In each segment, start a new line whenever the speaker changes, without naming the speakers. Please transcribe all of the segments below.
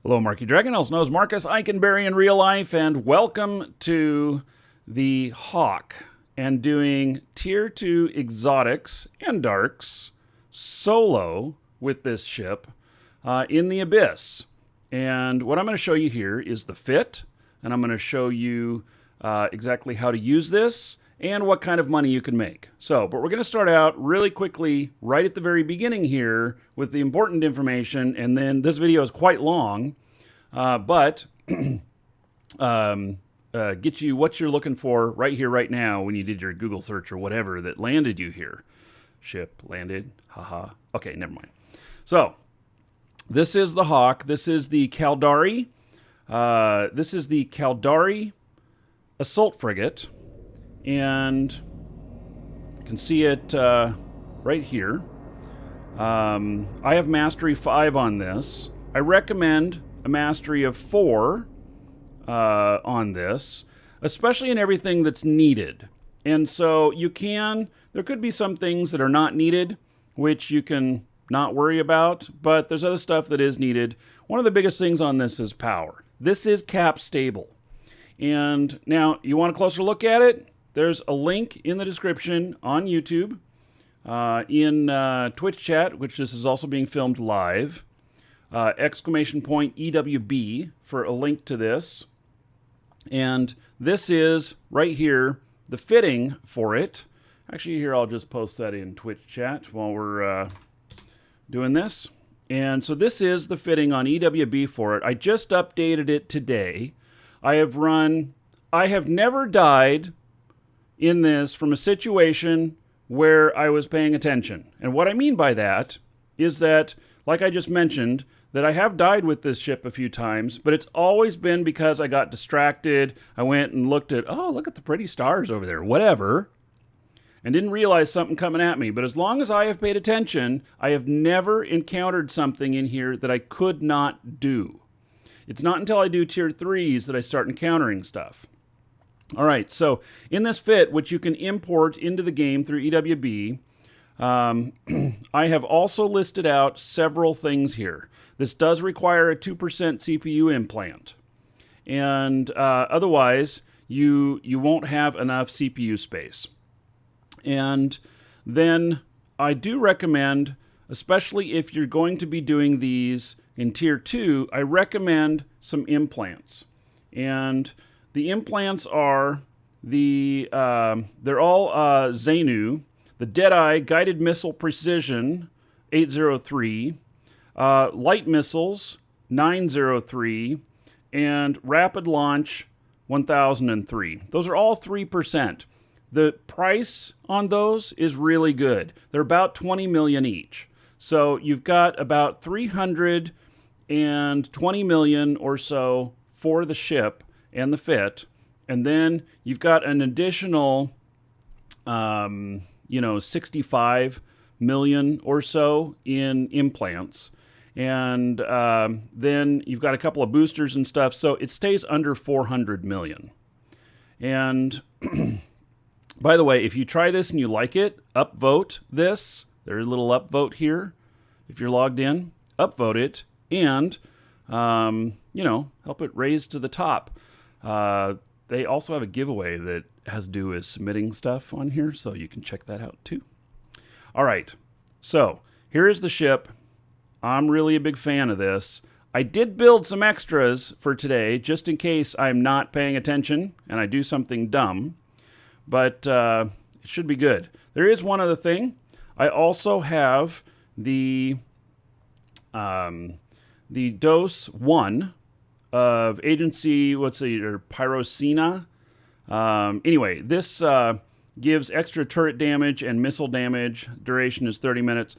Hello, Markee Dragon, also known as Marcus Eikenberry in real life, and welcome to the Hawk and doing Tier 2 Exotics and Darks solo with this ship in the Abyss. And what I'm going to show you here is the fit, and I'm going to show you exactly how to use this and what kind of money you can make. But we're going to start out really get at the very beginning here with the important information, and then this video is quite long, but get you what you're looking for right here, right now, when you did your Google search or whatever that landed you here. Ship landed, haha. Okay, never mind. So, this is the Hawk. This is the Caldari. This is the Caldari Assault Frigate. And you can see it right here. I have Mastery 5 on this. I recommend a Mastery of 4 on this, especially in everything that's needed. And so there could be some things that are not needed, which you can not worry about, but there's other stuff that is needed. One of the biggest things on this is power. This is cap stable. And now you want a closer look at it? There's a link in the description on YouTube, in Twitch chat, which this is also being filmed live, !EWB for a link to this. And this is, right here, the fitting for it. Actually, here, I'll just post that in Twitch chat while we're doing this. And so this is the fitting on EWB for it. I just updated it today. I have never died in this from a situation where I was paying attention. And what I mean by that is that, like I just mentioned, that I have died with this ship a few times, but it's always been because I got distracted. I went and looked at, oh, look at the pretty stars over there, whatever, and didn't realize something coming at me. But as long as I have paid attention, I have never encountered something in here that I could not do. It's not until I do tier 3s that I start encountering stuff. All right, so in this fit, which you can import into the game through EWB, I have also listed out several things here. This does require a 2% CPU implant, and otherwise you won't have enough CPU space. And then I do recommend, especially if you're going to be doing these in tier 2, I recommend some implants. And the implants are they're all Xenu, the Deadeye Guided Missile Precision 803, Light Missiles 903, and Rapid Launch 1003. Those are all 3%. The price on those is really good. They're about 20 million each. So you've got about 320 million or so for the ship and the fit, and then you've got an additional 65 million or so in implants, and then you've got a couple of boosters and stuff, so it stays under 400 million. And by the way, if you try this and you like it, upvote this. There's a little upvote here. If you're logged in, upvote it, and help it raise to the top. They also have a giveaway that has to do with submitting stuff on here, so you can check that out too. All right, so here is the ship. I'm really a big fan of this. I did build some extras for today, just in case I'm not paying attention and I do something dumb, but it should be good. There is one other thing. I also have the dose 1 of Agency, Pyrocena. Anyway, this gives extra turret damage and missile damage. Duration is 30 minutes.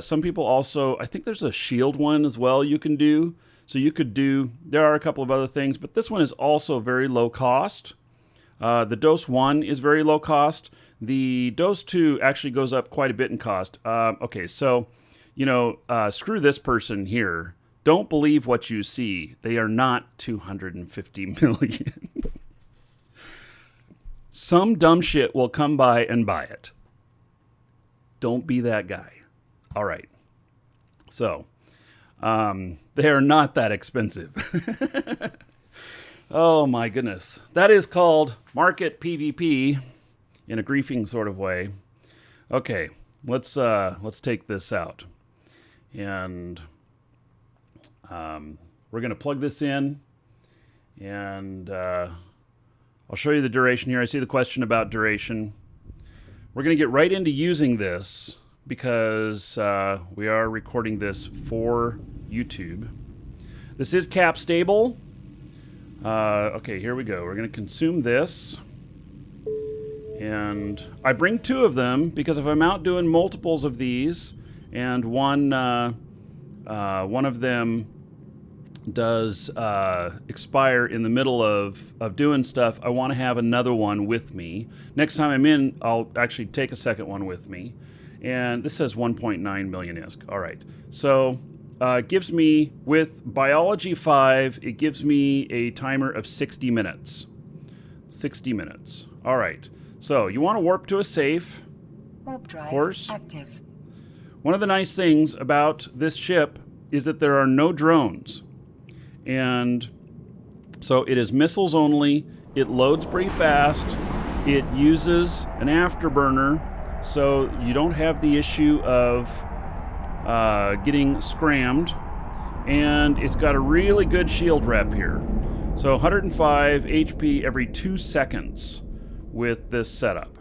Some people also, I think there's a shield one as well you can do. So there are a couple of other things, but this one is also very low cost. The dose 1 is very low cost. The dose 2 actually goes up quite a bit in cost. Okay, so, screw this person here. Don't believe what you see. They are not 250 million. Some dumb shit will come by and buy it. Don't be that guy. All right. So, They are not that expensive. Oh my goodness. That is called market PvP in a griefing sort of way. Okay, let's take this out. And we're going to plug this in, and I'll show you the duration here. I see the question about duration. We're going to get right into using this because we are recording this for YouTube. This is cap stable. Okay, here we go. We're going to consume this. And I bring 2 of them because if I'm out doing multiples of these and one of them does expire in the middle of doing stuff, I want to have another one with me. Next time I'm in, I'll actually take a second one with me. And this says 1.9 million ISK. All right. So it gives me, with Biology 5, it gives me a timer of 60 minutes. 60 minutes. All right. So you want to warp to a safe,
warp drive,
of course.
Active.
One of the nice things about this ship is that there are no drones. And so it is missiles only. It loads pretty fast. It uses an afterburner, so you don't have the issue of getting scrammed. And it's got a really good shield rep here. So 105 HP every 2 seconds with this setup.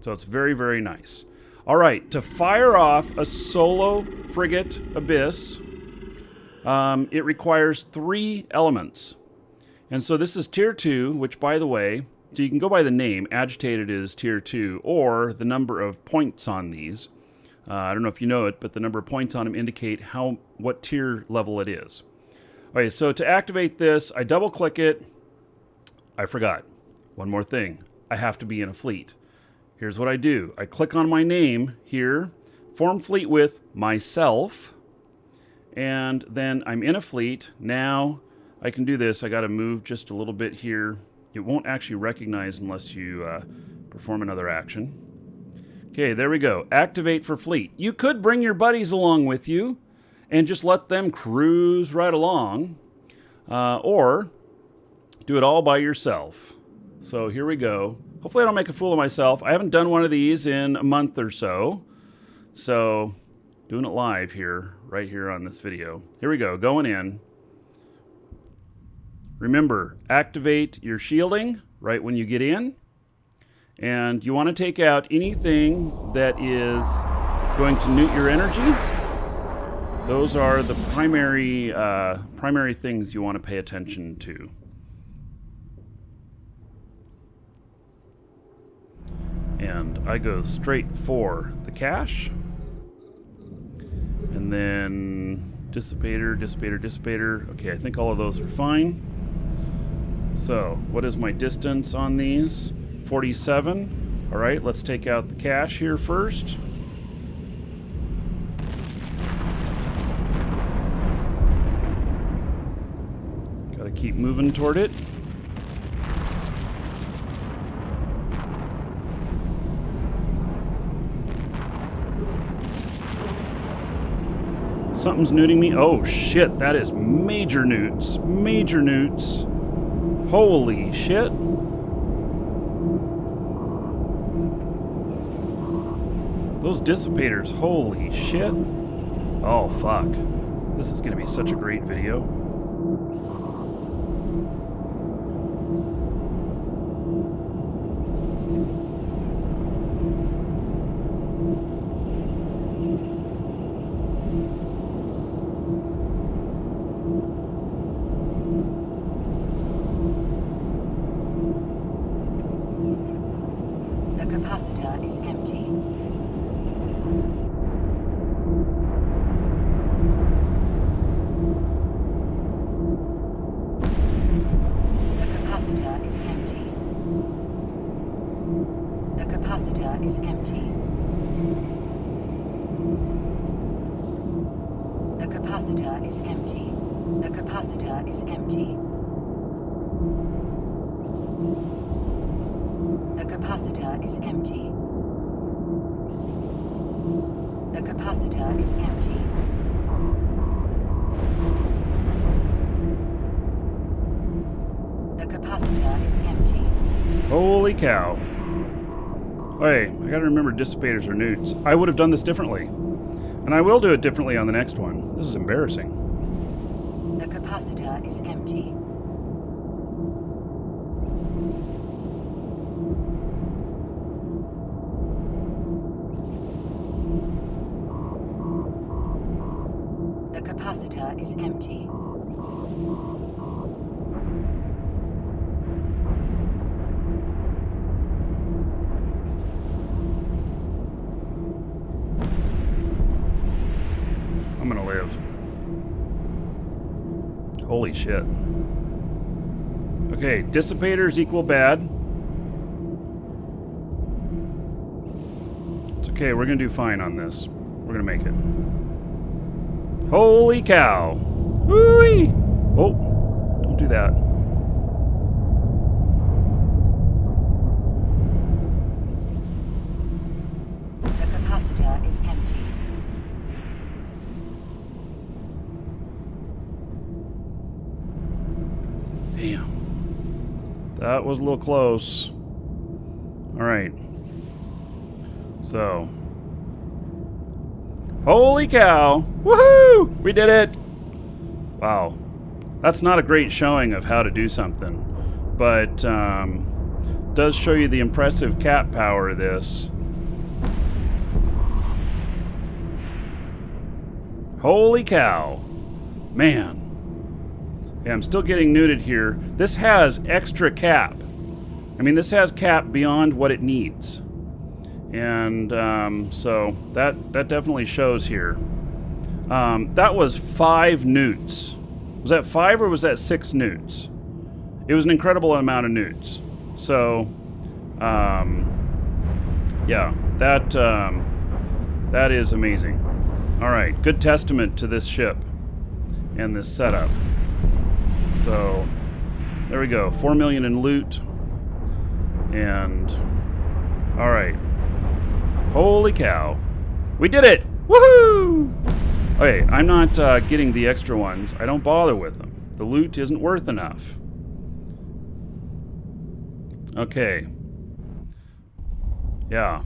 So it's very, very nice. All right, to fire off a solo frigate Abyss, it requires 3 elements. And so this is tier 2, which, by the way, so you can go by the name. Agitated is tier 2, or the number of points on these. I don't know if you know it, but the number of points on them indicate what tier level it is. Okay, so to activate this, I double-click it. I forgot. One more thing. I have to be in a fleet. Here's what I do. I click on my name here, form fleet with myself, and then I'm in a fleet. Now I can do this. I got to move just a little bit here. It won't actually recognize unless you perform another action. Okay, there we go. Activate for fleet. You could bring your buddies along with you and just let them cruise right along, or do it all by yourself. So here we go. Hopefully I don't make a fool of myself. I haven't done one of these in a month or so. So doing it live here, right here on this video. Here we go, going in. Remember, activate your shielding right when you get in. And you want to take out anything that is going to newt your energy. Those are the primary things you want to pay attention to. And I go straight for the cache. And then dissipator, dissipator, dissipator. Okay, I think all of those are fine. So, what is my distance on these? 47. All right, let's take out the cache here first. Got to keep moving toward it. Something's newting me. Oh shit, that is major newts. Major newts. Holy shit. Those dissipators, holy shit. Oh fuck. This is gonna be such a great video.
The capacitor is empty. The capacitor is empty. The capacitor is empty. The capacitor is empty. The capacitor is empty. The capacitor is empty. The capacitor is empty. capacitor is empty.
Holy cow. Hey, I gotta remember dissipators are newts. I would have done this differently. And I will do it differently on the next one. This is embarrassing.
The capacitor is empty. The capacitor is empty.
I'm gonna live. Holy shit. Okay, dissipators equal bad. It's okay, we're gonna do fine on this. We're gonna make it. Holy cow! Whoo-wee! Oh, don't do that.
The capacitor is empty.
Damn. That was a little close. Alright. So. Holy cow! Woohoo! We did it! Wow. That's not a great showing of how to do something. But, does show you the impressive cap power of this. Holy cow. Man. Yeah, I'm still getting newted here. This has extra cap. I mean, this has cap beyond what it needs. And so that definitely shows here. That was 5 newts. Was that 5 or was that 6 newts? It was an incredible amount of newts. So, yeah, that is amazing. All right, good testament to this ship and this setup. So, there we go. 4 million in loot. And, all right. Holy cow. We did it! Woohoo! Okay, I'm not getting the extra ones. I don't bother with them. The loot isn't worth enough. Okay. Yeah.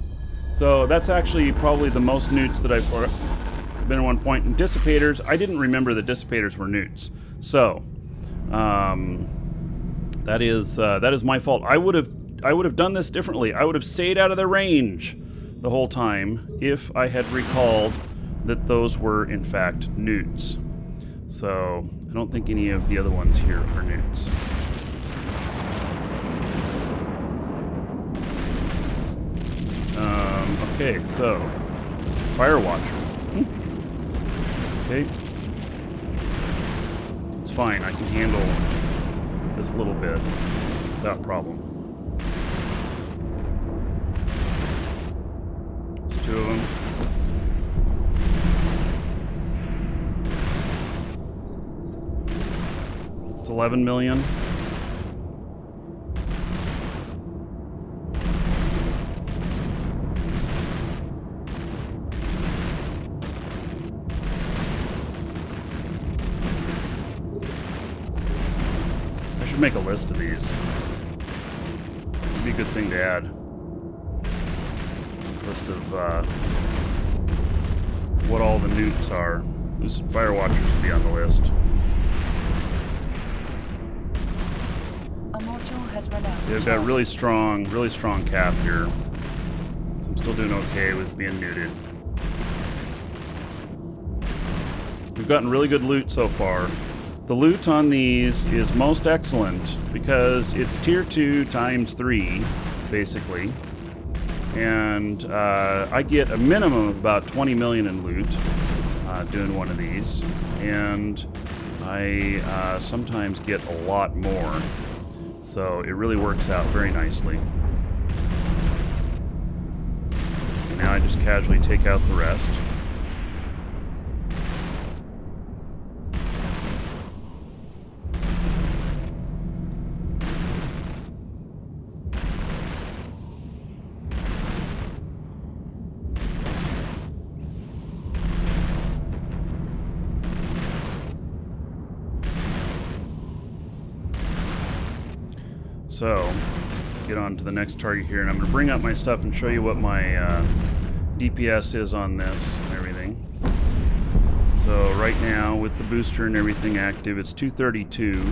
So that's actually probably the most newts that I've been at one point. And dissipators, I didn't remember that dissipators were newts. So, that is my fault. I would have done this differently. I would have stayed out of their range the whole time if I had recalled that those were in fact newts. So I don't think any of the other ones here are newts. Okay, so Firewatcher. Okay, it's fine. I can handle this little bit without problem. There's 2 of them. It's 11 million. I should make a list of these. It'd be a good thing to add. List of what all the newts are. Lucid Firewatchers would be on the list.
A module has run out.
See, I've got really strong cap here. So I'm still doing okay with being newted. We've gotten really good loot so far. The loot on these is most excellent because it's tier 2 times 3, basically. And I get a minimum of about 20 million in loot doing one of these. And I sometimes get a lot more. So it really works out very nicely. And now I just casually take out the rest. So let's get on to the next target here, and I'm going to bring up my stuff and show you what my DPS is on this and everything. So right now, with the booster and everything active, it's 232.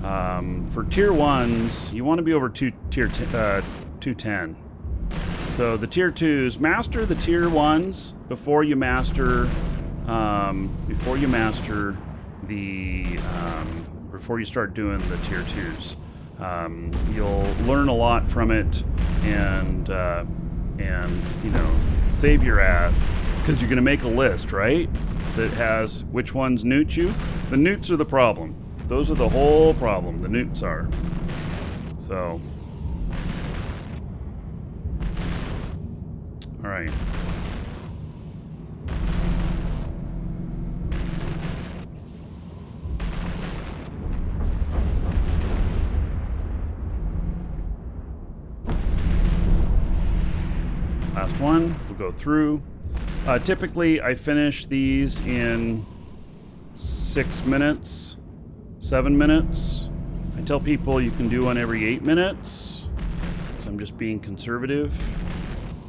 For tier 1s, you want to be over tier 210. So the tier 2s, master the tier 1s before you master before you start doing the tier 2s. You'll learn a lot from it, and you know, save your ass, because you're going to make a list, right, that has which ones newt you. The newts are the problem. Those are the whole problem. The newts are. So, all right. Last one, we'll go through. Typically, I finish these in 6 minutes, 7 minutes. I tell people you can do one every 8 minutes, so I'm just being conservative.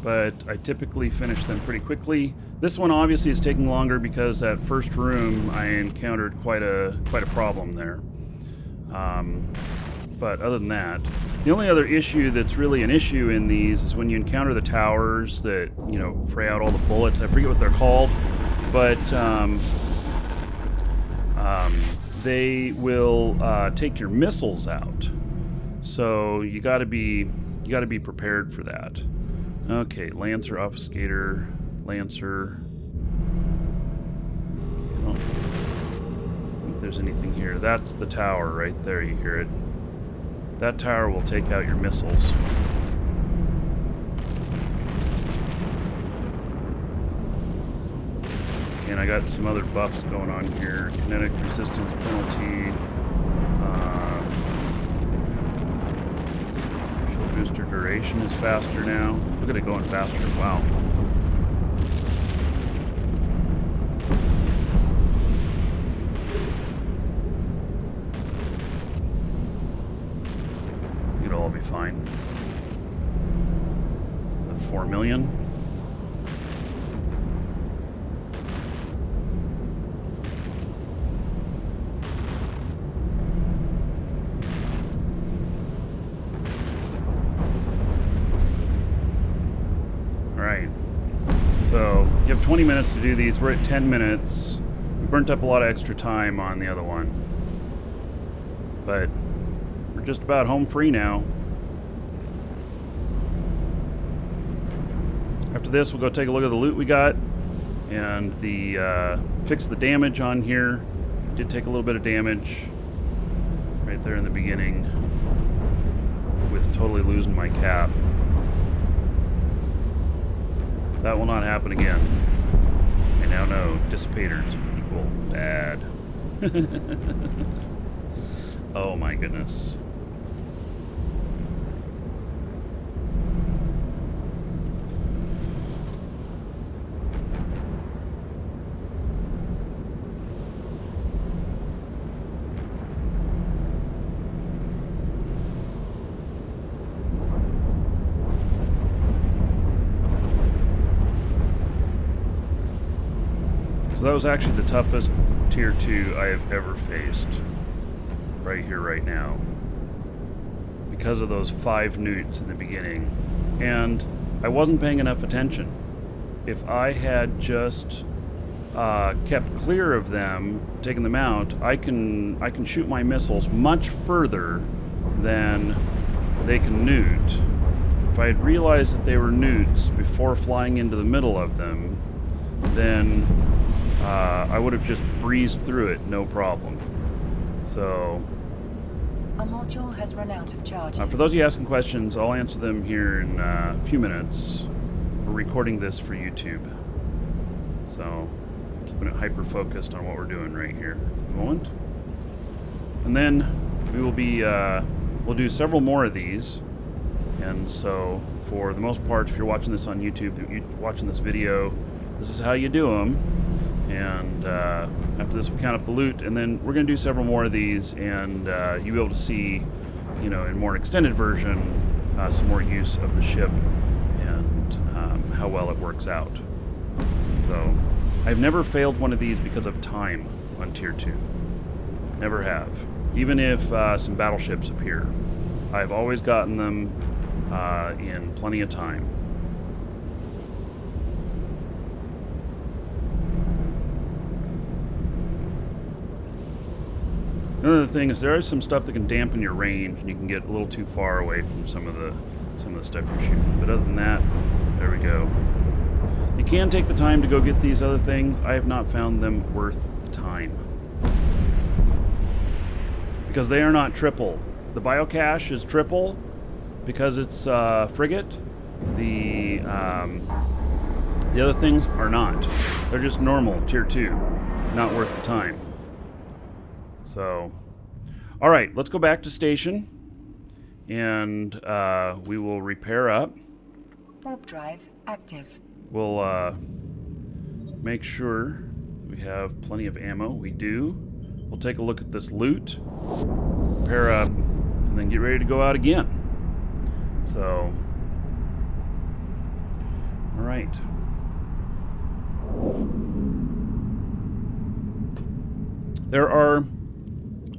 But I typically finish them pretty quickly. This one obviously is taking longer because that first room I encountered quite a problem there. But other than that, the only other issue that's really an issue in these is when you encounter the towers that, you know, fray out all the bullets. I forget what they're called, but they will take your missiles out. So you got to be prepared for that. Okay, Lancer, Obfuscator, Lancer. I don't think there's anything here. That's the tower right there. You hear it. That tower will take out your missiles. And I got some other buffs going on here. Kinetic resistance penalty. Shield booster duration is faster now. Look at it going faster. Wow. It'll all be fine. The 4 million. Alright. So you have 20 minutes to do these. We're at 10 minutes. We burnt up a lot of extra time on the other one. But we're just about home free now. After this, we'll go take a look at the loot we got and the fix the damage on here. Did take a little bit of damage right there in the beginning with totally losing my cap. That will not happen again. I now know dissipators equal bad. Oh my goodness. So that was actually the toughest tier 2 I have ever faced. Right here, right now. Because of those 5 newts in the beginning. And I wasn't paying enough attention. If I had just kept clear of them, taken them out, I can shoot my missiles much further than they can newt. If I had realized that they were newts before flying into the middle of them, then I would have just breezed through it, no problem. So,
A module has run out of charges.
for those of you asking questions, I'll answer them here in a few minutes. We're recording this for YouTube, so keeping it hyper-focused on what we're doing right here for the moment. And then we will be, we'll do several more of these. And so, for the most part, if you're watching this on YouTube, you're watching this video, this is how you do them. And after this, we'll count up the loot, and then we're going to do several more of these, and you'll be able to see you know, in more extended version, some more use of the ship and how well it works out. So I've never failed one of these because of time on Tier 2. Never have. Even if some battleships appear, I've always gotten them in plenty of time. Another thing is there is some stuff that can dampen your range, and you can get a little too far away from some of the stuff you're shooting. But other than that, there we go. You can take the time to go get these other things. I have not found them worth the time, because they are not triple. The biocache is triple because it's Frigate. The other things are not. They're just normal Tier 2, not worth the time. So, all right, let's go back to station, and we will repair up.
Warp drive active.
We'll make sure we have plenty of ammo. We do. We'll take a look at this loot, repair up, and then get ready to go out again. So, all right. There are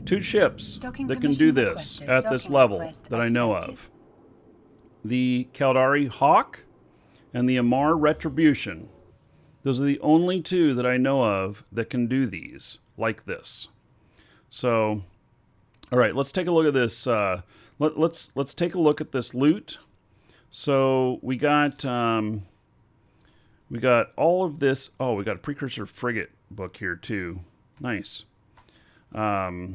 2 ships that can do this at this level that I know of. The Caldari Hawk and the Amar Retribution. Those are the only 2 that I know of that can do these like this. So, all right, let's take a look at this. Let's take a look at this loot. So we got all of this. Oh, we got a precursor frigate book here too. Nice. So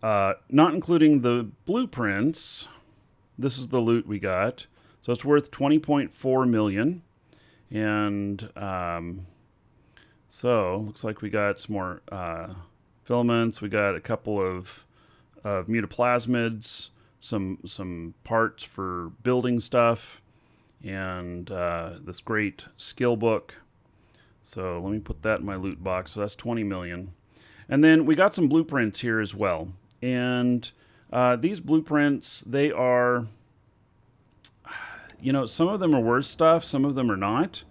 not including the blueprints, this is the loot we got. So it's worth 20.4 million. And so looks like we got some more filaments. We got a couple of mutaplasmids, some parts for building stuff, and this great skill book. So let me put that in my loot box. So that's 20 million. And then we got some blueprints here as well. And these blueprints, they are, you know, some of them are worth stuff, some of them are not.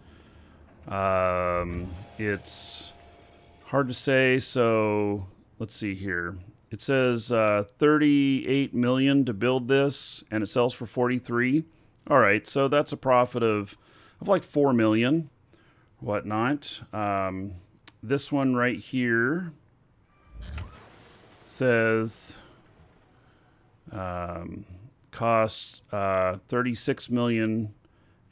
It's hard to say. So let's see here. It says 38 million to build this, and it sells for 43. All right, so that's a profit of like 4 million. Whatnot. This one right here says costs 36 million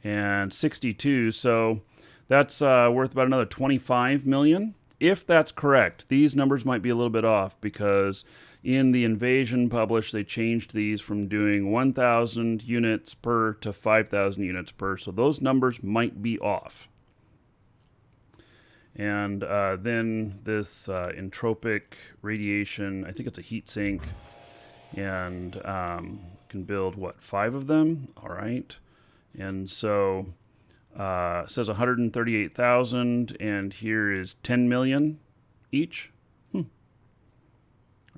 and 62, so that's worth about another 25 million. If that's correct, these numbers might be a little bit off, because in the Invasion published, they changed these from doing 1,000 units per to 5,000 units per, so those numbers might be off. And then this entropic radiation, I think it's a heat sink, and can build, what, 5 of them? All right. And so it says 138,000, and here is 10 million each. Or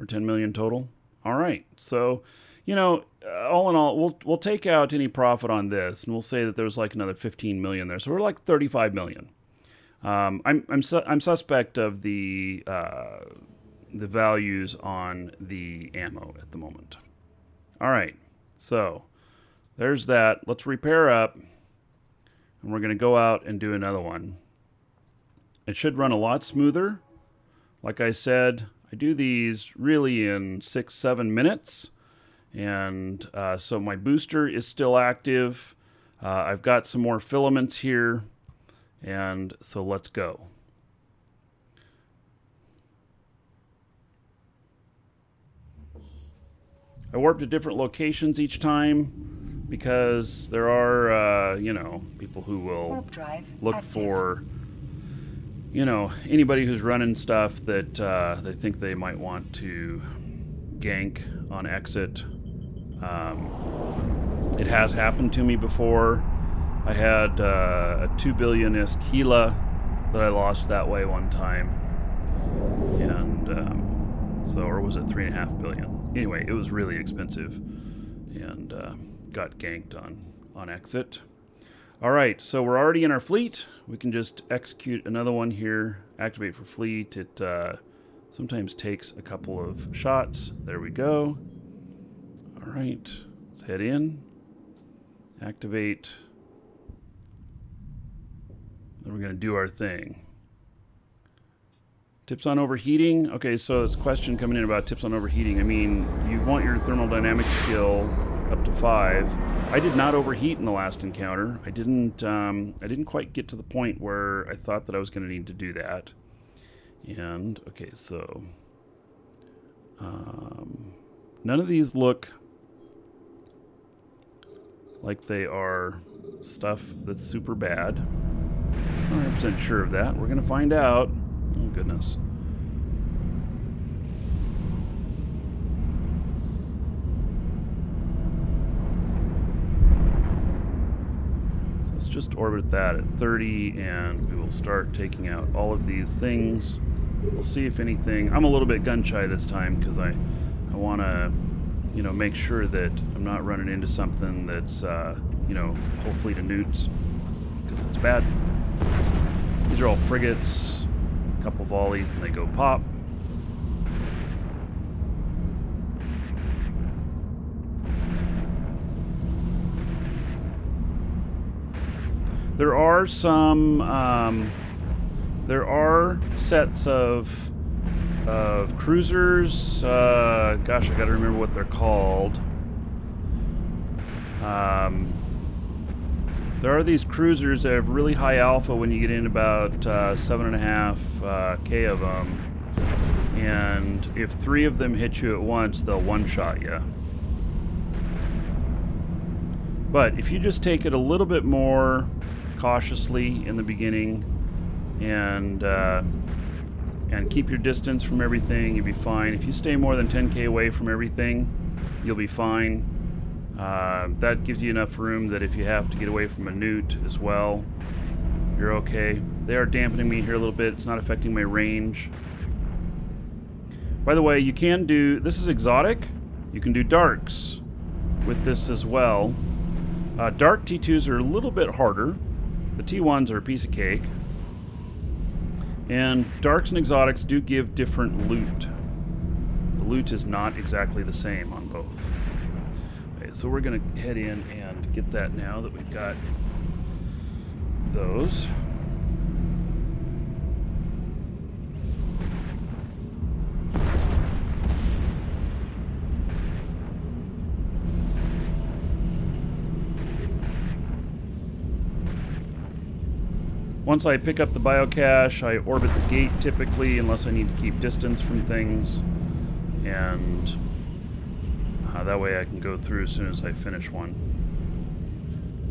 10 million total. All right. So, you know, all in all, we'll take out any profit on this, and we'll say that there's like another 15 million there. So we're like 35 million. I'm suspect of the values on the ammo at the moment. All right, so there's that. Let's repair up, and we're going to go out and do another one. It should run a lot smoother. Like I said, I do these really in 6-7 minutes, and so my booster is still active. I've got some more filaments here. And so let's go. I warp to different locations each time because there are, you know, people who will look for, you know, anybody who's running stuff that they think they might want to gank on exit. It has happened to me before. I had a 2 billion Esquila that I lost that way one time. And So, or was it 3.5 billion? Anyway, it was really expensive, and got ganked on exit. All right, so we're already in our fleet. We can just execute another one here. Activate for fleet. It sometimes takes a couple of shots. There we go. All right, let's head in. Activate. Then we're going to do our thing. Tips on overheating. Okay, so it's a question coming in about tips on overheating. I mean, you want your thermodynamics skill up to 5. I did not overheat in the last encounter. I didn't quite get to the point where I thought that I was going to need to do that. And okay, so none of these look like they are stuff that's super bad. I'm 100% sure of that. We're going to find out. Oh, goodness. So let's just orbit that at 30, and we will start taking out all of these things. We'll see if anything... I'm a little bit gun-shy this time because I want to, you know, make sure that I'm not running into something that's, you know, whole fleet of newts, because it's bad. These are all frigates. Couple volleys and they go pop. There are some there are sets of cruisers. Gosh, I gotta remember what they're called. There are these cruisers that have really high alpha when you get in about 7.5 K of them. And if 3 of them hit you at once, they'll one-shot you. But if you just take it a little bit more cautiously in the beginning and keep your distance from everything, you'll be fine. If you stay more than 10K away from everything, you'll be fine. That gives you enough room that if you have to get away from a newt as well, you're okay. They are dampening me here a little bit. It's not affecting my range. By the way, you can do... This is exotic. You can do darks with this as well. Dark T2s are a little bit harder. The T1s are a piece of cake. And darks and exotics do give different loot. The loot is not exactly the same on both. So we're going to head in and get that now that we've got those. Once I pick up the biocache, I orbit the gate typically, unless I need to keep distance from things. And that way I can go through as soon as I finish one.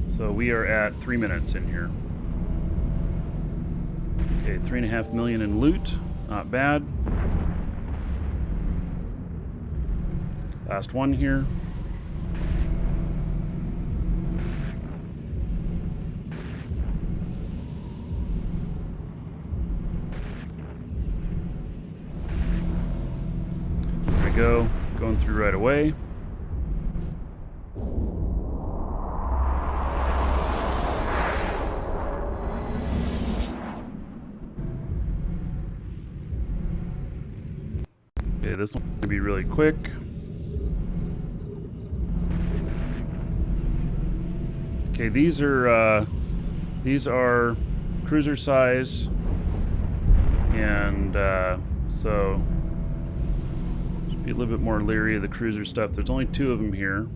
So we are at 3 minutes in here. Okay, 3.5 million in loot. Not bad. Last one here. There we go. Going through right away. Okay, this one will be really quick. Okay, these are cruiser size, and so just be a little bit more leery of the cruiser stuff. There's only 2 of them here.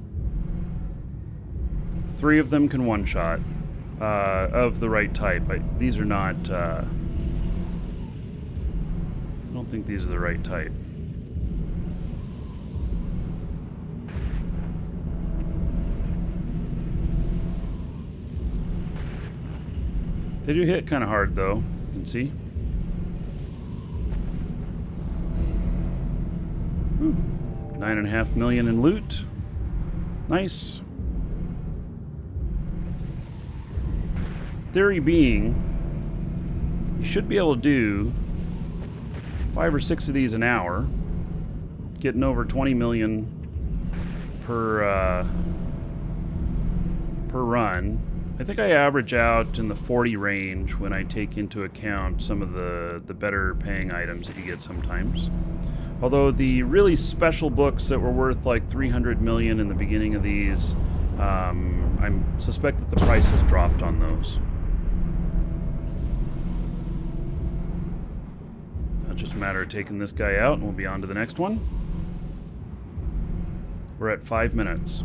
3 of them can one-shot of the right type. These are not. I don't think these are the right type. They do hit kind of hard, though. You can see. Ooh, 9.5 million in loot. Nice. Theory being, you should be able to do 5 or 6 of these an hour. getting over 20 million per run. I think I average out in the 40 range when I take into account some of the better paying items that you get sometimes. Although the really special books that were worth like 300 million in the beginning of these, I suspect that the price has dropped on those. Now it's just a matter of taking this guy out and we'll be on to the next one. We're at 5 minutes.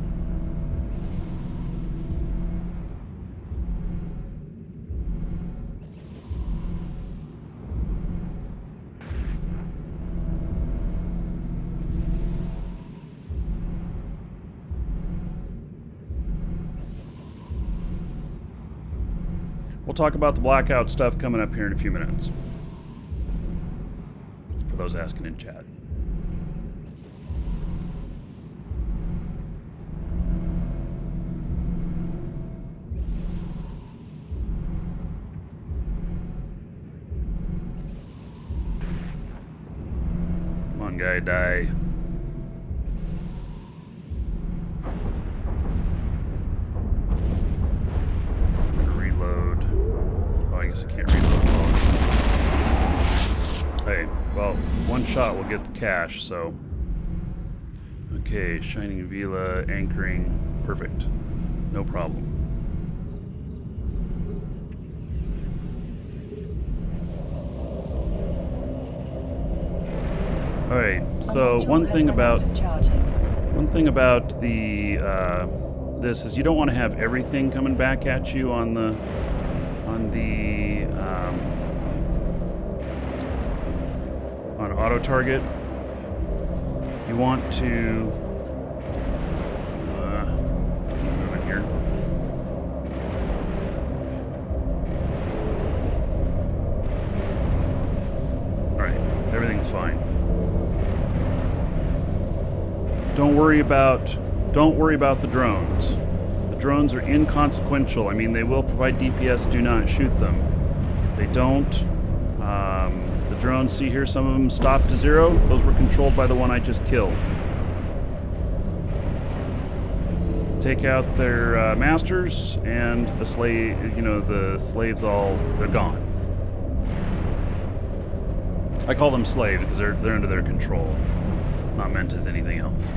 We'll talk about the blackout stuff coming up here in a few minutes. For those asking in chat. Come on, guy, die. I guess I can't reload. Hey, well, one shot will get the cash, so. Okay, Shining Vila, anchoring, perfect. No problem. Alright, so one thing about the this is you don't want to have everything coming back at you on auto target. You want to keep moving here. All right, everything's fine. Don't worry about the drones. The drones are inconsequential. I mean, they will provide DPS. Do not shoot them. They don't. The drones, see here, some of them stopped to 0. Those were controlled by the one I just killed. Take out their masters, and the the slaves they're gone. I call them slaves because they're under their control. Not meant as anything else.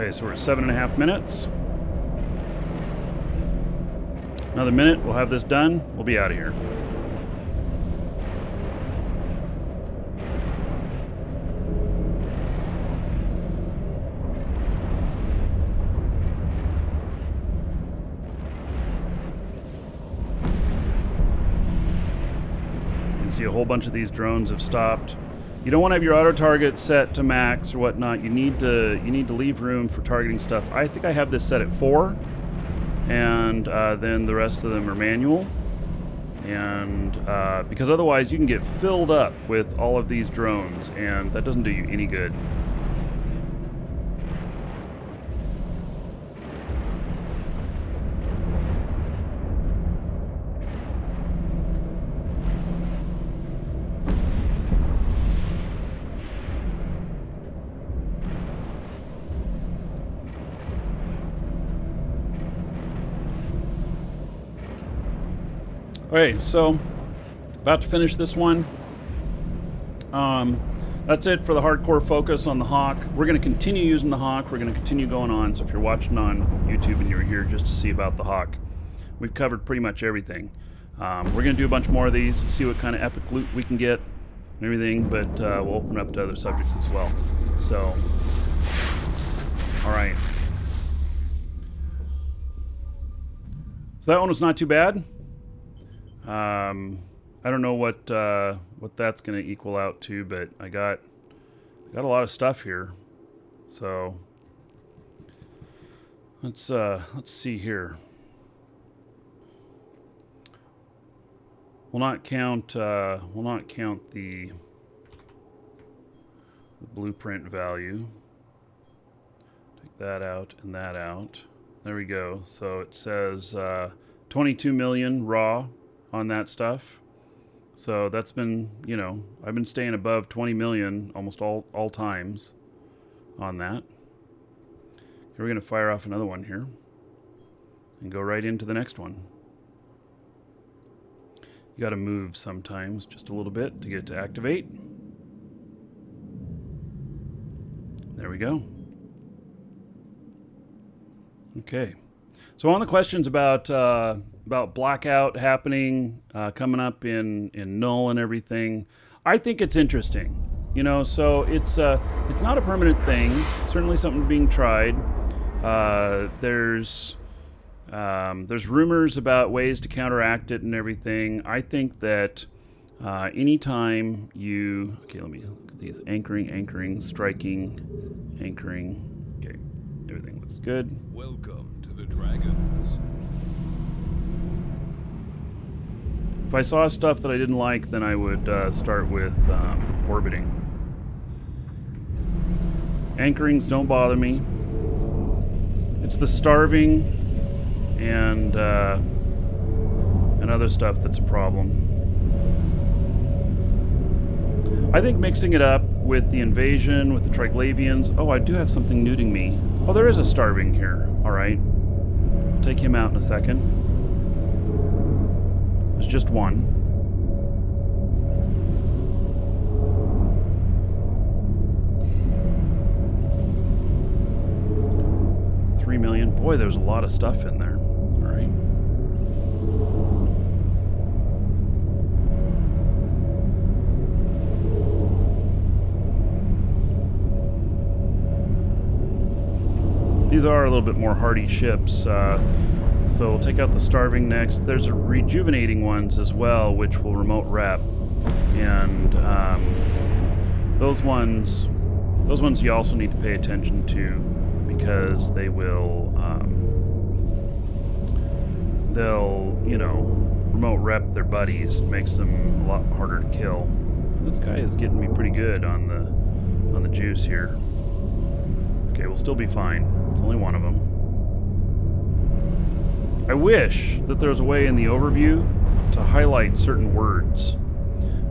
Okay, so we're at 7.5 minutes. Another minute, we'll have this done. We'll be out of here. You can see a whole bunch of these drones have stopped. You don't want to have your auto target set to max or whatnot. You need to leave room for targeting stuff. I think I have this set at 4, and then the rest of them are manual. And because otherwise you can get filled up with all of these drones, and that doesn't do you any good. Okay, so about to finish this one. That's it for the hardcore focus on the Hawk. We're going to continue using the Hawk. We're going to continue going on. So if you're watching on YouTube and you're here just to see about the Hawk, we've covered pretty much everything. We're going to do a bunch more of these, see what kind of epic loot we can get and everything, but we'll open up to other subjects as well. So, all right. So that one was not too bad. I don't know what that's going to equal out to, but I got a lot of stuff here. So let's see here. We'll not count the blueprint value. that out and that out. There we go. So it says 22 million raw on that stuff. So that's been, you know, I've been staying above 20 million almost all times on that. We're going to fire off another one here and go right into the next one. You got to move sometimes just a little bit to get it to activate. There we go. Okay. So on the questions about blackout happening, coming up in null and everything, I think it's interesting. You know, so it's not a permanent thing. It's certainly something being tried. There's rumors about ways to counteract it and everything. I think that anytime you... Okay, let me look at these. Anchoring, striking, anchoring. Okay, everything looks good.
Welcome to the Dragons.
If I saw stuff that I didn't like, then I would start with orbiting. Anchorings don't bother me. It's the starving and other stuff that's a problem. I think mixing it up with the invasion, with the Triglavians... Oh, I do have something nuding me. Oh, there is a starving here. All right. I'll take him out in a second. There's just one. $3 million. Boy, there's a lot of stuff in there. All right. These are a little bit more hardy ships, so we'll take out the starving next. There's rejuvenating ones as well, which will remote rep, and those ones you also need to pay attention to because they will they'll, you know, remote rep their buddies. It makes them a lot harder to kill. This guy is getting me pretty good on the juice here. Okay, we'll still be fine. It's only one of them. I wish that there was a way in the overview to highlight certain words,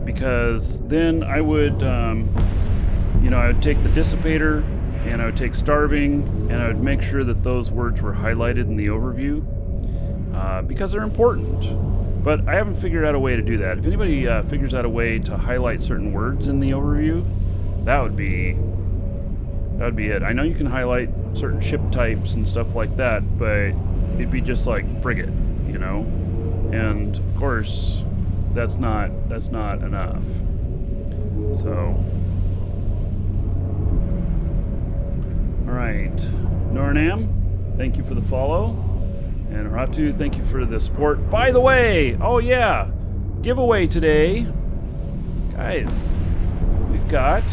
because then I would, you know, I would take the dissipator and I would take starving and I would make sure that those words were highlighted in the overview, because they're important. But I haven't figured out a way to do that. If anybody figures out a way to highlight certain words in the overview, that would be it. I know you can highlight certain ship types and stuff like that, but it'd be just like frigate, you know? And of course, that's not enough. So, all right, Noranam, thank you for the follow, and Ratu, thank you for the support. By the way, oh yeah, giveaway today, guys. We've got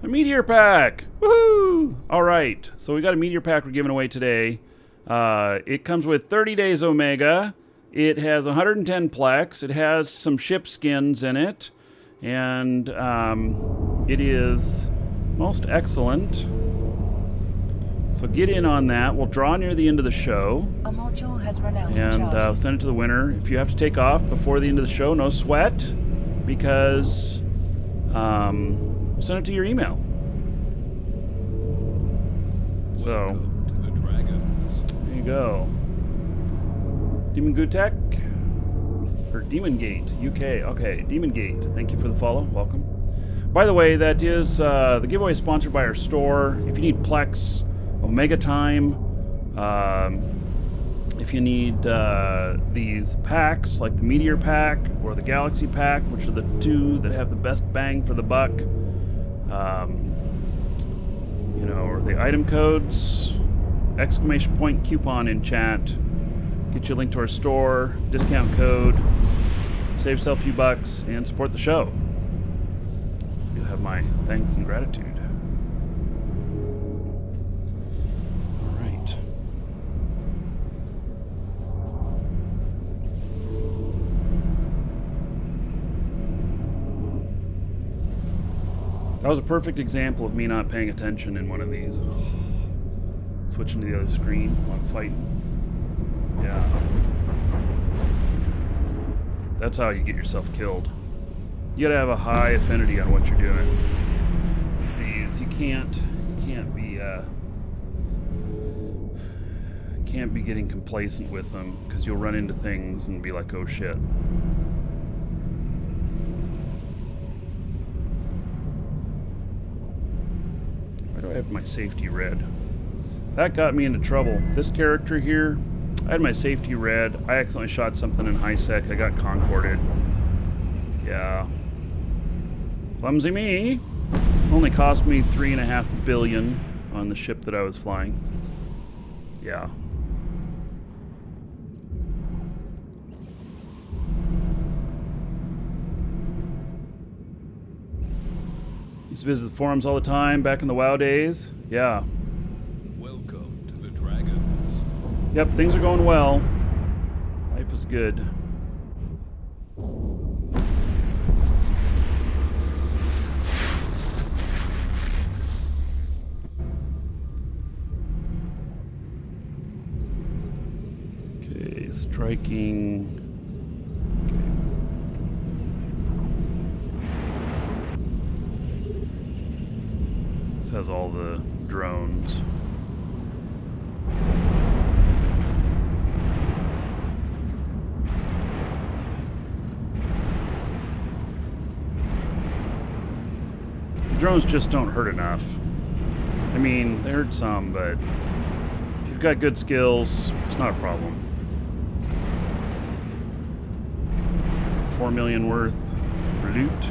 a meteor pack! Woohoo! Alright, so we got a meteor pack we're giving away today. It comes with 30 days Omega. It has 110 Plex. It has some ship skins in it. And it is most excellent. So get in on that. We'll draw near the end of the show.
A module has run out of
And
charges.
send it to the winner. If you have to take off before the end of the show, no sweat. Because... send it to your email. So,
Welcome to the Dragons.
there you go. Demon Gutek, or Demon Gate, UK. Okay, Demon Gate. Thank you for the follow. Welcome. By the way, that is the giveaway is sponsored by our store. If you need Plex, Omega Time, if you need these packs like the Meteor Pack or the Galaxy Pack, which are the two that have the best bang for the buck. You know, or the item codes, exclamation point coupon in chat, get you a link to our store, discount code, save yourself a few bucks, and support the show. So you have my thanks and gratitude. All right. That was a perfect example of me not paying attention in one of these. Switching to the other screen while I'm fighting. Yeah. That's how you get yourself killed. You gotta have a high affinity on what you're doing. These, you can't be getting complacent with them, because you'll run into things and be like, oh shit. Why do I have my safety red? That got me into trouble. This character here, I had my safety red. I accidentally shot something in high sec. I got concorded. Yeah. Clumsy me. Only cost me $3.5 billion on the ship that I was flying. Yeah. Used to visit the forums all the time back in the WoW days. Yeah.
Welcome to the Dragons.
Yep, things are going well. Life is good. Okay, striking. This has all the drones. The drones just don't hurt enough. I mean, they hurt some, but if you've got good skills, it's not a problem. 4 million worth loot.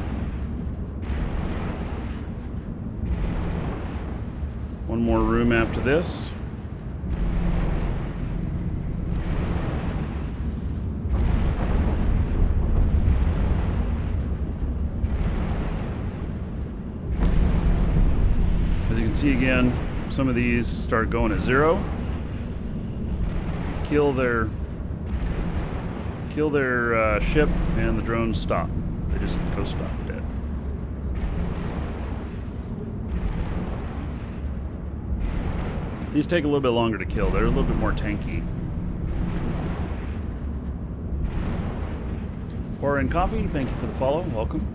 One more room after this. As you can see again, some of these start going at 0. Kill their ship and the drones stop. They just go stop dead. These take a little bit longer to kill. They're a little bit more tanky. Or in Coffee, thank you for the follow. Welcome.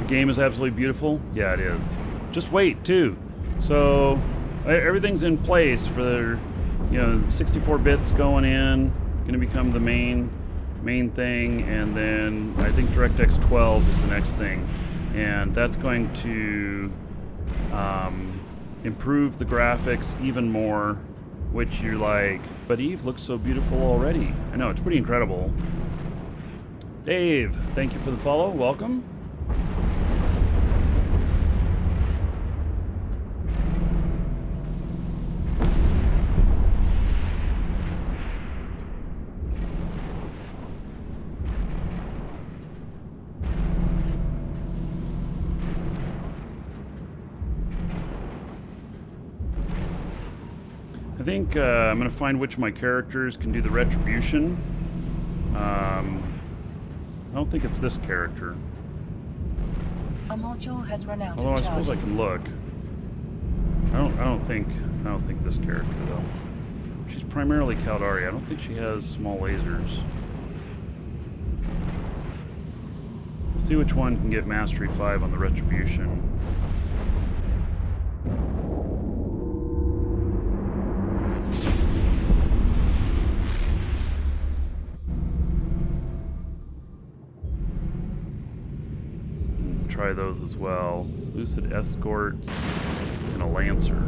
Game is absolutely beautiful. Yeah, it is. Just wait too. So everything's in place for, 64 bits going in, going to become the main thing, and then I think DirectX 12 is the next thing, and that's going to improve the graphics even more, which you're like, but Eve looks so beautiful already. I know, it's pretty incredible. Dave, thank you for the follow. Welcome. I think I'm going to find which of my characters can do the retribution. I don't think it's this character.
A module has run out
Although
of
I suppose I
charges.
can look. I don't think this character though. She's primarily Caldari. I don't think she has small lasers. Let's see which one can get Mastery 5 on the retribution. try those as well. Lucid escorts and a lancer.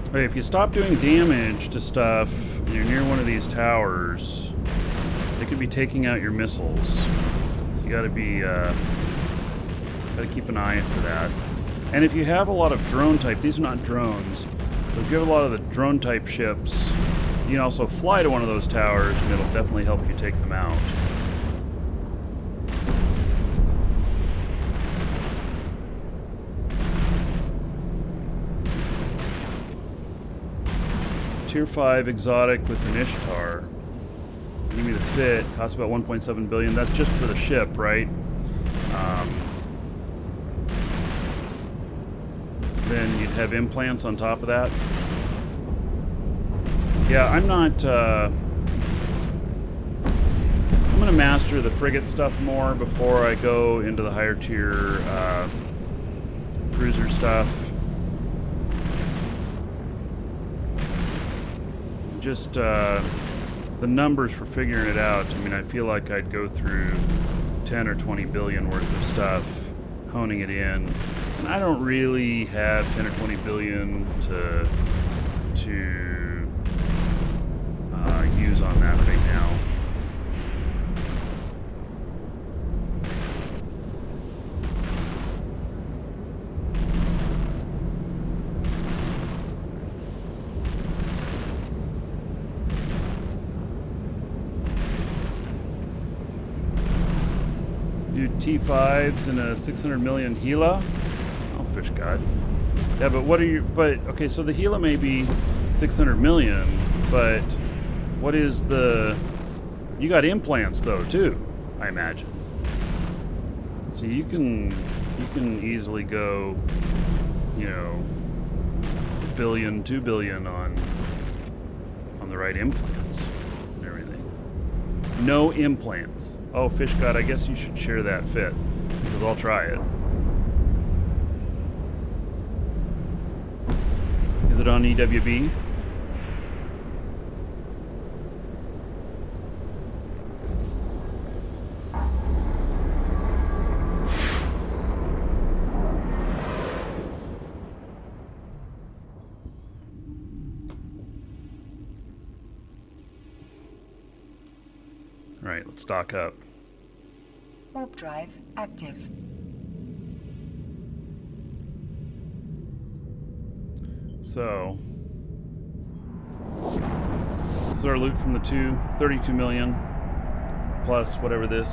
Okay, if you stop doing damage to stuff and you're near one of these towers, they could be taking out your missiles. So you gotta keep an eye for that. And if you have a lot of drone type, these are not drones, but if you have a lot of the drone type ships, you can also fly to one of those towers and it'll definitely help you take them out. Tier 5 exotic with an Ishtar. Give me the fit. Costs about 1.7 billion. That's just for the ship, right? Then you'd have implants on top of that. Yeah, I'm not... I'm going to master the frigate stuff more before I go into the higher tier cruiser stuff. Just the numbers for figuring it out. I mean, I feel like I'd go through 10 or 20 billion worth of stuff, honing it in. And I don't really have 10 or 20 billion to use on that right now. T5s and a 600 million Gila. Oh, fish god. Yeah, but what are you... But, okay, so the Gila may be 600 million, but what is the... You got implants, though, too, I imagine. So you can easily go, you know, billion, 2 billion on the right implants and everything. No implants. Oh, fish god, I guess you should share that fit, because I'll try it. Is it on EWB? Alright, let's dock up.
Warp drive active.
So, this is our loot from the 32 million, plus whatever this.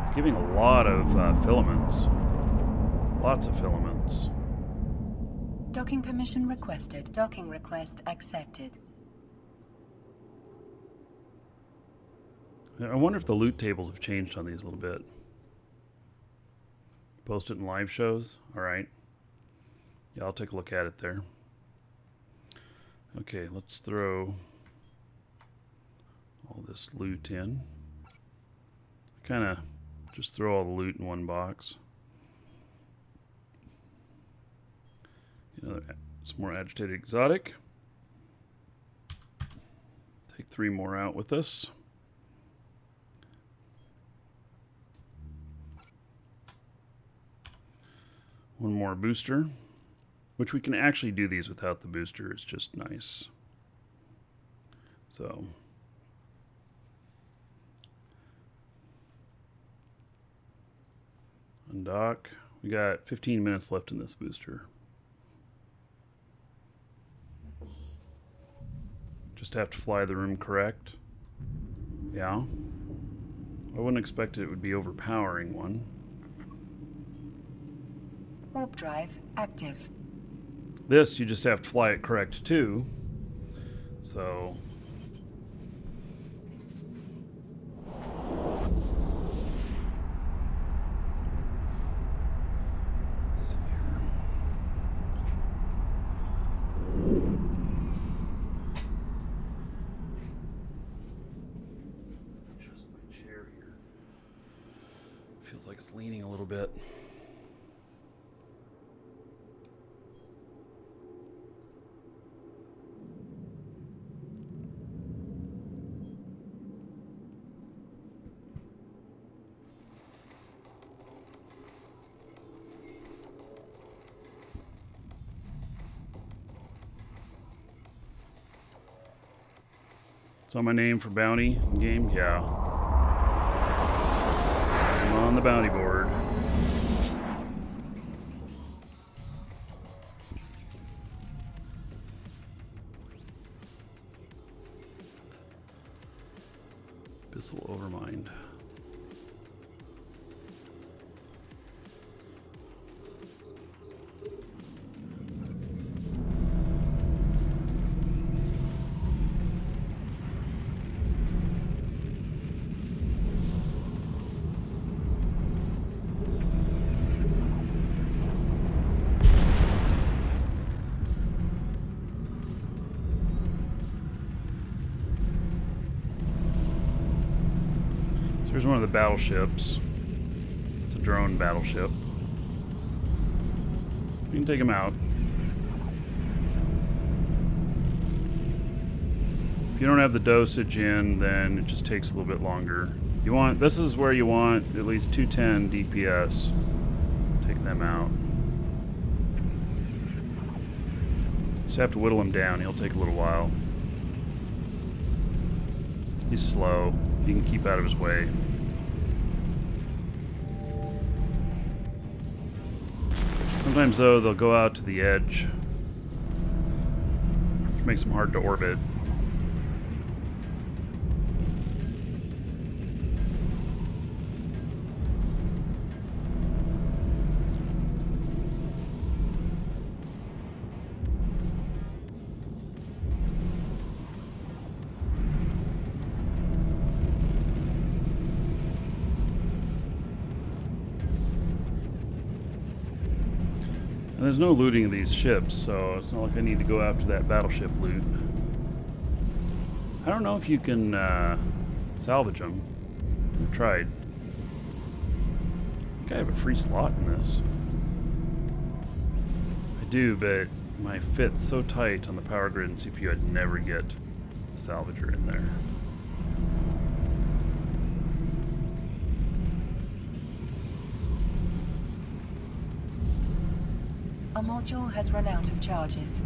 It's giving a lot of filaments. Lots of filaments.
Docking permission requested. Docking request accepted.
I wonder if the loot tables have changed on these a little bit. Post it in live shows? Alright. Yeah, I'll take a look at it there. Okay, let's throw all this loot in. Kind of just throw all the loot in one box. You know, some more agitated exotic. Take 3 more out with us. One more booster, which we can actually do these without the booster. It's just nice. So, undock. We got 15 minutes left in this booster. Just have to fly the room correct. Yeah. I wouldn't expect it would be overpowering one.
Warp drive active.
This, you just have to fly it correct too. So... let's see here. Adjust my chair here. Feels like it's leaning a little bit. Saw my name for bounty in game? Yeah. I'm on the bounty board. Abyssal Overmind. Here's one of the battleships. It's a drone battleship. You can take them out. If you don't have the dosage in, then it just takes a little bit longer. You want, this is where you want at least 210 DPS. Take them out. Just have to whittle him down. He'll take a little while. He's slow. You can keep out of his way. Sometimes, though, they'll go out to the edge, which makes them hard to orbit. And there's no looting of these ships, so it's not like I need to go after that battleship loot. I don't know if you can salvage them. I've tried. I think I have a free slot in this. I do, but my fit's so tight on the power grid and CPU, I'd never get a salvager in there.
A module has run out of charges.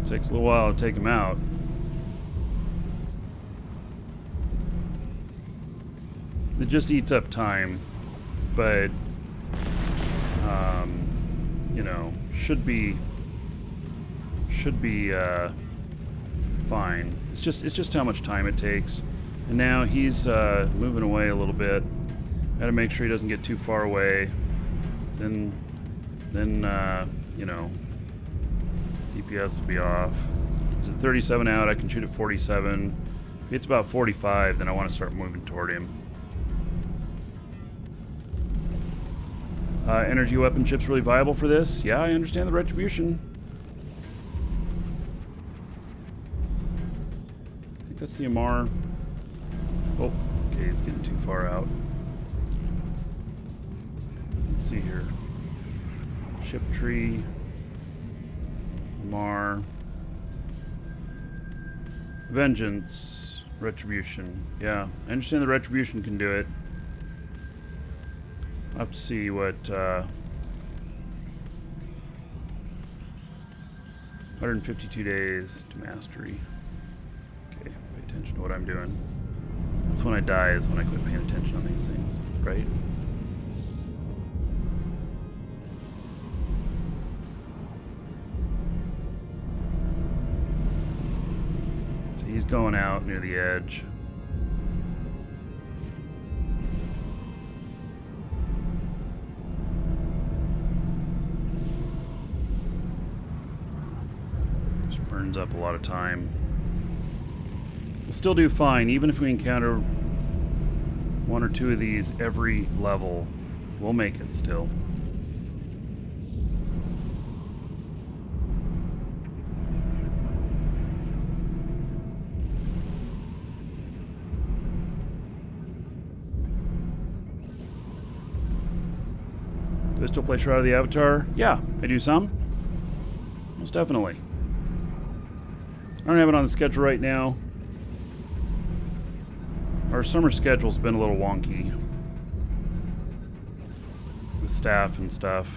Takes a little while to take them out. It just eats up time, but you know, should be fine. It's just how much time it takes. And now he's moving away a little bit. Got to make sure he doesn't get too far away. Then you know, DPS will be off. He's at 37 out. I can shoot at 47. If it's about 45, then I want to start moving toward him. Energy weapon ship's really viable for this. Yeah, I understand the retribution. I think that's the Amar. Oh, okay, he's getting too far out. Let's see here. Ship tree. Amar. Vengeance. Retribution. Yeah, I understand the retribution can do it. I'll have to see what... 152 days to mastery. Okay, pay attention to what I'm doing. That's when I die, is when I quit paying attention on these things, right? So he's going out near the edge. Burns up a lot of time. We'll still do fine, even if we encounter one or two of these every level. We'll make it still. Do I still play Shroud of the Avatar? Yeah, I do some. Most definitely. I don't have it on the schedule right now. Our summer schedule's been a little wonky with staff and stuff.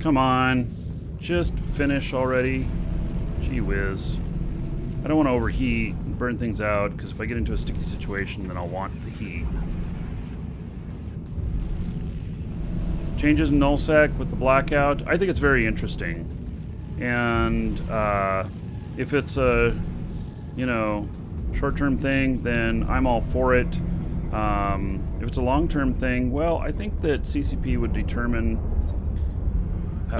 Come on, just finish already. Gee whiz. I don't want to overheat and burn things out, because if I get into a sticky situation, then I'll want the heat. Changes in nullsec with the blackout. I think it's very interesting. And if it's a, you know, short-term thing, then I'm all for it. If it's a long-term thing, well, I think that CCP would determine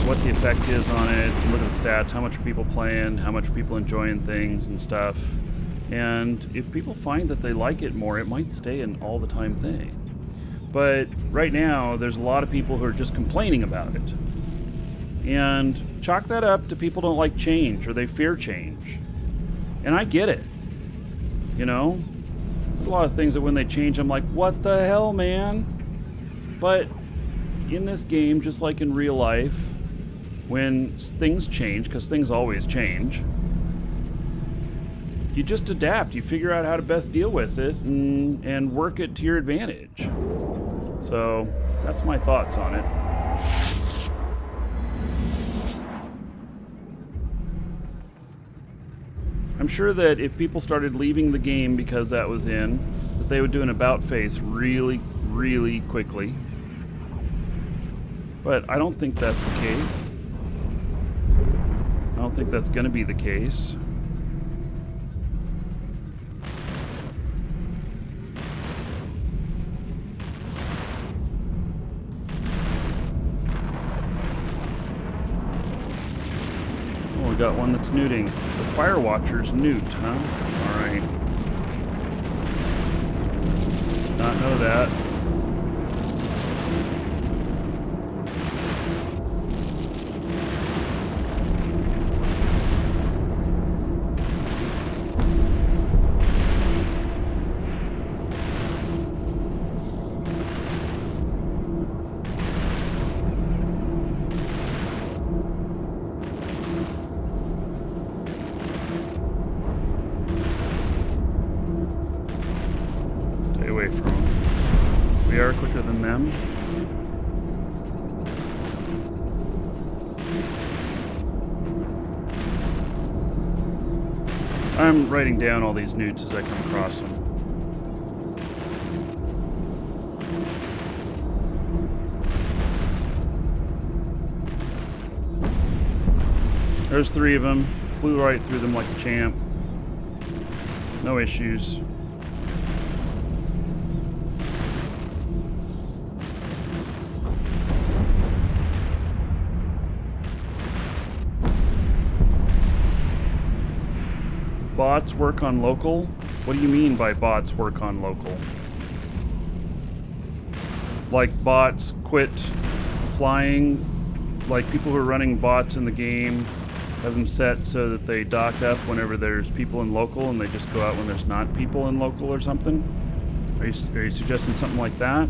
what the effect is on it, look at the stats, how much are people playing, how much are people enjoying things and stuff. And if people find that they like it more, it might stay an all-the-time thing. But right now, there's a lot of people who are just complaining about it. And chalk that up to people don't like change, or they fear change. And I get it. You know? There's a lot of things that when they change, I'm like, what the hell, man? But in this game, just like in real life, when things change, because things always change, you just adapt. You figure out how to best deal with it and work it to your advantage. So that's my thoughts on it. I'm sure that if people started leaving the game because that was in, that they would do an about face really, really quickly. But I don't think that's the case. I don't think that's going to be the case. Oh, we got one that's newting. The Fire Watcher's newt, huh? Alright. Not know that. Quicker than them. I'm writing down all these newts as I come across them. There's 3 of them. Flew right through them like a champ. No issues. Bots work on local? What do you mean by bots work on local? Like bots quit flying? Like people who are running bots in the game have them set so that they dock up whenever there's people in local and they just go out when there's not people in local or something? Are you suggesting something like that?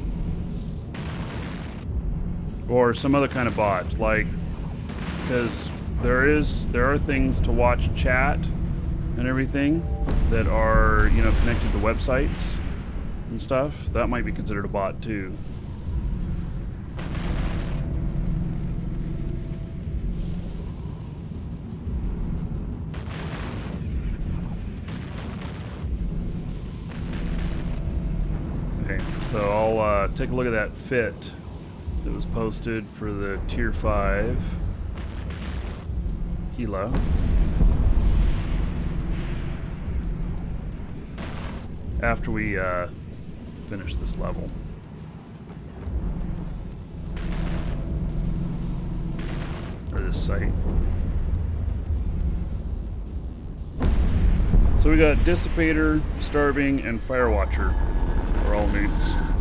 Or some other kind of bot, like, because there are things to watch chat and everything that are, you know, connected to websites and stuff. That might be considered a bot too. Okay, so I'll take a look at that fit that was posted for the Tier 5 Gila. After we finish this level. Or this site. So we got Dissipator, Starving, and Firewatcher are all nukes.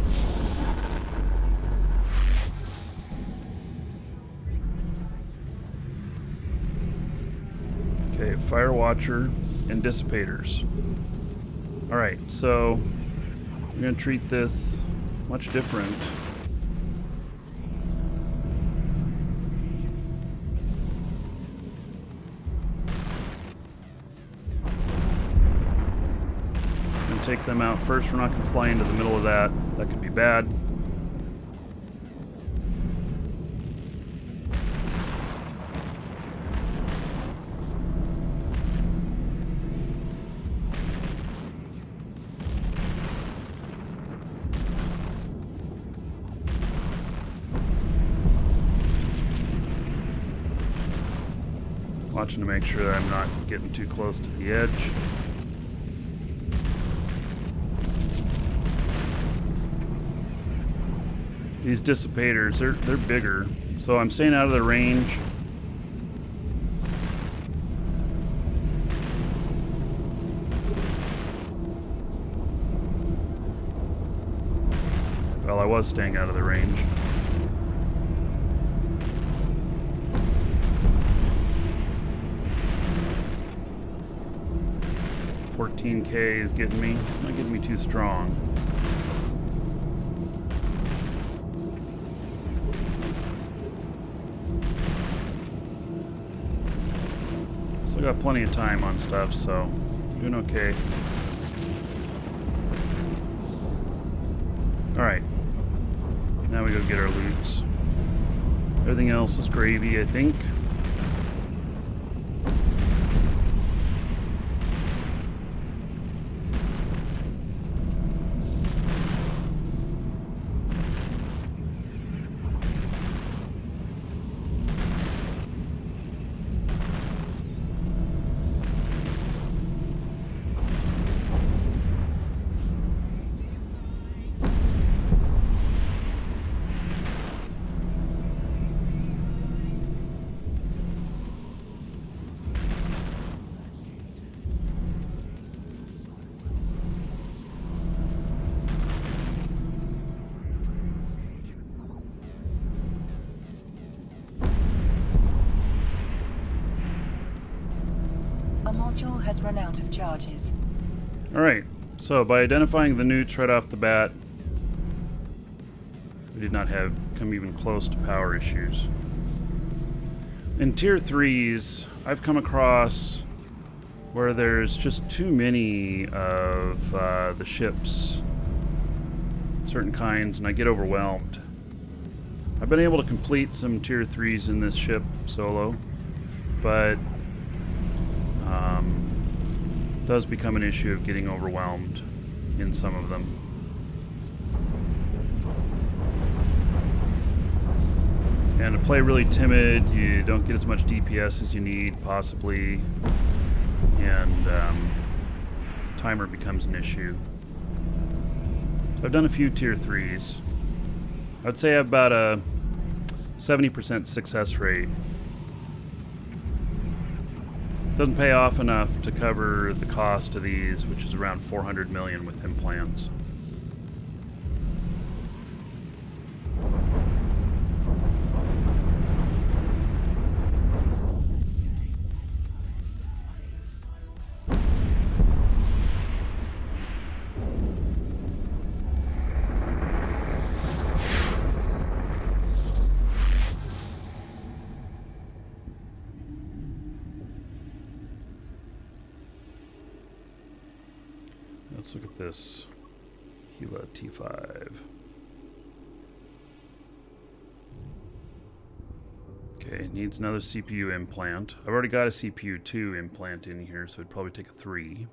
Okay, Firewatcher and Dissipators. Alright, so I'm going to treat this much different. I'm going to take them out first. We're not going to fly into the middle of that. That could be bad. Watching to make sure that I'm not getting too close to the edge. These dissipators, they're bigger, so I'm staying out of the range. Well, I was staying out of the range. $14K is getting me, not getting me too strong. Still got plenty of time on stuff, so doing okay. Alright, now we go get our loots. Everything else is gravy, I think.
A module has run out of charges.
Alright, so by identifying the newts right off the bat, we did not have come even close to power issues. In Tier 3s, I've come across where there's just too many of the ships, certain kinds, and I get overwhelmed. I've been able to complete some Tier 3s in this ship solo, but it does become an issue of getting overwhelmed in some of them. And to play really timid, you don't get as much DPS as you need, possibly, and timer becomes an issue. So I've done a few Tier 3s. I'd say I have about a 70% success rate. Doesn't pay off enough to cover the cost of these, which is around 400 million with implants. Let's look at this. Gila T5. Okay, it needs another CPU implant. I've already got a CPU 2 implant in here, so it'd probably take a 3.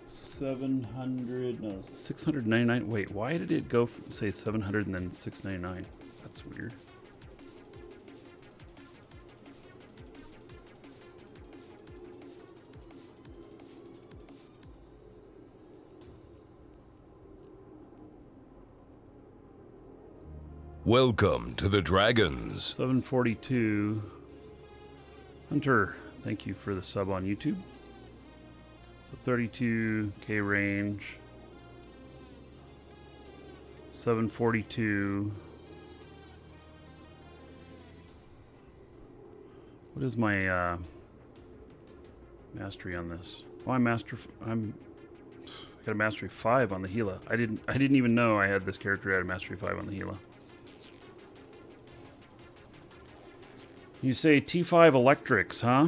$700, no, $699. Wait, why did it go from, say, 700 and then $699? That's weird.
Welcome to the Dragons.
742. Hunter, thank you for the sub on YouTube. So 32K range. 742. What is my mastery on this? Oh, I got a mastery 5 on the Gila. I didn't even know I had this character at a mastery 5 on the Gila. You say T5 electrics, huh?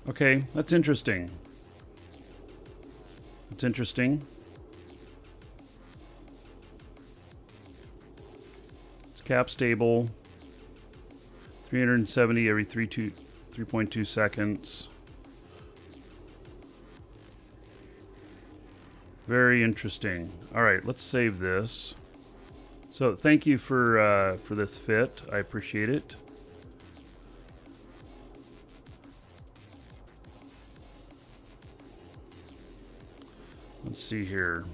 Okay, that's interesting. That's interesting. It's cap stable. 370 every 3.2 seconds. Very interesting. All right, let's save this. So thank you for this fit. I appreciate it. Let's see here.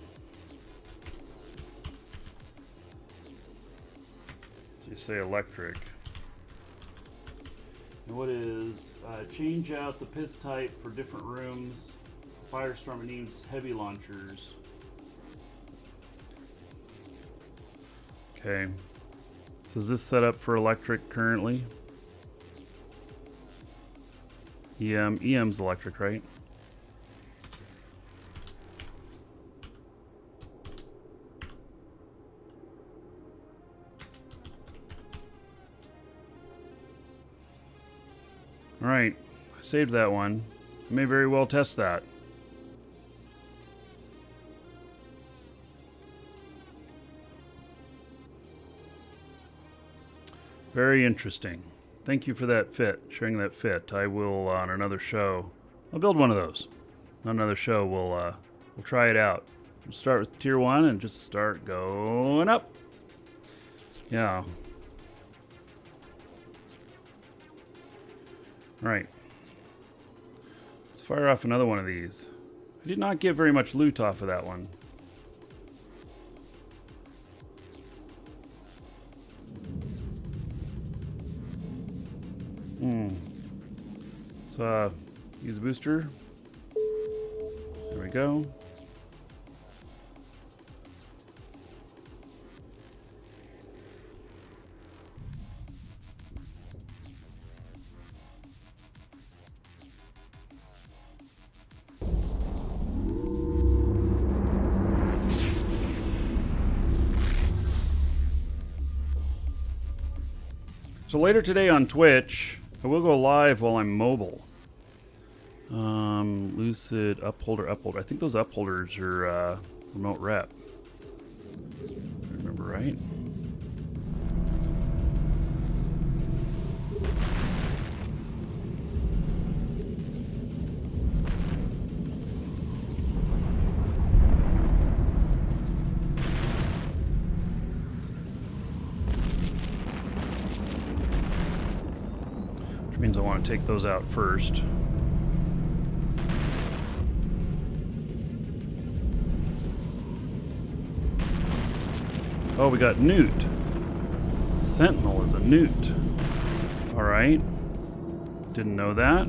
So you say electric. And what is change out the pith type for different rooms. Firestorm needs heavy launchers. Okay. So is this set up for electric currently? EM's electric, right? All right. I saved that one. I may very well test that. Very interesting. Thank you for that fit, sharing that fit. I will on another show. I'll build one of those. On another show, we'll try it out. We'll start with tier 1 and just start going up. Yeah. All right. Let's fire off another one of these. I did not get very much loot off of that one. Let's use a booster. There we go. So later today on Twitch, I will go live while I'm mobile. Lucid, upholder. I think those upholders are remote rep. If I remember right. Which means I want to take those out first. Oh, we got Newt. Sentinel is a Newt. Alright. Didn't know that.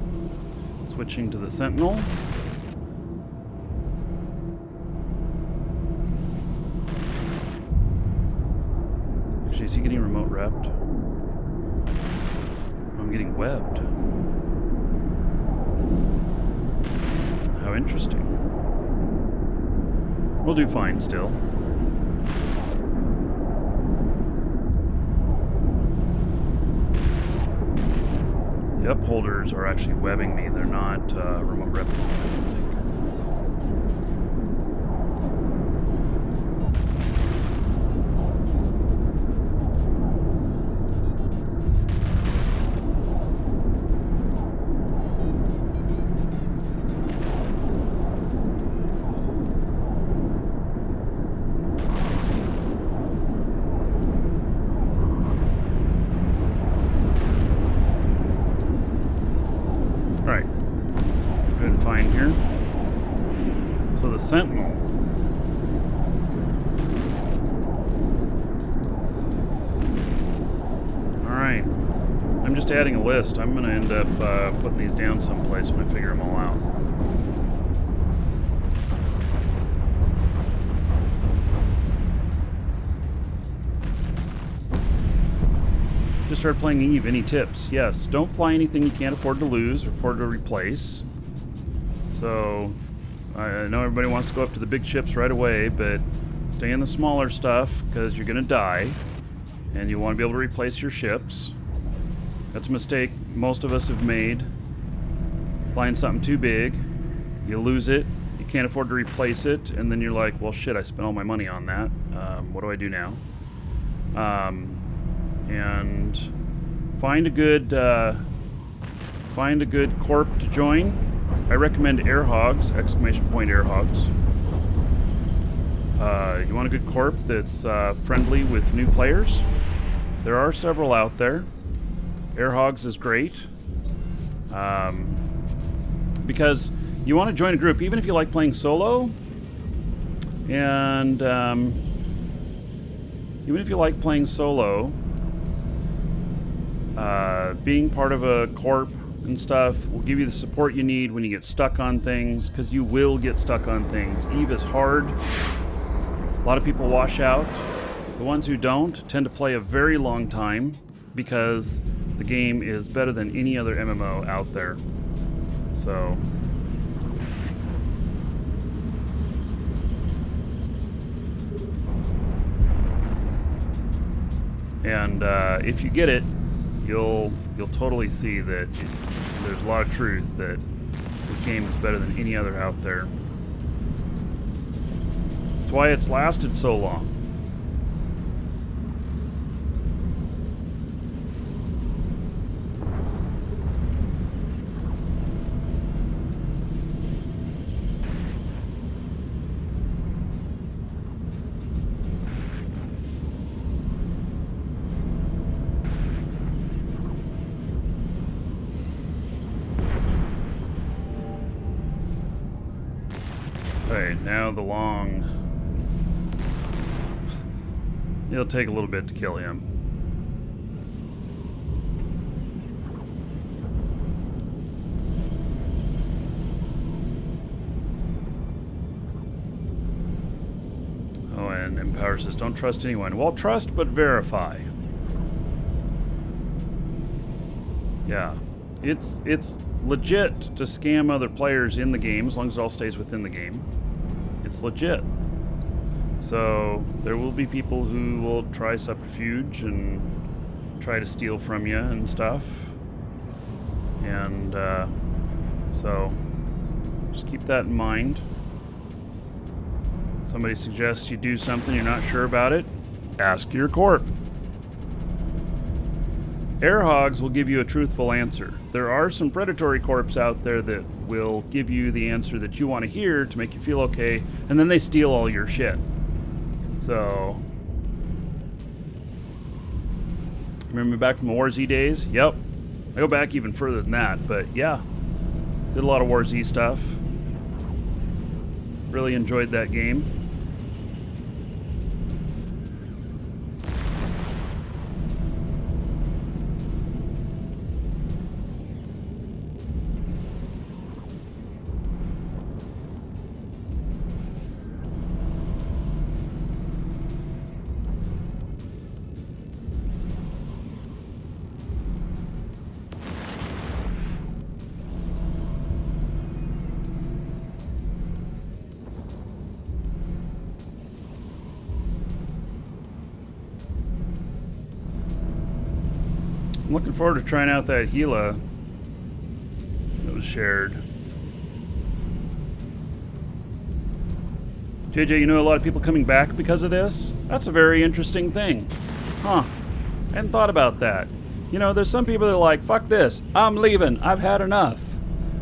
Switching to the Sentinel. Actually, is he getting remote repped? I'm getting webbed. How interesting. We'll do fine still. The upholders are actually webbing me. They're not remote replicants, I don't think. Alright, go ahead and find here. So the Sentinel. Alright, I'm just adding a list. I'm going to end up putting these down someplace when I figure them all out. Just started playing Eve. Any tips? Yes. Don't fly anything you can't afford to lose or afford to replace. So, I know everybody wants to go up to the big ships right away, but stay in the smaller stuff because you're going to die. And you want to be able to replace your ships. That's a mistake most of us have made. Flying something too big. You lose it. You can't afford to replace it. And then you're like, well, shit, I spent all my money on that. What do I do now? And find a good corp to join. I recommend air hogs, exclamation point air hogs. You want a good corp that's friendly with new players? There are several out there. Air hogs is great. Because you want to join a group, even if you like playing solo. And even if you like playing solo, being part of a corp and stuff will give you the support you need when you get stuck on things, because you will get stuck on things. Eve is hard. A lot of people wash out. The ones who don't tend to play a very long time because the game is better than any other MMO out there. So... and if you get it, you'll totally see that there's a lot of truth that this game is better than any other out there. That's why it's lasted so long. Okay, now the long... It'll take a little bit to kill him. Oh, and Empower says, don't trust anyone. Well, trust but verify. Yeah. It's legit to scam other players in the game, as long as it all stays within the game. It's legit. So there will be people who will try subterfuge and try to steal from you and stuff. And so just keep that in mind. Somebody suggests you do something, you're not sure about it, ask your corp. Air hogs will give you a truthful answer. There are some predatory corps out there that will give you the answer that you want to hear to make you feel okay, and then they steal all your shit. So, remember back from the War Z days? Yep. I go back even further than that, but yeah. Did a lot of War Z stuff. Really enjoyed that game. I'm looking forward to trying out that Gila was shared. JJ, you know a lot of people coming back because of this? That's a very interesting thing. Huh. I hadn't thought about that. You know, there's some people that are like, fuck this, I'm leaving, I've had enough.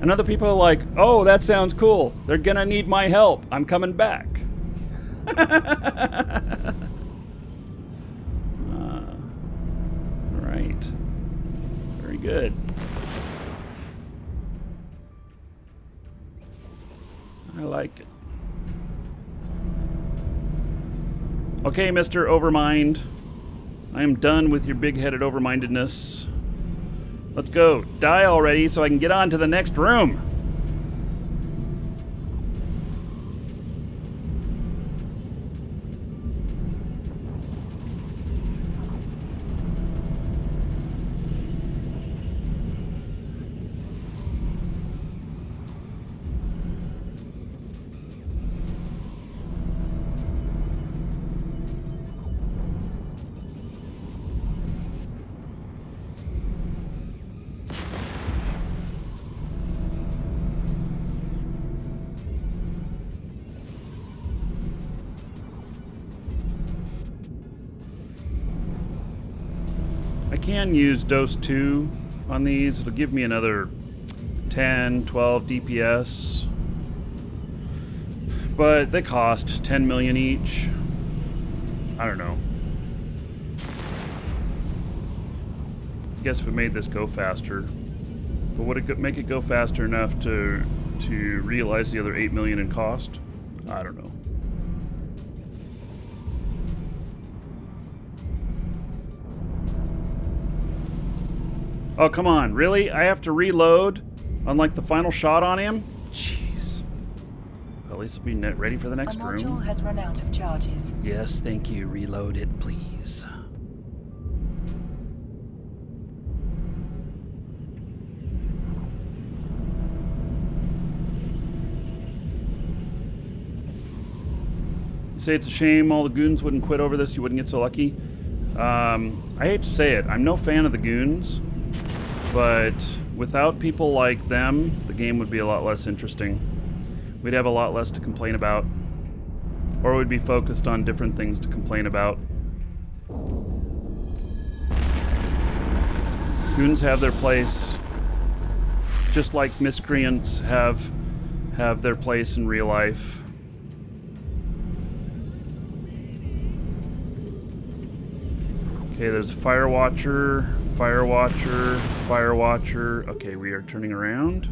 And other people are like, oh, that sounds cool, they're gonna need my help, I'm coming back. Alright. Very good. I like it. Okay, Mr. Overmind. I am done with your big-headed overmindedness. Let's go. Die already so I can get on to the next room. I can use dose 2 on these. It'll give me another 10, 12 DPS. But they cost 10 million each. I don't know. I guess if it made this go faster. But would it make it go faster enough to realize the other 8 million in cost? I don't know. Oh, come on. Really? I have to reload on, like, the final shot on him? Jeez. Well, at least it'll be ready for the next room.
The module has run out of charges.
Yes, thank you. Reload it, please. You say it's a shame all the goons wouldn't quit over this, you wouldn't get so lucky. I hate to say it. I'm no fan of the goons. But without people like them, the game would be a lot less interesting. We'd have a lot less to complain about. Or we'd be focused on different things to complain about. Goons have their place. Just like miscreants have their place in real life. Okay, there's Firewatcher, Firewatcher, Firewatcher. Okay, we are turning around.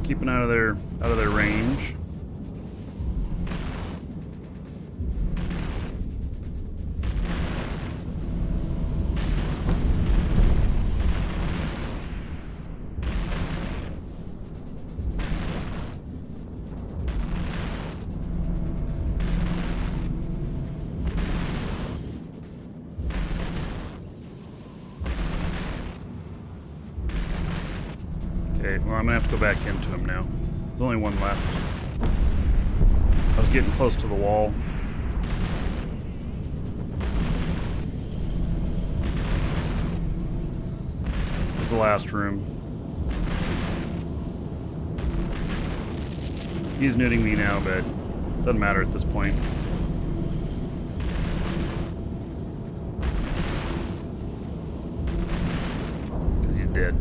Keeping out of their range. Okay, well, I'm gonna have to go back into him now. There's only one left. I was getting close to the wall. This is the last room. He's nuding me now, but it doesn't matter at this point. Because he's dead.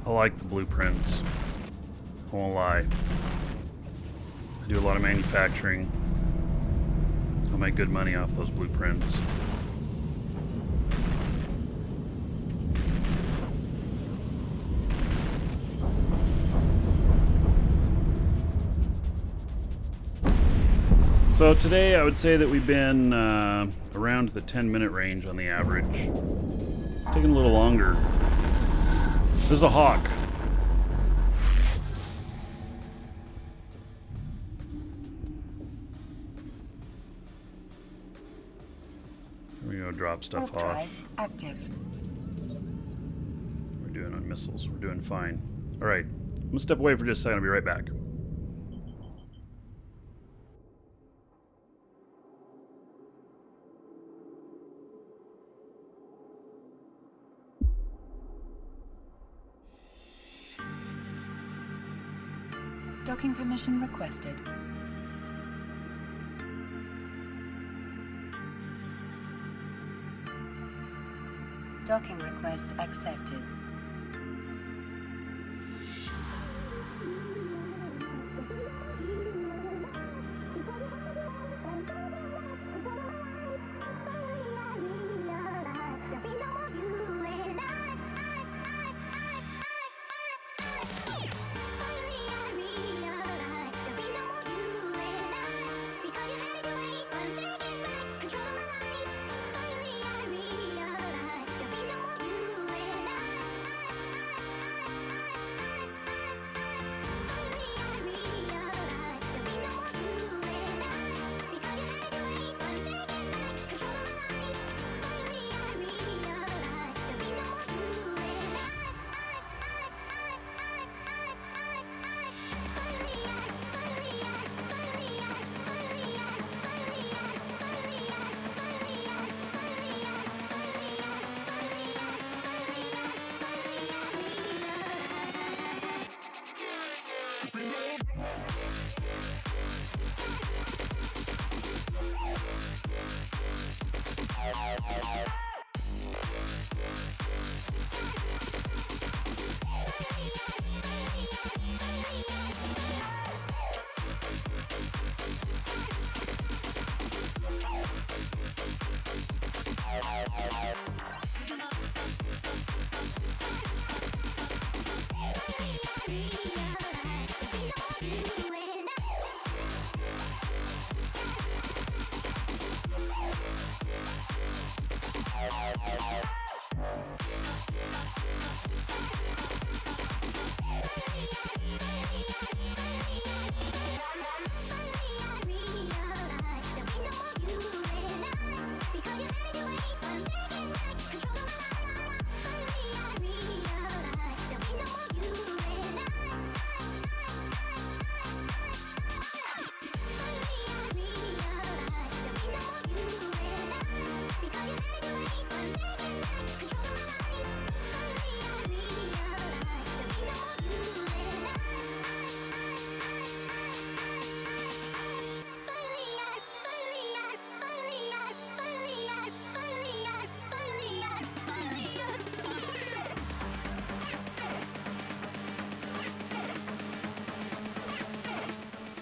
I like the blueprints. I won't lie. I do a lot of manufacturing. I'll make good money off those blueprints. So today I would say that we've been around the 10-minute range on the average. It's taking a little longer. There's a hawk. We're gonna drop stuff off.
Drive active.
We're doing on missiles. We're doing fine. All right. I'm gonna step away for just a second. I'll be right back.
Docking permission requested. Docking request accepted.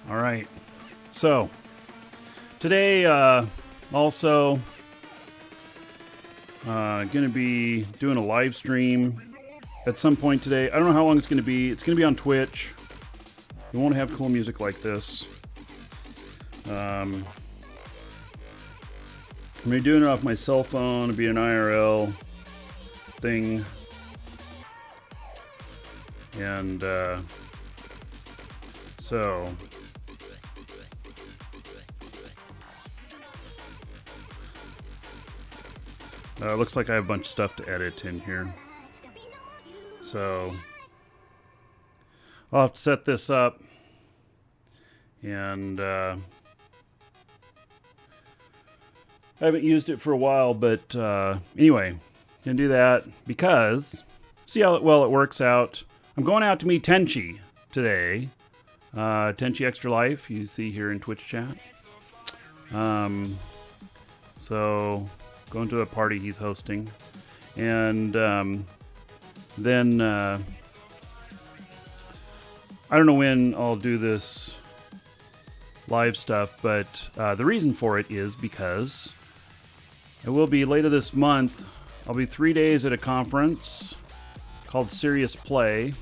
All right. So today also going to be doing a live stream at some point today. I don't know how long it's going to be. It's going to be on Twitch. We won't have cool music like this. I'm going to be doing it off my cell phone. It'll be an IRL thing. And so looks like I have a bunch of stuff to edit in here. So I'll have to set this up. And I haven't used it for a while, but anyway, gonna do that because see how well it works out. I'm going out to meet Tenchi today. Tenchi Extra Life, you see here in Twitch chat. So going to a party he's hosting, and then I don't know when I'll do this live stuff, but the reason for it is because it will be later this month. I'll be 3 days at a conference called Serious Play.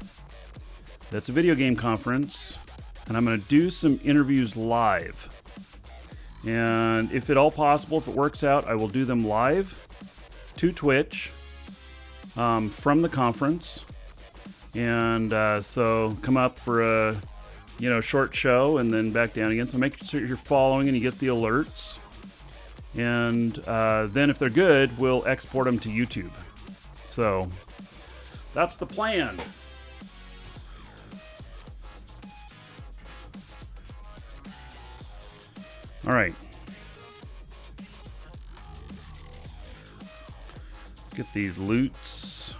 That's a video game conference, and I'm going to do some interviews live. And if at all possible, if it works out, I will do them live to Twitch from the conference. And so come up for a short show and then back down again. So make sure you're following and you get the alerts. And then if they're good, we'll export them to YouTube. So that's the plan. All right. Let's get these loots.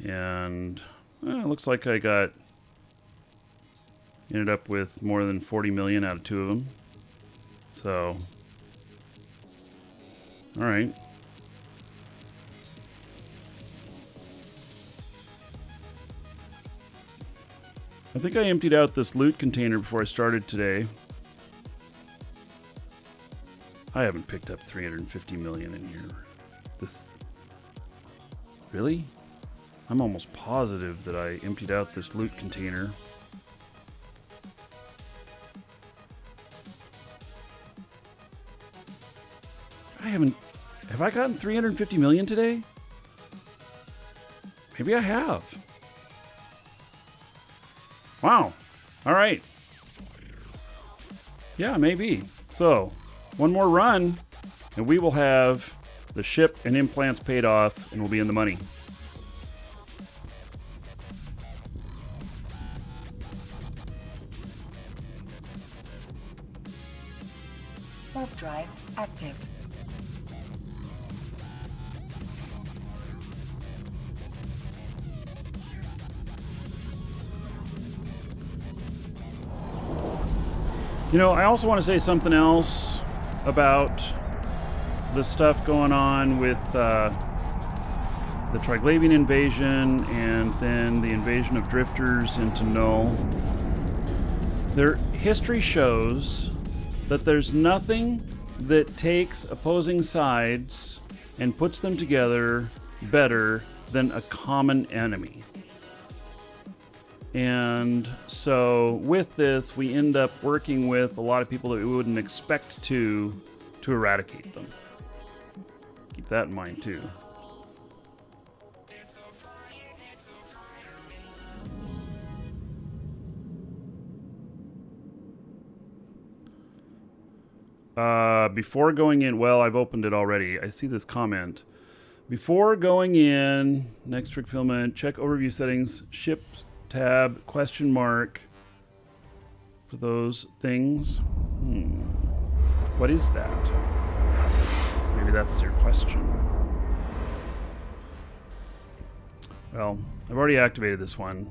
And it looks like I ended up with more than 40 million out of 2 of them. So, all right. I think I emptied out this loot container before I started today. I haven't picked up 350 million in here. Really? I'm almost positive that I emptied out this loot container. Have I gotten 350 million today? Maybe I have. Wow. All right. Yeah, maybe. So, one more run, and we will have the ship and implants paid off, and we'll be in the money.
Warp drive active.
I also want to say something else about the stuff going on with the Triglavian invasion and then the invasion of drifters into Null. Their history shows that there's nothing that takes opposing sides and puts them together better than a common enemy. And so with this, we end up working with a lot of people that we wouldn't expect to eradicate them. Keep that in mind too. Before going in, well, I've opened it already. I see this comment. Before going in, next trick fulfillment, check overview settings, ship tab, question mark, for those things. What is that? Maybe that's your question. Well, I've already activated this one.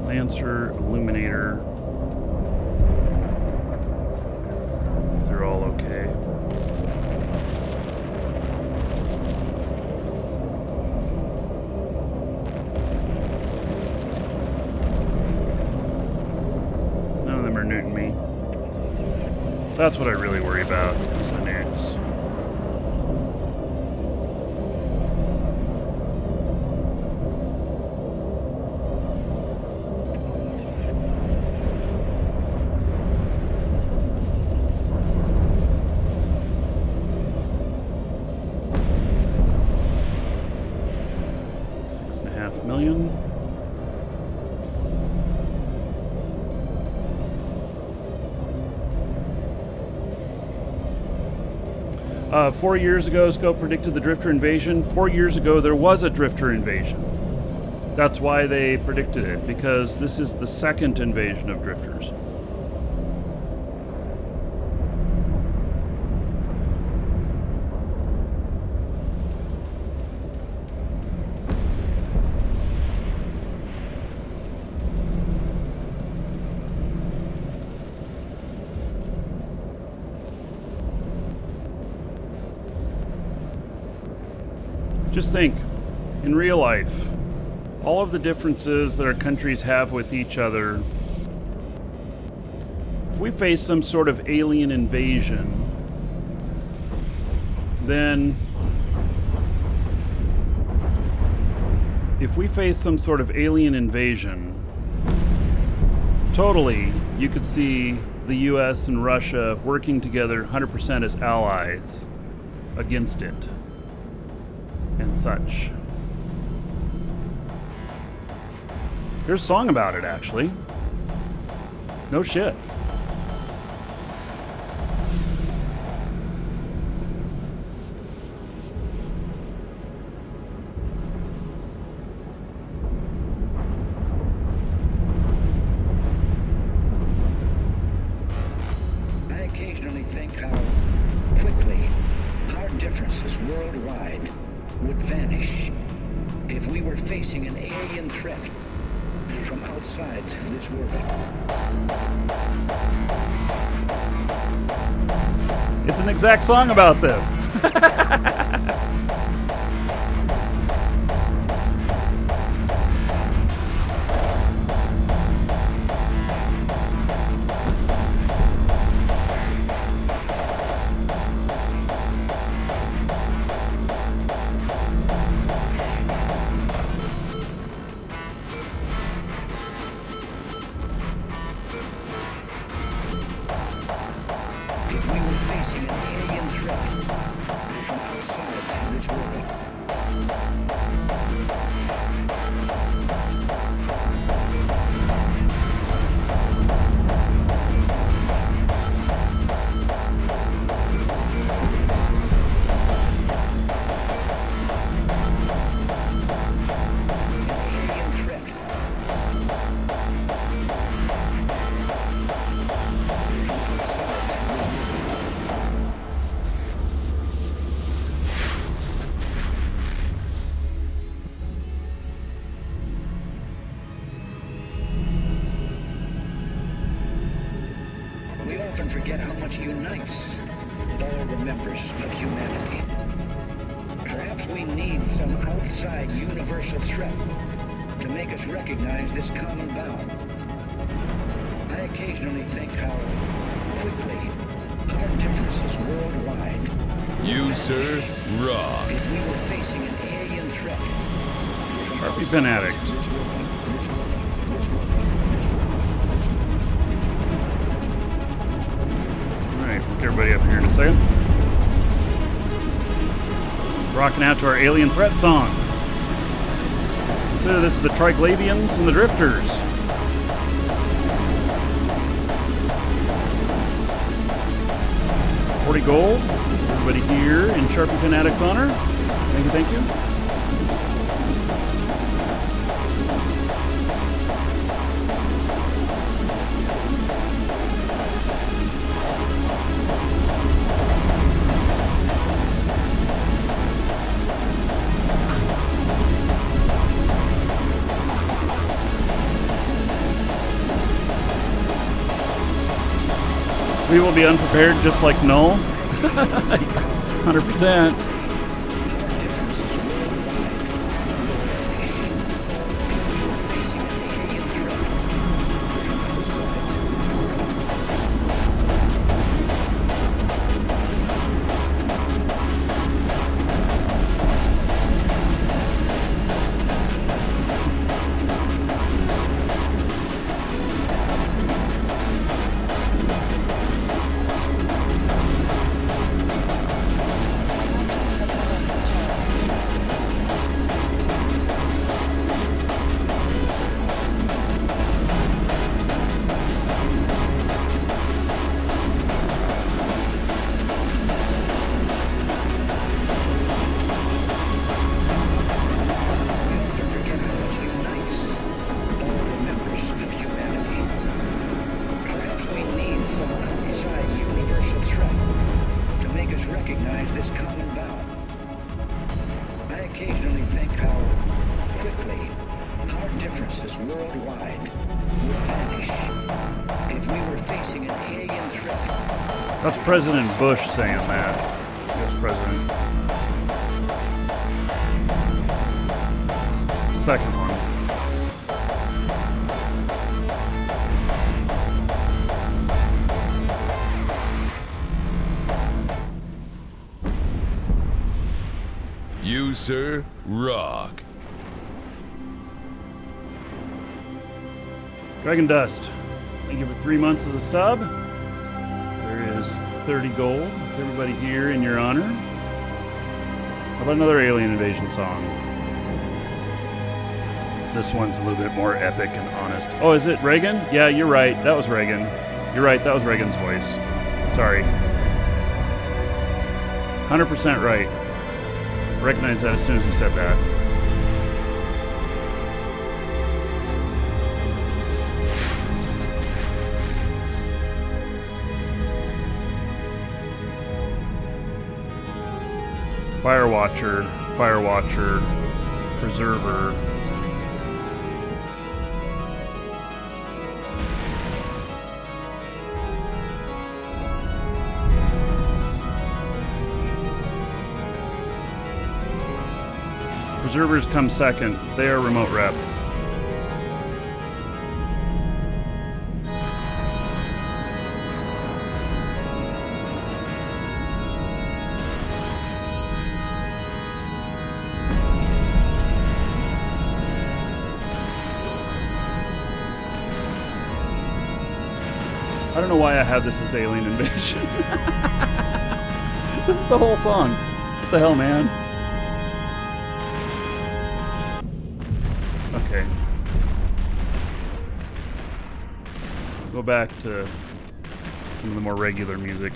Lancer, Illuminator. These are all okay. None of them are newting me. That's what I really worry about, is the newts. Million. 4 years ago, Scope predicted the Drifter invasion. 4 years ago, there was a Drifter invasion. That's why they predicted it, because this is the second invasion of Drifters. Just think, in real life, all of the differences that our countries have with each other, if we face some sort of alien invasion, then totally, you could see the US and Russia working together 100% as allies against it and such. There's a song about it, actually. No shit.
Think how quickly our differences worldwide would vanish if we were facing an alien threat from outside this world.
It's an exact song about this.
Often forget how much unites all the members of humanity. Perhaps we need some outside universal threat to make us recognize this common bond. I occasionally think how quickly our differences worldwide.
You, sir, rock.
If we were facing an alien threat.
Sharpie Pen Addict. Get everybody up here in a second. Rocking out to our alien threat song. So this is the Triglavians and the Drifters. $40 gold. Everybody here in Sharpie Pen Addict's honor. Thank you, thank you. We will be unprepared just like Null. 100%. That's President Bush saying that. Yes, President. second one.
You, sir, rock.
Dragon Dust, thank you for 3 months as a sub. There is 30 gold to everybody here in your honor. How about another Alien Invasion song? This one's a little bit more epic and honest. Oh, is it Reagan? Yeah, you're right. That was Reagan. You're right. That was Reagan's voice. Sorry. 100% right. I recognized that as soon as you said that. Firewatcher, Firewatcher, Preserver. Preservers come second. They are remote rep. I don't know why I have this as Alien Invasion. This is the whole song. What the hell, man? Okay. Go back to some of the more regular music.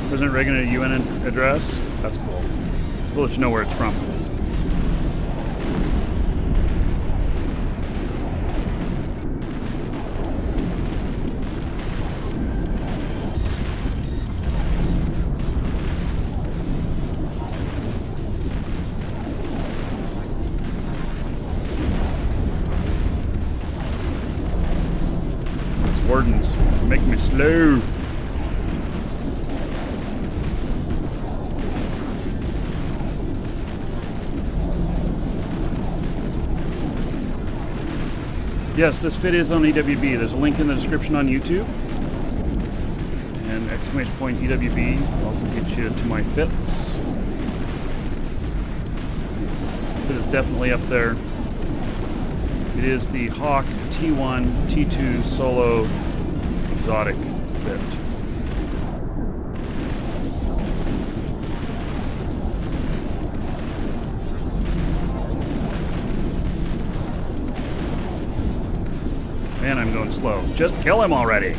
President Reagan at a UN address? That's cool. It's cool that you know where it's from. These wardens make me slow. Yes, this fit is on EWB. There's a link in the description on YouTube. And exclamation point EWB will also get you to my fits. This fit is definitely up there. It is the Hawk T1 T2 Solo Exotic fit. Man, I'm going slow. Just kill him already.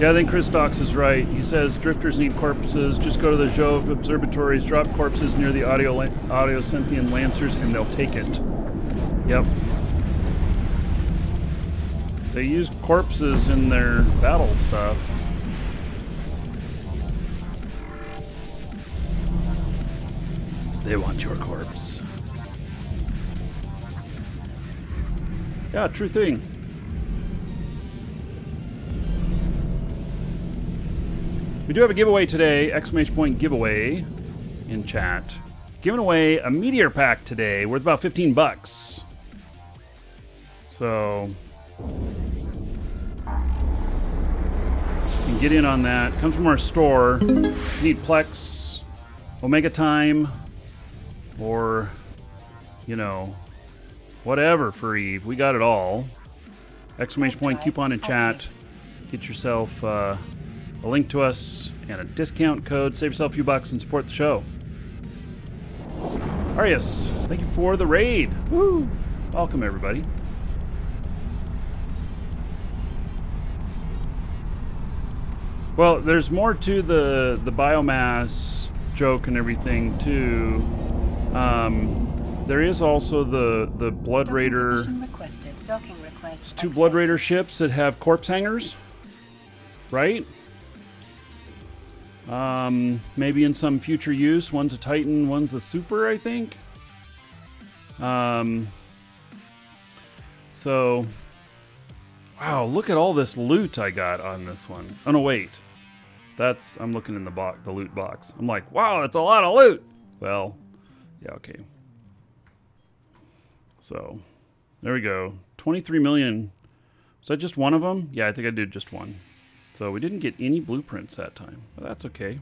Yeah, I think Chris Dox is right. He says drifters need corpses. Just go to the Jove observatories, drop corpses near the audio-sentient lancers, and they'll take it. Yep. They use corpses in their battle stuff. They want your corpse. Yeah, true thing. We do have a giveaway today, exclamation point giveaway in chat. Giving away a meteor pack today worth about 15 bucks. So you can get in on that. Comes from our store. You need Plex, Omega Time, or, you know, whatever for Eve. We got it all. Exclamation point coupon in chat. Get yourself a link to us and a discount code. Save yourself a few bucks and support the show. Arius, thank you for the raid. Woo! Welcome, everybody. Well, there's more to the biomass joke and everything, too. There is also the Blood Raider.
Docking request.
Two Blood Raider ships that have corpse hangers, right? Maybe in some future use. One's a Titan, one's a Super, I think. So, wow, look at all this loot I got on this one. Oh no, wait. I'm looking in the loot box. I'm like, wow, that's a lot of loot. Well, yeah, okay. So, there we go. 23 million. Was that just one of them? Yeah, I think I did just one. So we didn't get any blueprints that time, but that's okay.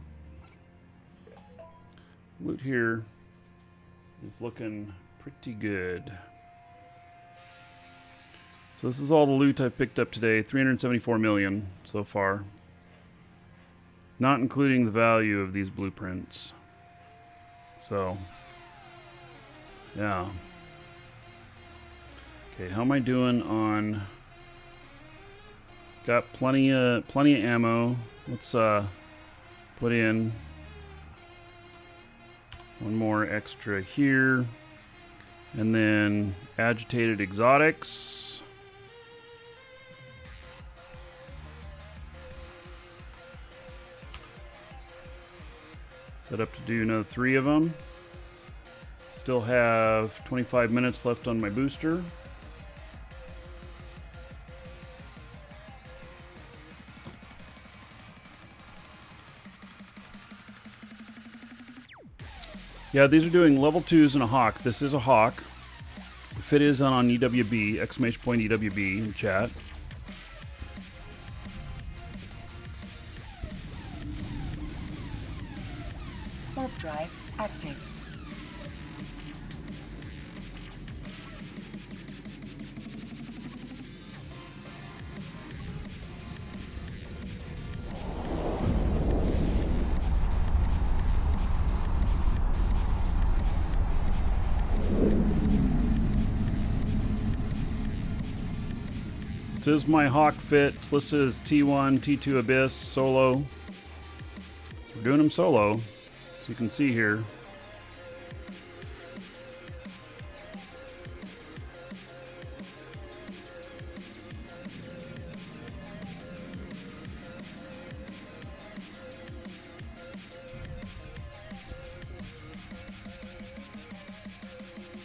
Loot here is looking pretty good. So this is all the loot I've picked up today. 374 million so far. Not including the value of these blueprints. So, yeah. Okay, how am I doing on... Got plenty of ammo. Let's put in one more extra here. And then agitated exotics. Set up to do another 3 of them. Still have 25 minutes left on my booster. Yeah, these are doing level 2s and a Hawk. This is a Hawk. If it is on EWB, exclamation point EWB in chat.
Warp drive active.
This is my Hawk fit. It's listed as T1, T2 Abyss, solo. We're doing them solo, as you can see here.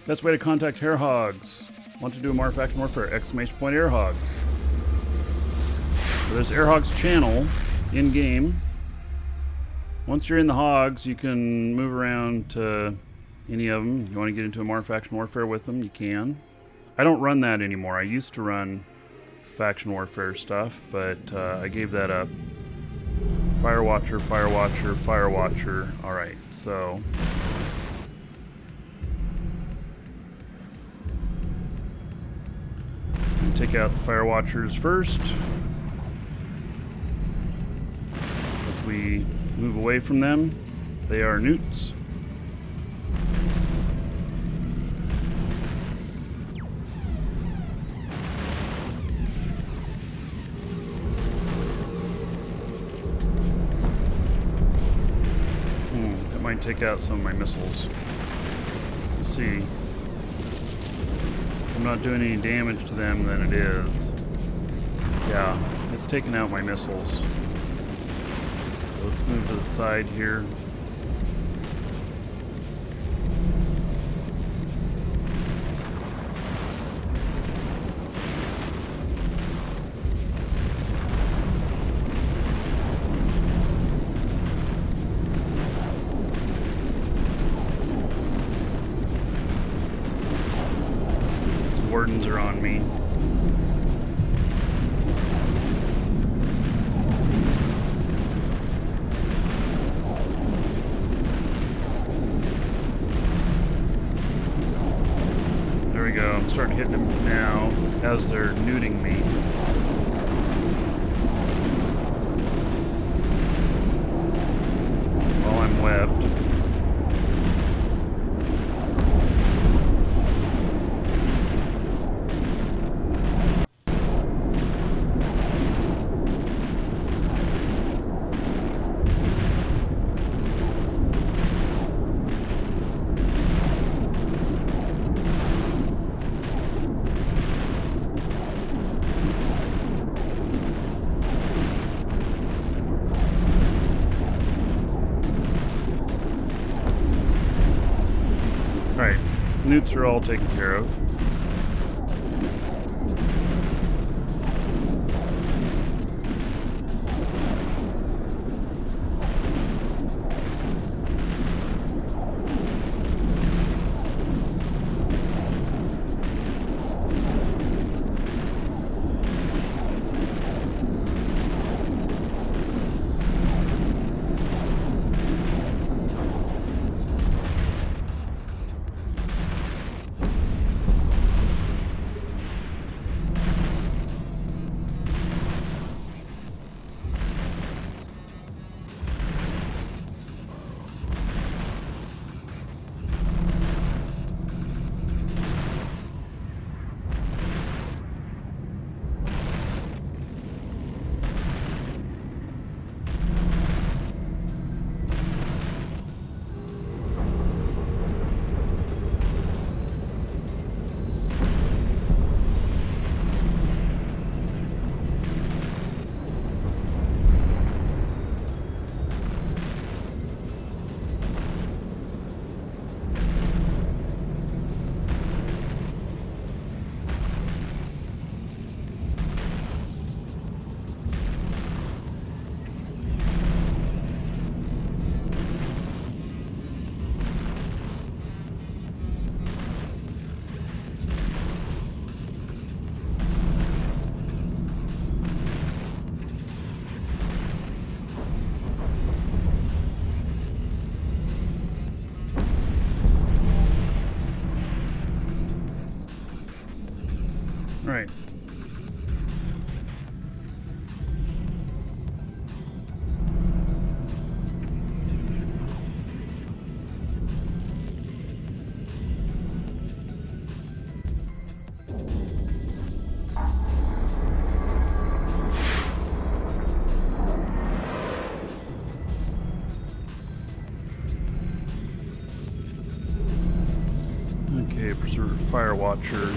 Best way to contact Hair Hogs. Want to do a more faction warfare? Exclamation point Air Hogs. So there's Air Hogs channel in game. Once you're in the Hogs, you can move around to any of them. You want to get into a more faction warfare with them, you can. I don't run that anymore. I used to run faction warfare stuff, but I gave that up. Firewatcher, Firewatcher, Firewatcher. All right, so. Take out the Firewatchers first. As we move away from them, they are newts. That might take out some of my missiles. We'll see. If I'm not doing any damage to them, then it is. Yeah, it's taking out my missiles. So let's move to the side here. Wardens are on me. starting hitting them now as they're nuding me. While I'm webbed. Alright, newts are all taken care of. Right. Okay, Preserver Fire Watcher.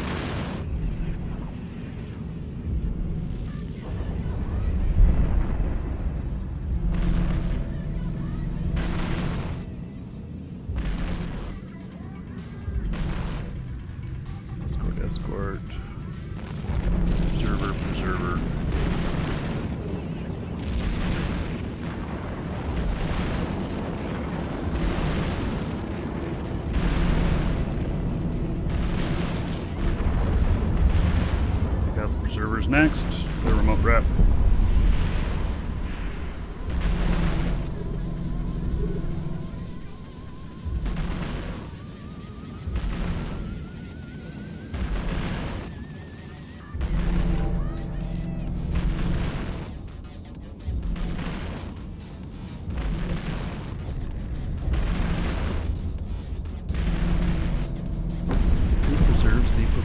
Escort. Preserver. Got the preservers next. The remote rep.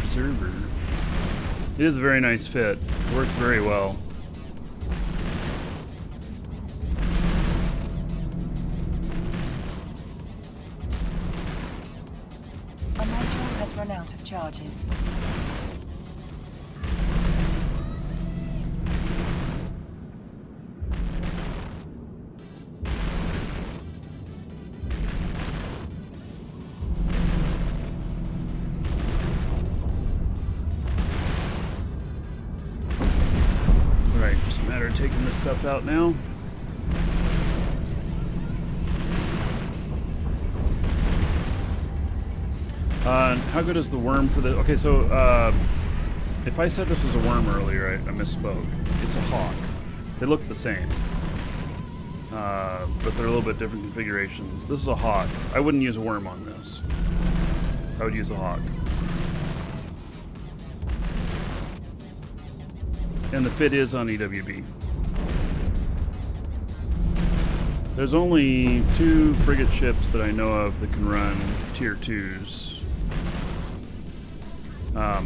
Preserver. It is a very nice fit. It works very well.
A module has run out of charges.
Taking this stuff out now. How good is the worm for the... Okay, so if I said this was a worm earlier, I misspoke. It's a hawk. They look the same, but they're a little bit different configurations. This is a hawk. I wouldn't use a worm on this. I would use a hawk. And the fit is on EWB. There's only 2 frigate ships that I know of that can run tier 2s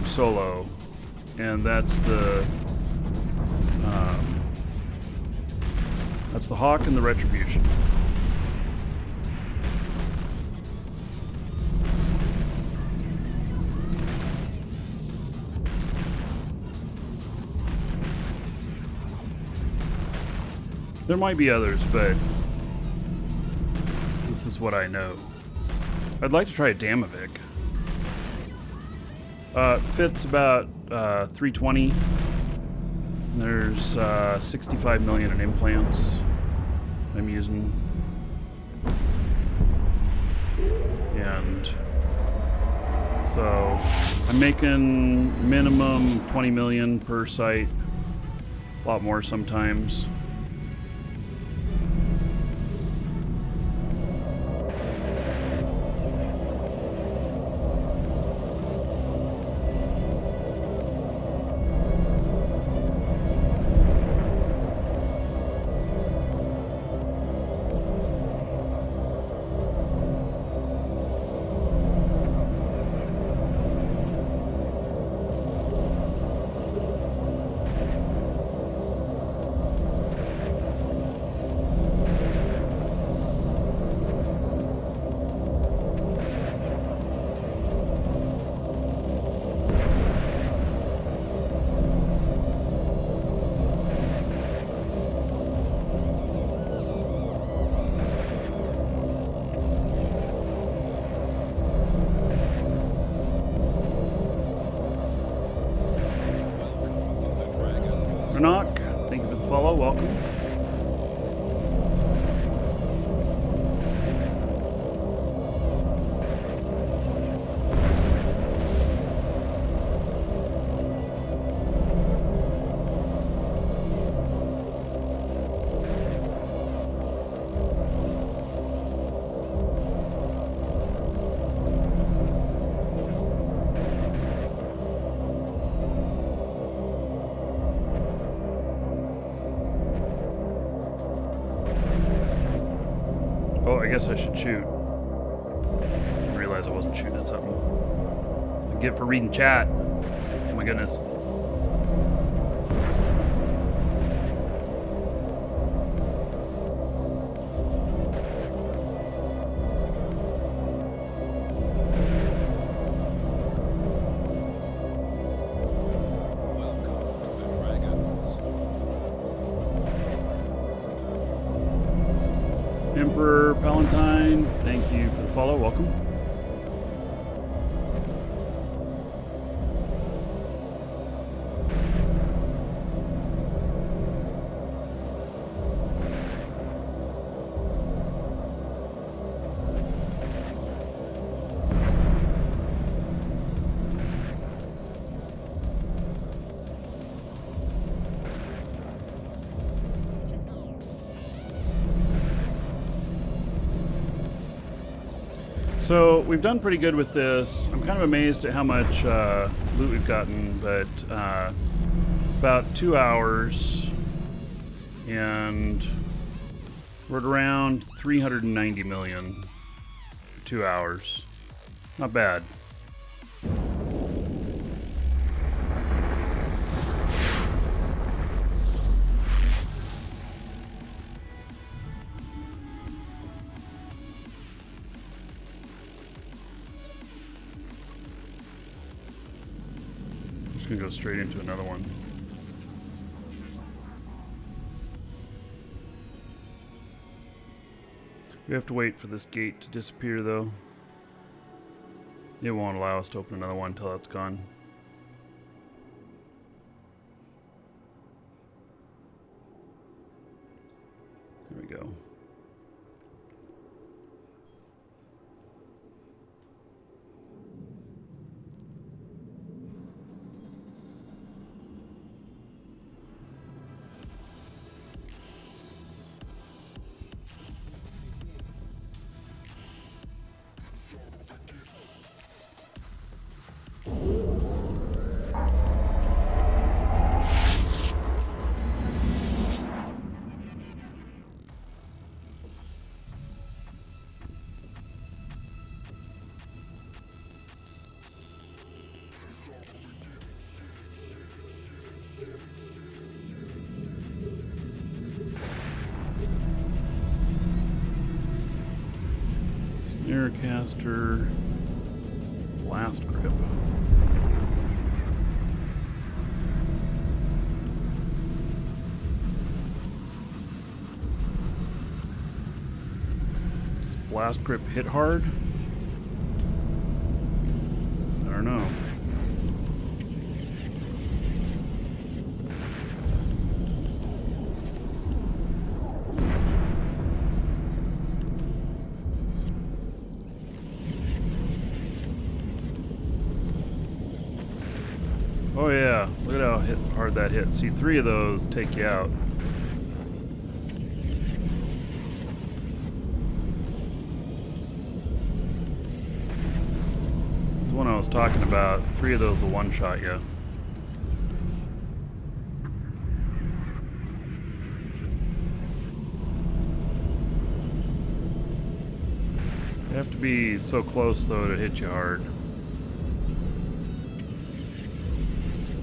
solo, and that's the Hawk and the Retribution. There might be others, but this is what I know. I'd like to try a Damovic. Fits about 320. There's 65 million in implants I'm using. And so I'm making minimum 20 million per site. A lot more sometimes. Thank you for the follow. Welcome. Oh, I guess I should shoot. I didn't realize I wasn't shooting at something. That's what I get for reading chat. Oh my goodness. Emperor Palantine, thank you for the follow. Welcome. So we've done pretty good with this. I'm kind of amazed at how much loot we've gotten, but about 2 hours, and we're at around 390 million. 2 hours. Not bad. Gonna go straight into another one. We have to wait for this gate to disappear though. It won't allow us to open another one until it's gone. There we go. Aircaster. Blast grip. Does blast grip hit hard? I don't know. Oh yeah, look at how hard that hit. See, 3 of those take you out. That's the one I was talking about. 3 of those will one-shot you. They have to be so close, though, to hit you hard.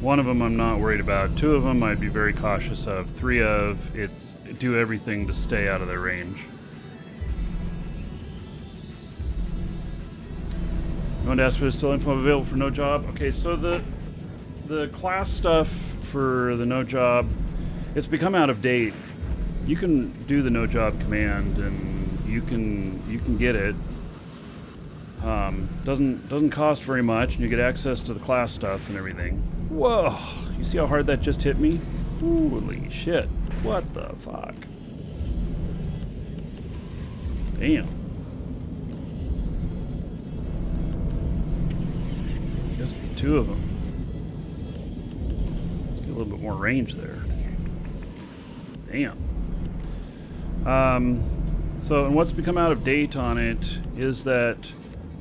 One of them I'm not worried about. 2 of them I'd be very cautious of. 3 of, it's do everything to stay out of their range. You want to ask if there's still info available for no job? Okay, so the class stuff for the no job, it's become out of date. You can do the no job command and you can get it. Doesn't cost very much, and you get access to the class stuff and everything. Whoa! You see how hard that just hit me? Holy shit! What the fuck? Damn. Just the 2 of them. Let's get a little bit more range there. Damn. So, and what's become out of date on it is that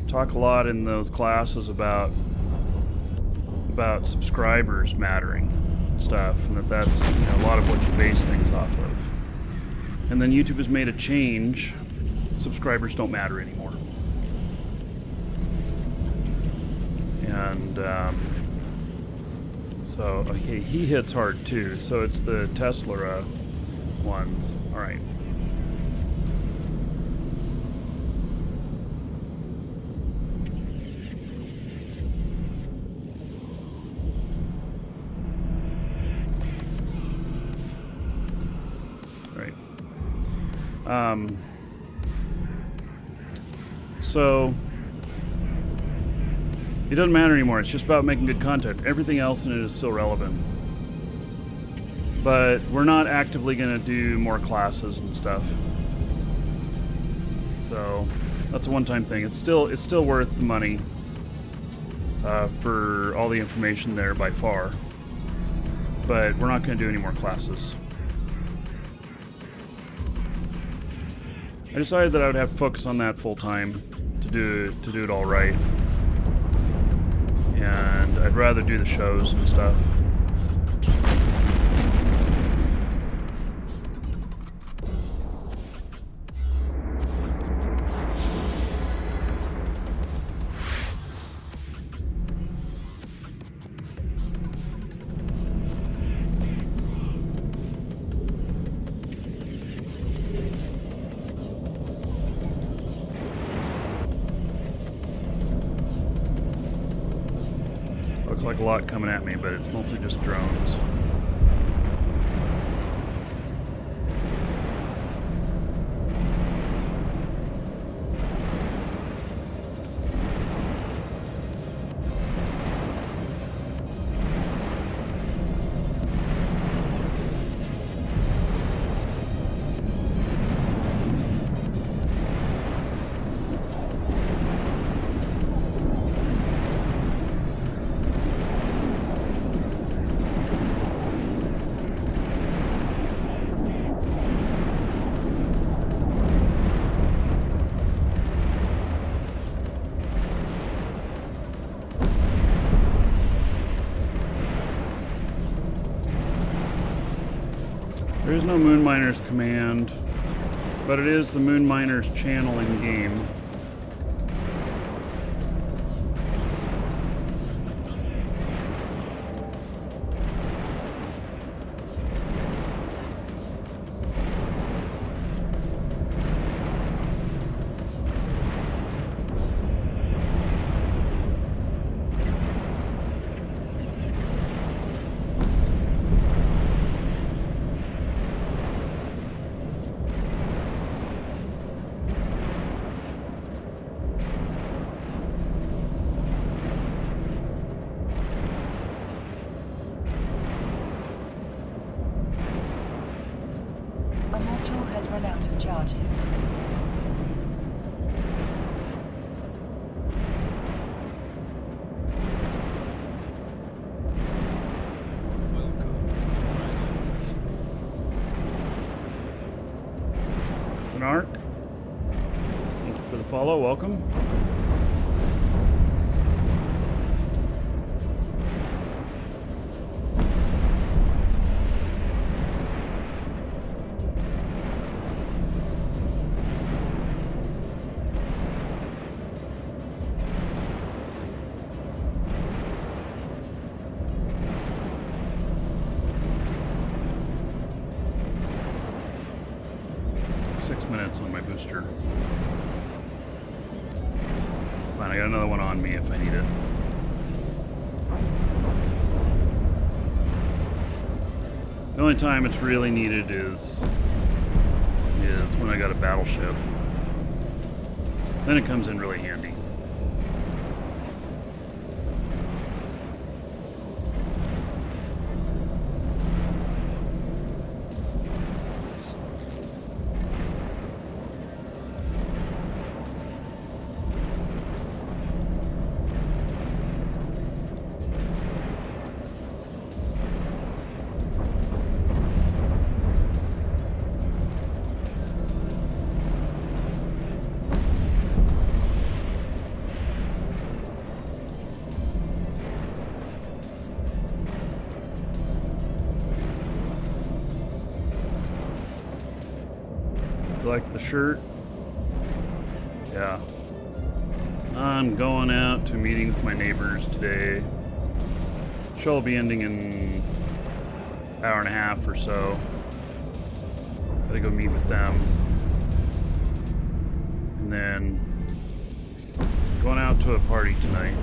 talk a lot in those classes about subscribers mattering and stuff, and that's a lot of what you base things off of. And then YouTube has made a change. Subscribers don't matter anymore. And so, okay, he hits hard too. So it's the Tesla ones. All right. So it doesn't matter anymore. It's just about making good content. Everything else in it is still relevant. But we're not actively going to do more classes and stuff. So that's a one-time thing. It's still worth the money for all the information there by far. But we're not going to do any more classes. I decided that I would have to focus on that full time to do it all right, and I'd rather do the shows and stuff. Looks like a lot coming at me, but it's mostly just drones. There is no Moon Miners command, but it is the Moon Miners channel in game. Arc. Thank you for the follow. Welcome. On my booster. It's fine, I got another one on me if I need it. The only time it's really needed is when I got a battleship. Then it comes in really handy. Like the shirt. Yeah. I'm going out to a meeting with my neighbors today. Show will be ending in an hour and a half or so. Gotta go meet with them. And then going out to a party tonight.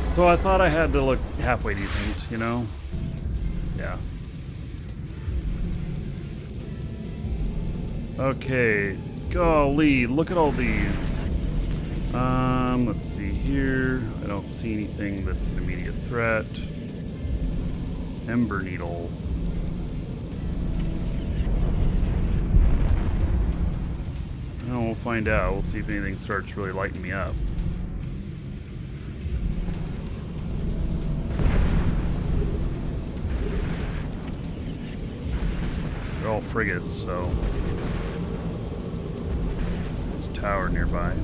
So I thought I had to look halfway decent, you know? Yeah. Okay, golly, look at all these. Let's see here. I don't see anything that's an immediate threat. Ember Needle. Well, we'll find out. We'll see if anything starts really lighting me up. They're all frigates, so... tower nearby.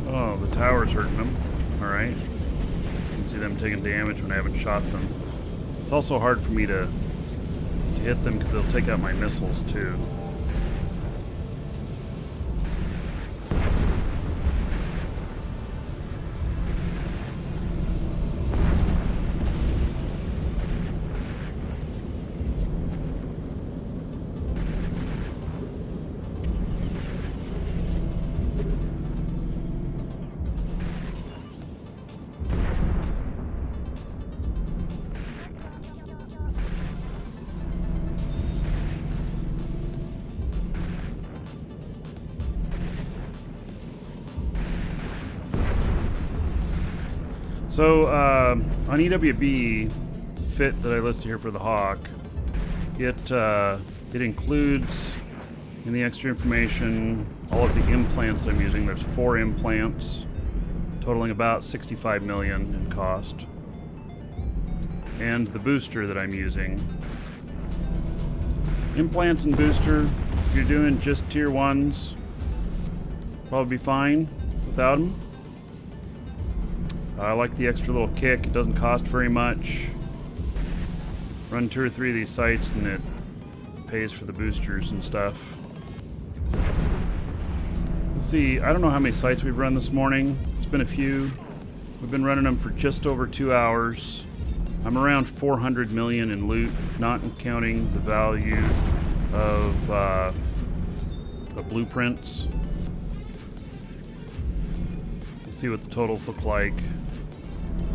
Oh, the tower's hurting them. Alright. You can see them taking damage when I haven't shot them. It's also hard for me to hit them because they'll take out my missiles too. So, on EWB, fit that I listed here for the Hawk, it includes in the extra information all of the implants that I'm using. There's 4 implants, totaling about 65 million in cost. And the booster that I'm using. Implants and booster, if you're doing just tier 1s, probably be fine without them. I like the extra little kick. It doesn't cost very much. Run 2 or 3 of these sites and it pays for the boosters and stuff. Let's see, I don't know how many sites we've run this morning. It's been a few. We've been running them for just over 2 hours. I'm around 400 million in loot, not counting the value of blueprints. Let's see what the totals look like.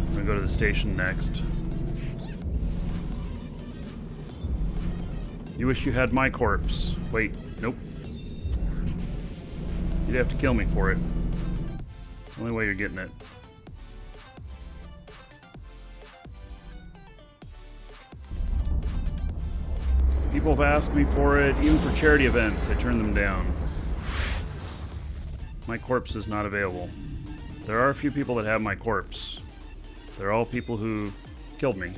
I'm gonna go to the station next. You wish you had my corpse. Wait, nope. You'd have to kill me for it. It's the only way you're getting it. People have asked me for it, even for charity events. I turn them down. My corpse is not available. There are a few people that have my corpse. They're all people who killed me.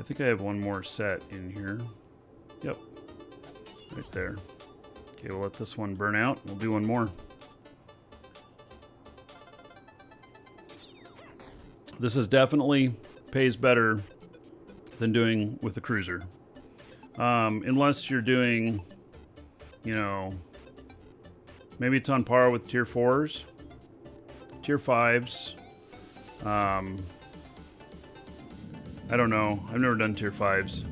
think I have one more set in here. Yep. Right there. Okay, we'll let this one burn out. We'll do one more. This is definitely pays better than doing with the cruiser. Unless you're doing, you know, maybe it's on par with tier 4s, tier 5s. I don't know. I've never done tier 5s.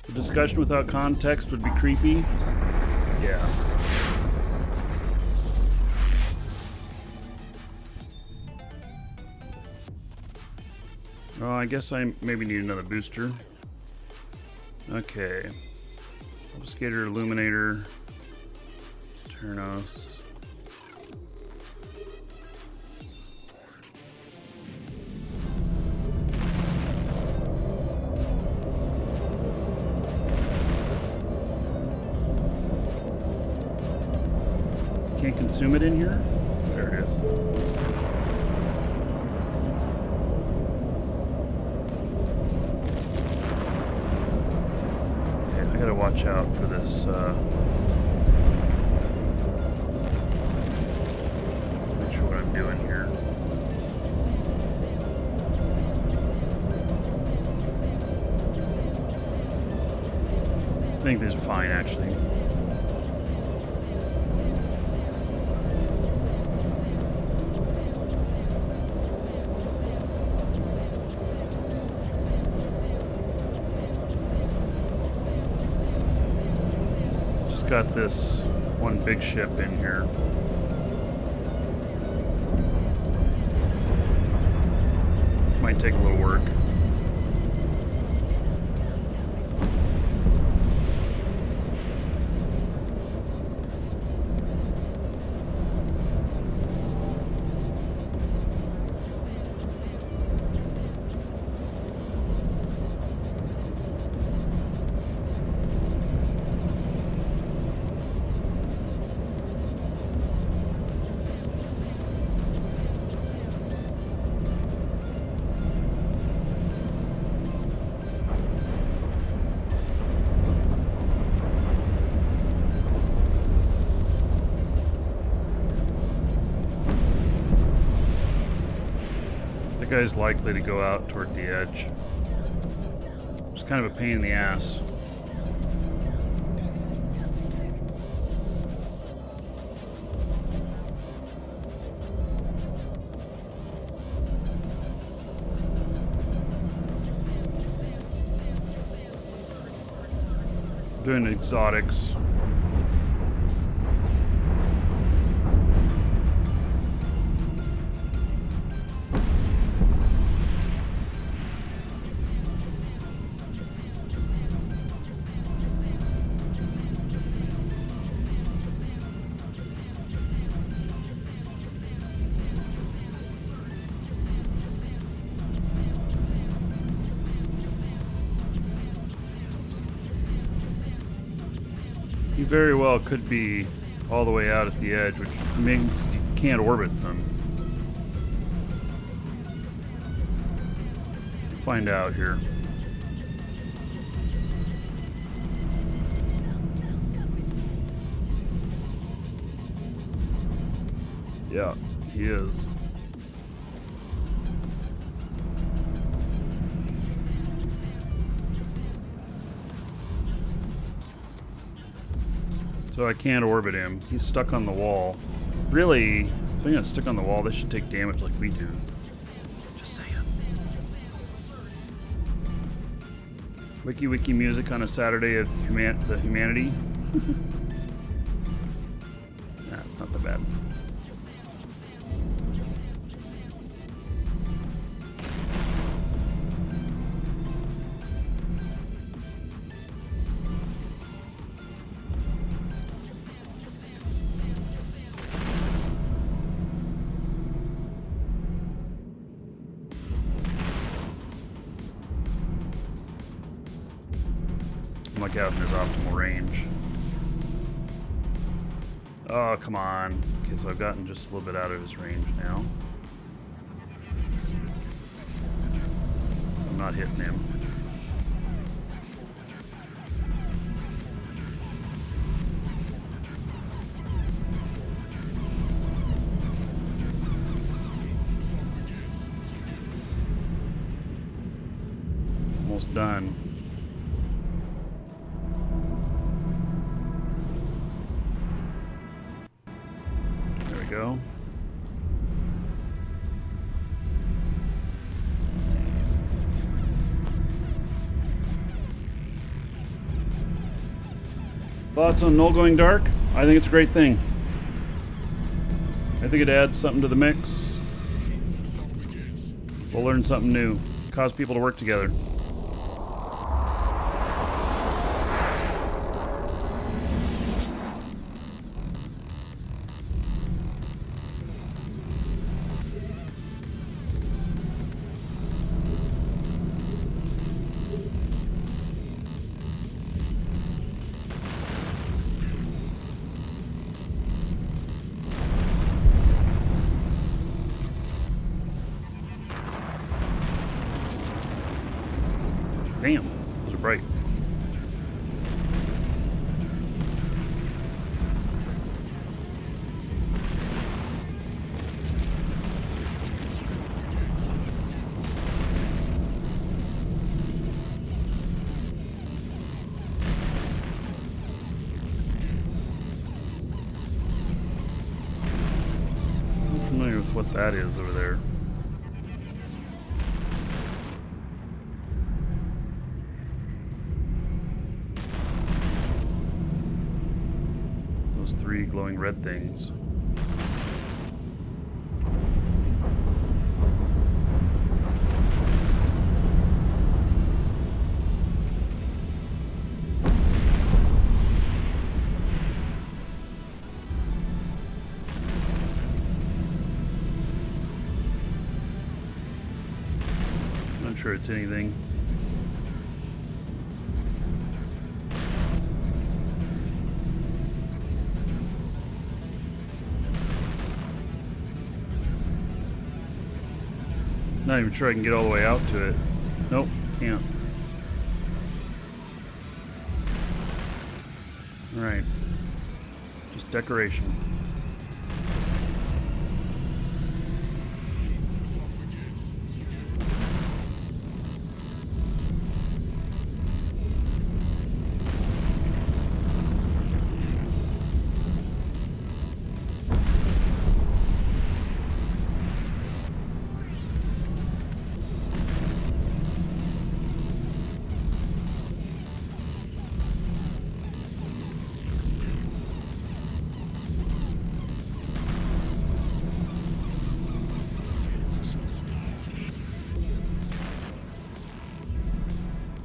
The discussion without context would be creepy. Yeah. Oh, I guess I maybe need another booster. Okay. Obfuscator, Illuminator, Turnos. Can't consume it in here? There it is. Okay, I gotta watch out for this. Make sure what I'm doing here. I think these are fine, actually. Got this one big ship in here. Might take a little work. Guy's likely to go out toward the edge. It's kind of a pain in the ass. Doing exotics. You very well could be all the way out at the edge, which means you can't orbit them. Find out here. Yeah, he is. So I can't orbit him. He's stuck on the wall. Really, if I'm gonna stick on the wall, they should take damage like we do. Just saying. Wiki music on a Saturday of the humanity. Nah, it's not that bad. doesn't look out in his optimal range. Oh, come on. Okay, so I've gotten just a little bit out of his range now. I'm not hitting him. Almost done. There we go. Thoughts on Null going dark? I think it's a great thing. I think it adds something to the mix. We'll learn something new. Cause people to work together. Damn, those are bright. I'm familiar with what that is over there. Three glowing red things. Not sure it's anything. Not even sure I can get all the way out to it. Nope, can't. Alright. Just decoration.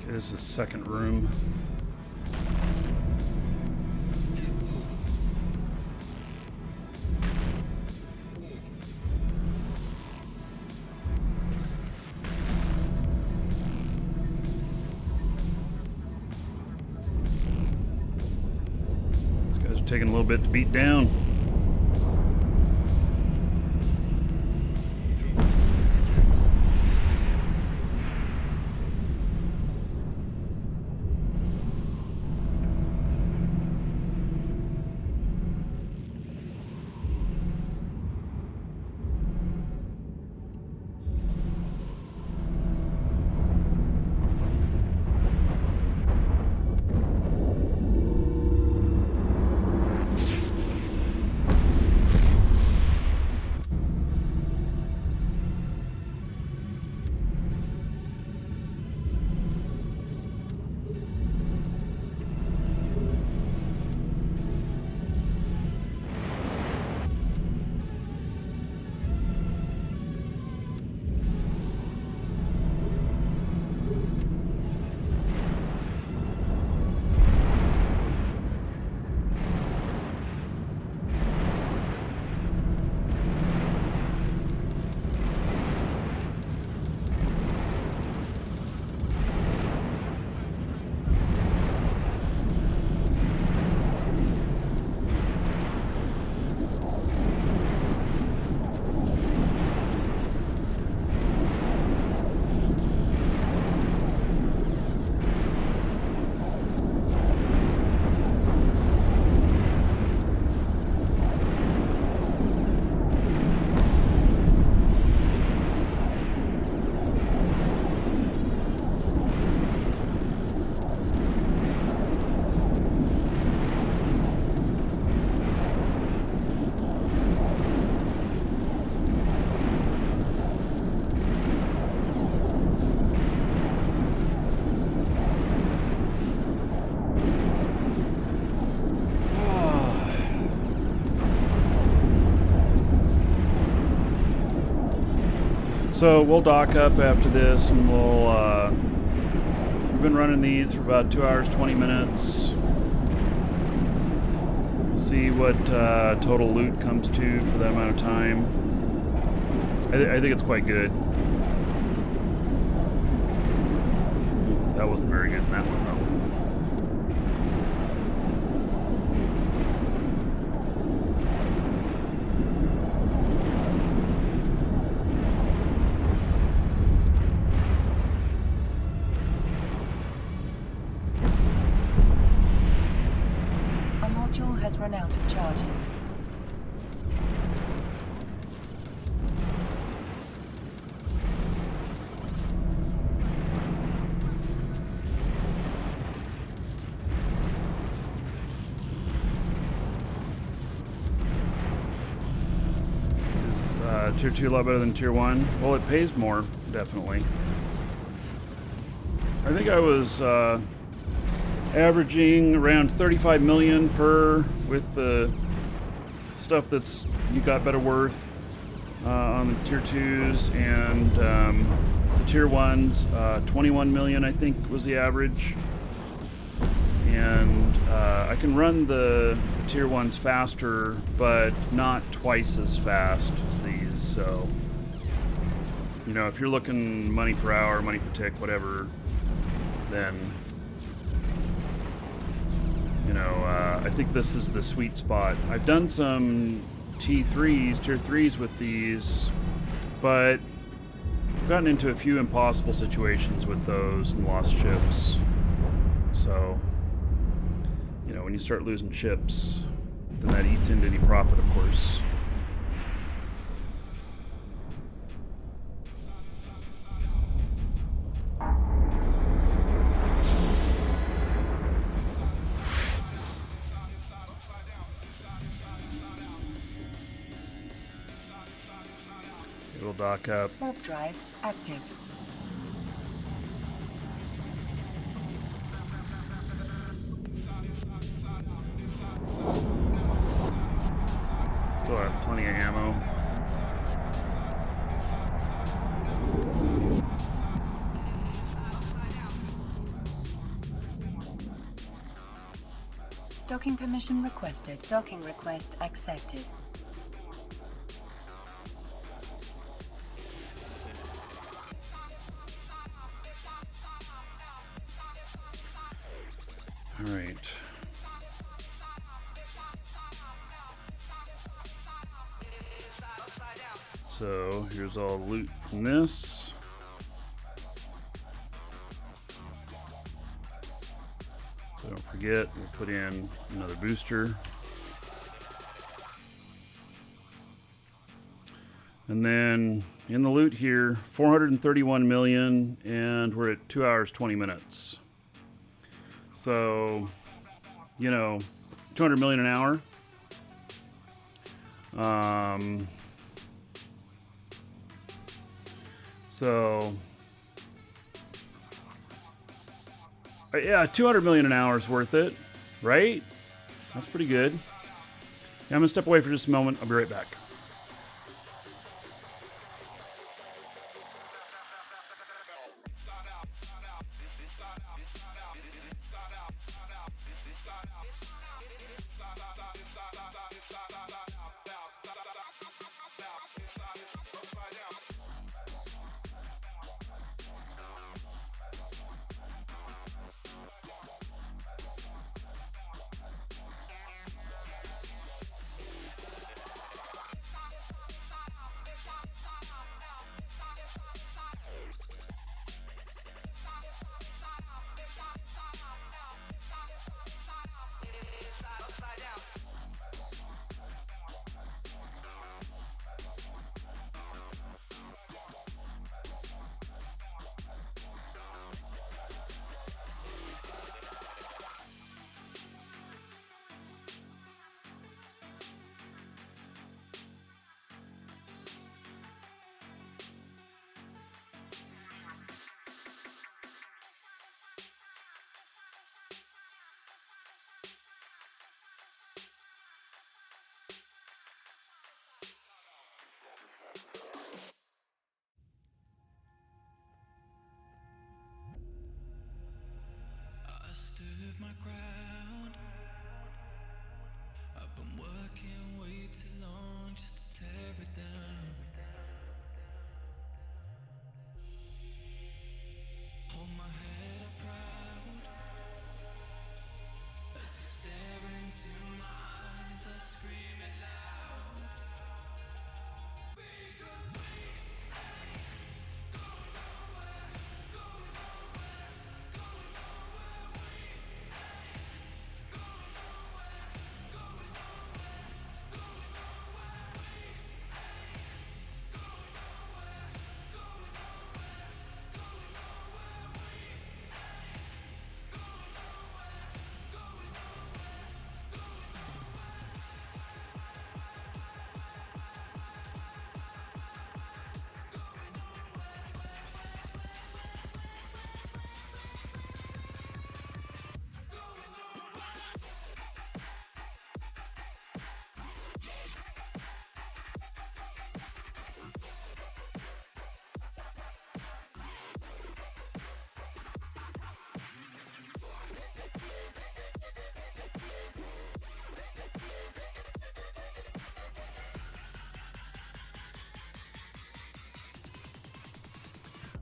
This is the second room. These guys are taking a little bit to beat down. So we'll dock up after this, and we've been running these for about 2 hours, 20 minutes. We'll see what total loot comes to for that amount of time. I think it's quite good. That wasn't very good in that one, though.
Our module has run out of charges.
Tier 2 a lot better than Tier 1? Well, it pays more, definitely. I think I was averaging around 35 million per with the stuff that's you got better worth on the Tier 2s, and the Tier 1s, 21 million I think was the average. And I can run the Tier 1s faster, but not twice as fast as these. So, you know, if you're looking money per hour, money per tick, whatever, then, you know, I think this is the sweet spot. I've done some T3s, Tier 3s with these, but I've gotten into a few impossible situations with those and lost ships. So, you know, when you start losing ships, then that eats into any profit, of course. It'll dock up.
Warp drive active.
Still have plenty of ammo.
Docking permission requested. Docking request accepted.
All right. So here's all the loot from this. So don't forget, we'll put in another booster. And then in the loot here, 431 million, and we're at 2 hours, 20 minutes. So, you know, 200 million an hour. So, yeah, 200 million an hour is worth it, right? That's pretty good. Yeah, I'm gonna step away for just a moment. I'll be right back.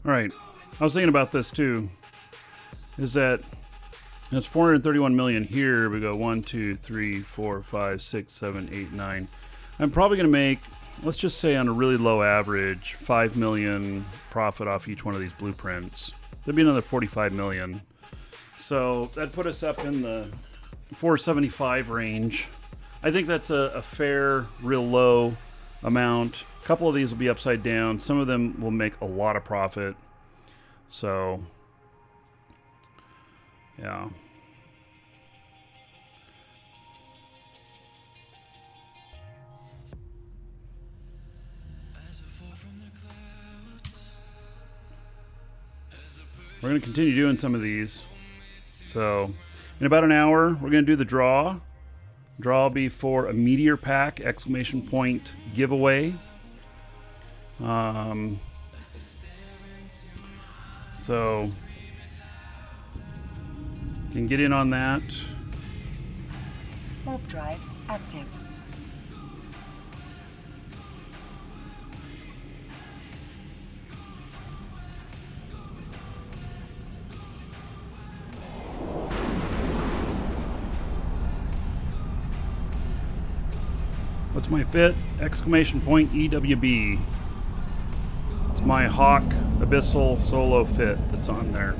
All right. I was thinking about this too. Is that it's 431 million here. We go 1, 2, 3, 4, 5, 6, 7, 8, 9. I'm probably going to make, let's just say on a really low average, 5 million profit off each one of these blueprints. There'd be another 45 million. So that'd put us up in the 475 range. I think that's a fair, real low amount. A couple of these will be upside down. Some of them will make a lot of profit. So, yeah. We're going to continue doing some of these. So, in about an hour, we're going to do the draw. Draw will be for a meteor pack, ! Giveaway. So, you can get in on that.
Warp drive active.
What's my fit? ! EWB. It's my Hawk Abyssal solo fit that's on there.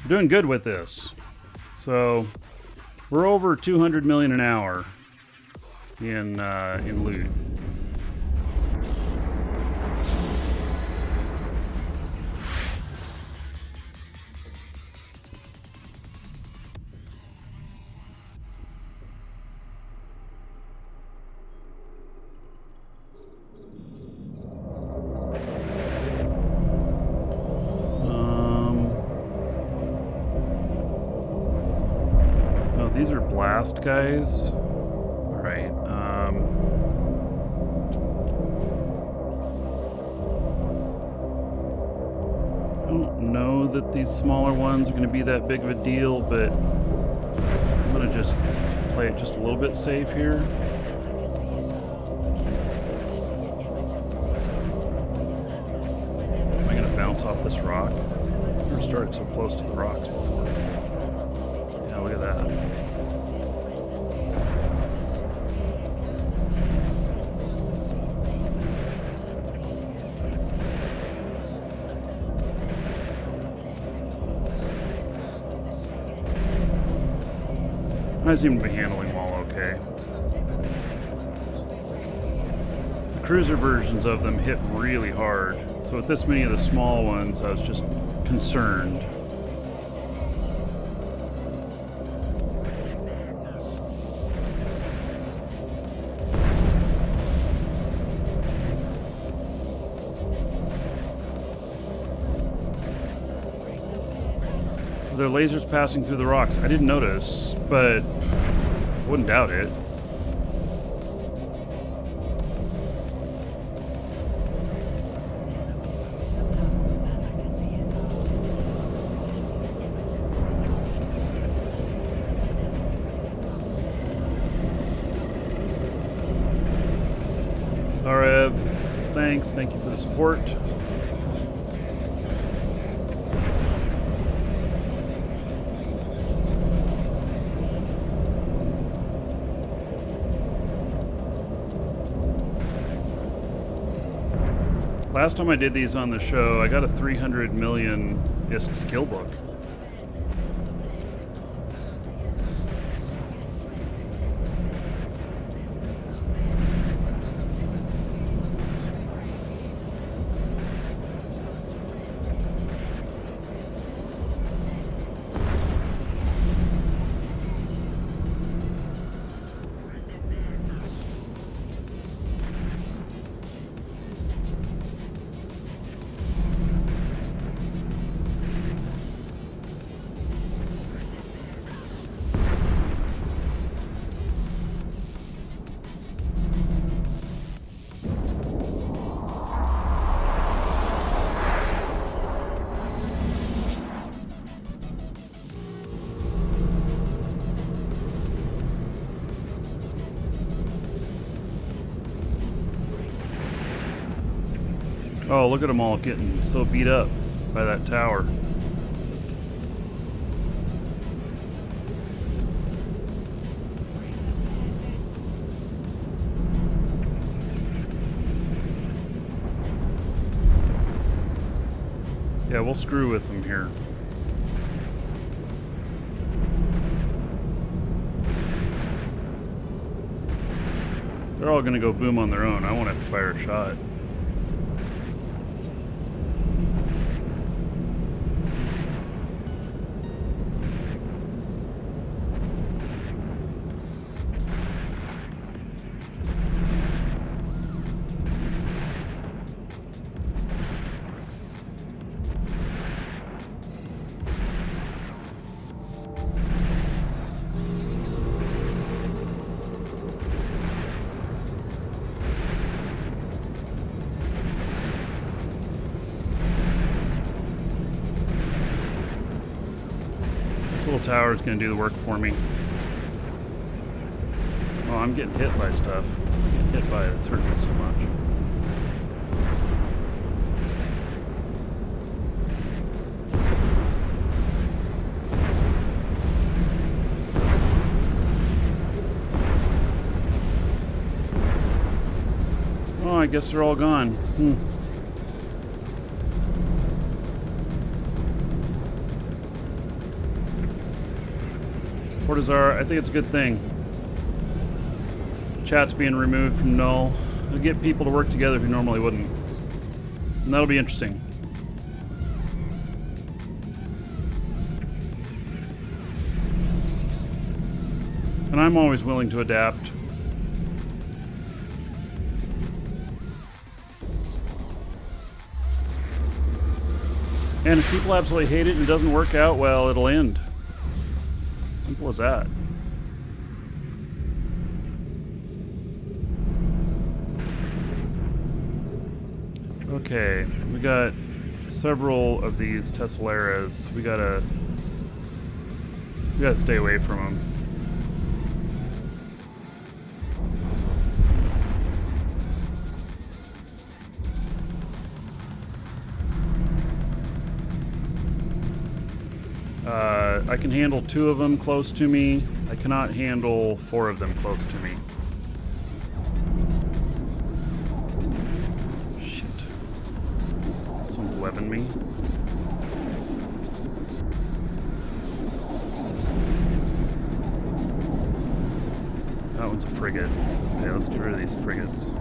We're doing good with this. So we're over 200 million an hour in loot. These are blast guys. All right. I don't know that these smaller ones are going to be that big of a deal, but I'm going to just play it just a little bit safe here. Am I going to bounce off this rock? I've never started so close to the rocks before. Yeah, look at that. I seem to be handling them all okay. The cruiser versions of them hit really hard, so with this many of the small ones, I was just concerned. There are lasers passing through the rocks. I didn't notice, but I wouldn't doubt it. Zarev says thanks. Thank you for the support. Last time I did these on the show, I got a 300 million ISK skill book. Oh, look at them all getting so beat up by that tower. Yeah, we'll screw with them here. They're all gonna go boom on their own. I won't have to fire a shot. This little tower is going to do the work for me. Oh, I'm getting hit by stuff. I'm getting hit by it. It's hurting me so much. Oh, I guess they're all gone. Portazar, I think it's a good thing. Chat's being removed from null. It'll get people to work together who normally wouldn't. And that'll be interesting. And I'm always willing to adapt. And if people absolutely hate it and it doesn't work out, well, it'll end. Simple as that. Okay, we got several of these Tesslaras. We gotta stay away from them. I can handle 2 of them close to me. I cannot handle 4 of them close to me. Shit. This one's webbing me. That one's a frigate. Okay, let's get rid of these frigates.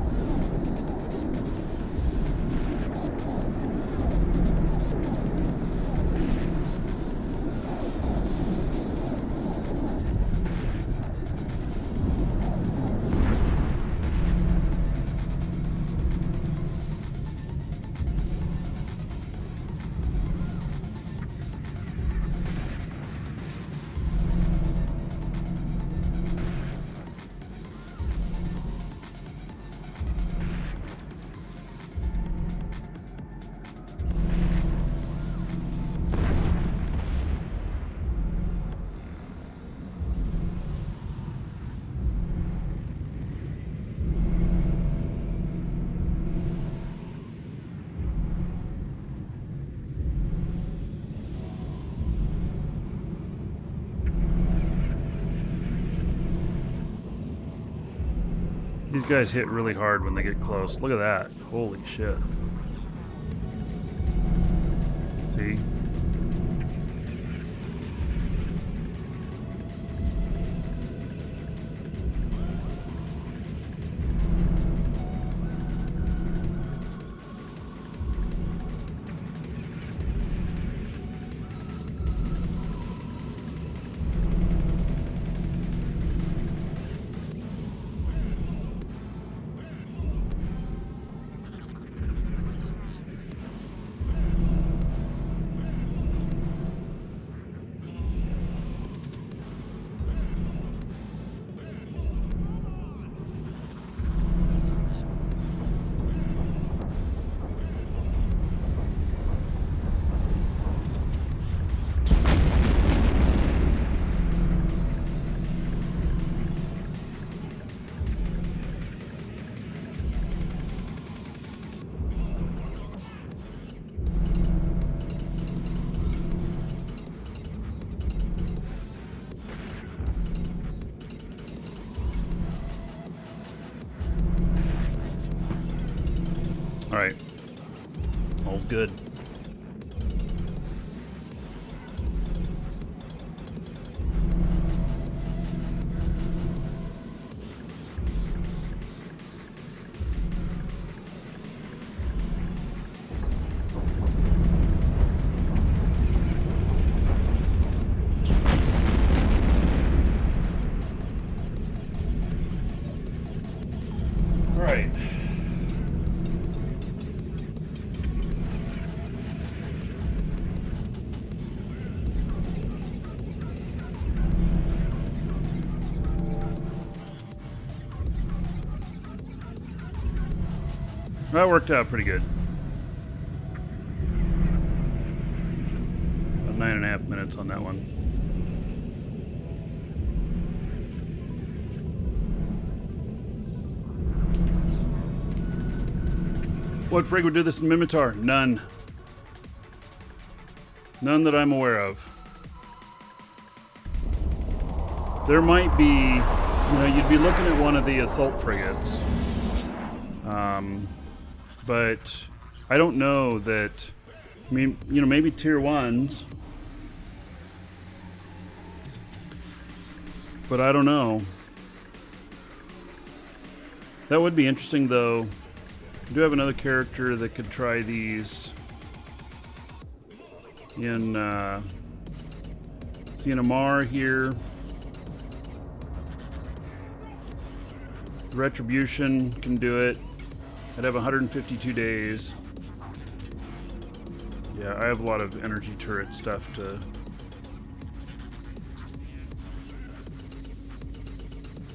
These guys hit really hard when they get close. Look at that. Holy shit. See? Alright. All's good. Alright. That worked out pretty good. About 9.5 minutes on that one. What frig would do this in Mimitar? None. None that I'm aware of. There might be, you know, you'd be looking at one of the assault frigates. But I don't know that, I mean, you know, maybe tier 1s. But I don't know. That would be interesting, though. I do have another character that could try these in seeing Amar here. Retribution can do it. I'd have 152 days. Yeah, I have a lot of energy turret stuff to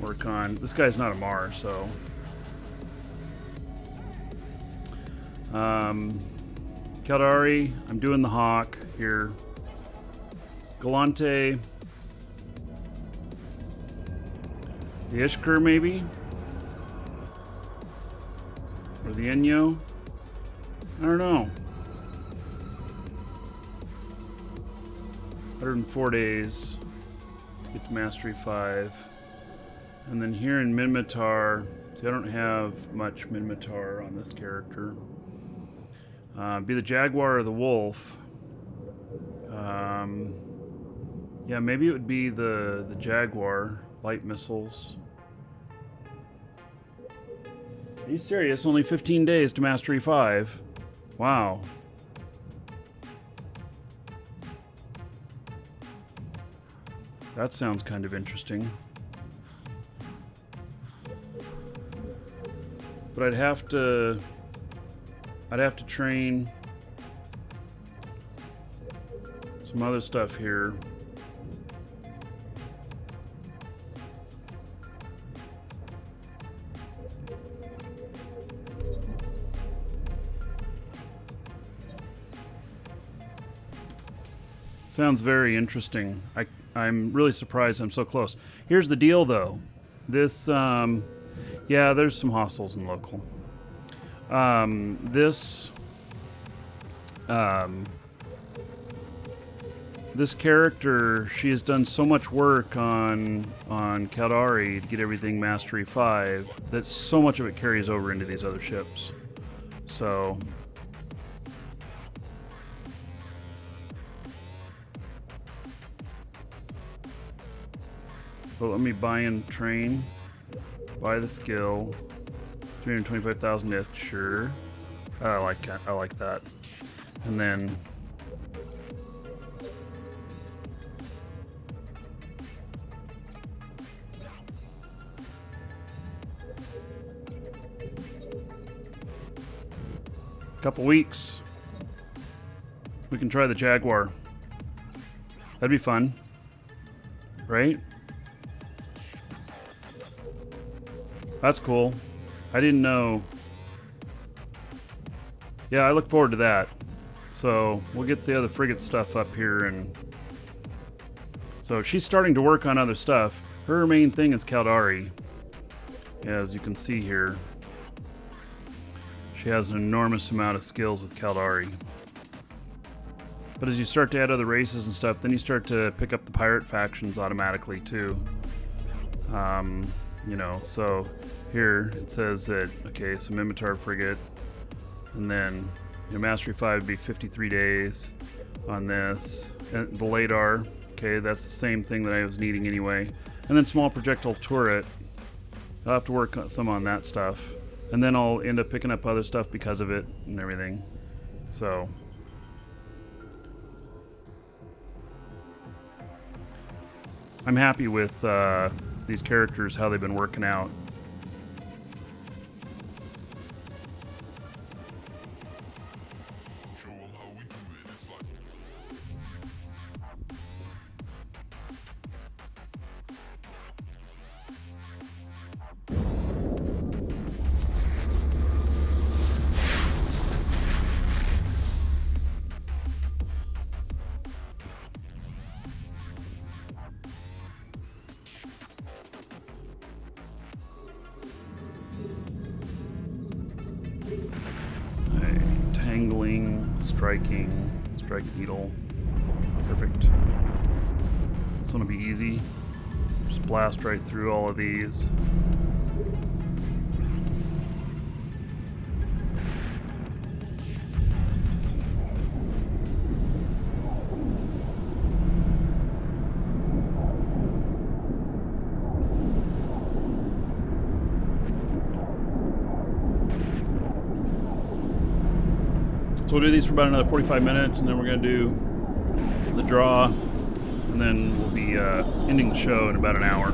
work on. This guy's not Amar, so Caldari, I'm doing the Hawk here. Galante, the Ishkur maybe, or the Enyo. I don't know. 104 days to get to Mastery 5. And then here in Minmatar, see, I don't have much Minmatar on this character. Be the Jaguar or the Wolf. Yeah, maybe it would be the Jaguar. Light missiles. Are you serious? Only 15 days to Mastery 5. Wow. That sounds kind of interesting. But I'd have to train some other stuff here. Sounds very interesting. I'm really surprised I'm so close. Here's the deal, though. This, yeah, there's some hostiles in local. This character, she has done so much work on Caldari to get everything Mastery 5 that so much of it carries over into these other ships. So but let me buy and train. Buy the skill. 325,000 discs, sure. I like that. And then couple weeks we can try the Jaguar. That'd be fun, right? That's cool. I didn't know. Yeah, I look forward to that. So we'll get the other frigate stuff up here, and so she's starting to work on other stuff. Her main thing is Caldari, as you can see here. She has an enormous amount of skills with Caldari. But as you start to add other races and stuff, then you start to pick up the pirate factions automatically too. You know, so here it says that, okay, so Mimitar frigate, and then Mastery 5 would be 53 days on this. And the LADAR, okay, that's the same thing that I was needing anyway. And then small projectile turret, I'll have to work some on that stuff. And then I'll end up picking up other stuff because of it and everything. So I'm happy with these characters, how they've been working out. Tangling, striking, strike needle. Perfect. This one will be easy. Just blast right through all of these. So we'll do these for about another 45 minutes, and then we're going to do the draw, and then we'll be ending the show in about an hour.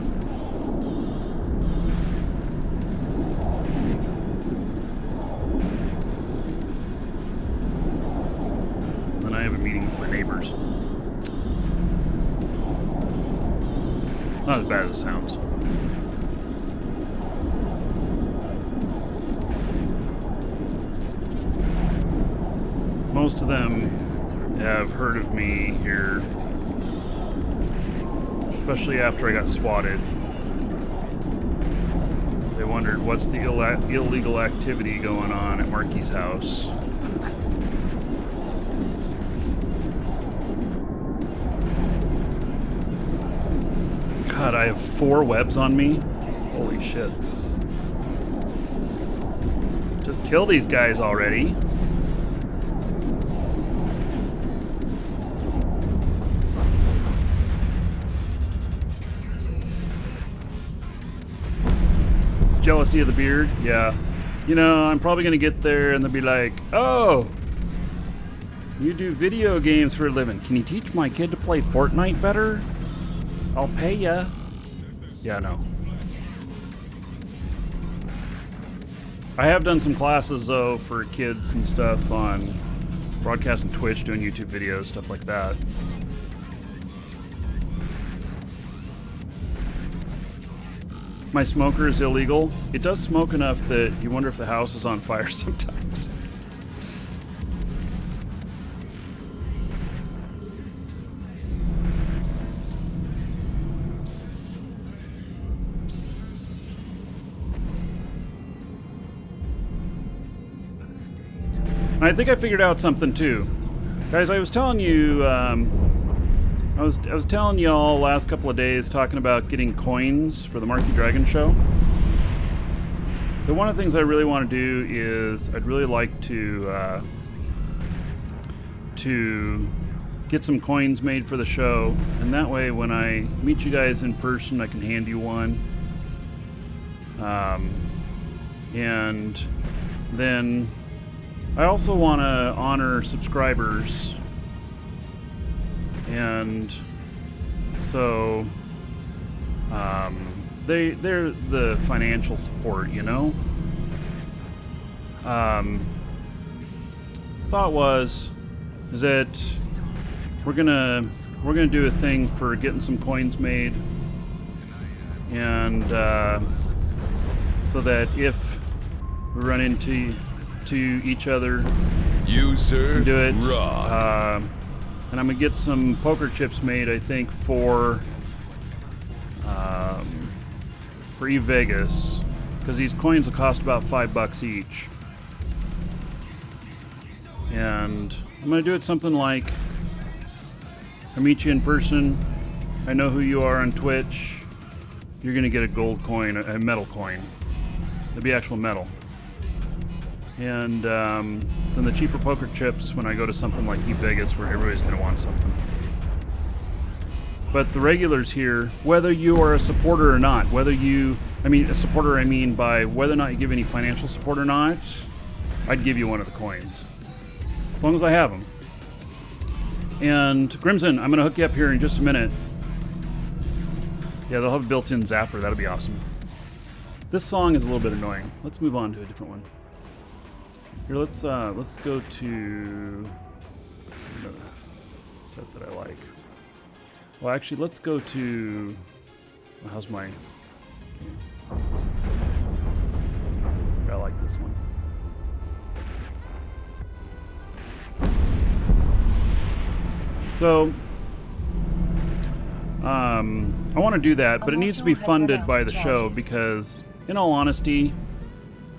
Then I have a meeting with my neighbors. Not as bad as it sounds. Most of them have heard of me here, especially after I got swatted. They wondered what's the illegal activity going on at Markee's house. God, I have 4 webs on me? Holy shit. Just kill these guys already. Jealousy of the beard, yeah. You know, I'm probably gonna get there and they'll be like, oh, you do video games for a living. Can you teach my kid to play Fortnite better? I'll pay ya. Yeah, no. I have done some classes though for kids and stuff on broadcasting Twitch, doing YouTube videos, stuff like that. My smoker is illegal. It does smoke enough that you wonder if the house is on fire sometimes. And I think I figured out something too. Guys, I was telling you, I was telling y'all last couple of days talking about getting coins for the Markee Dragon show. So one of the things I really want to do is I'd really like to get some coins made for the show, and that way when I meet you guys in person I can hand you one. And then I also want to honor subscribers. And so they're the financial support, you know. Thought is that we're gonna do a thing for getting some coins made, and so that if we run into each other,
You, sir,
do it.
rock.
And I'm gonna get some poker chips made, I think, for Eve Vegas, because these coins will cost about $5 each. And I'm gonna do it something like, I meet you in person, I know who you are on Twitch, you're gonna get a gold coin, a metal coin. It'll be actual metal. And then the cheaper poker chips when I go to something like Vegas where everybody's going to want something. But the regulars here, whether you are a supporter or not, a supporter I mean by whether or not you give any financial support or not, I'd give you one of the coins. As long as I have them. And Crimson, I'm going to hook you up here in just a minute. Yeah, they'll have a built-in zapper. That'll be awesome. This song is a little bit annoying. Let's move on to a different one. Here, let's go to a set that I like. Well, actually, let's go to. How's my? I like this one. So, I want to do that, but it needs to be funded by the show because, in all honesty,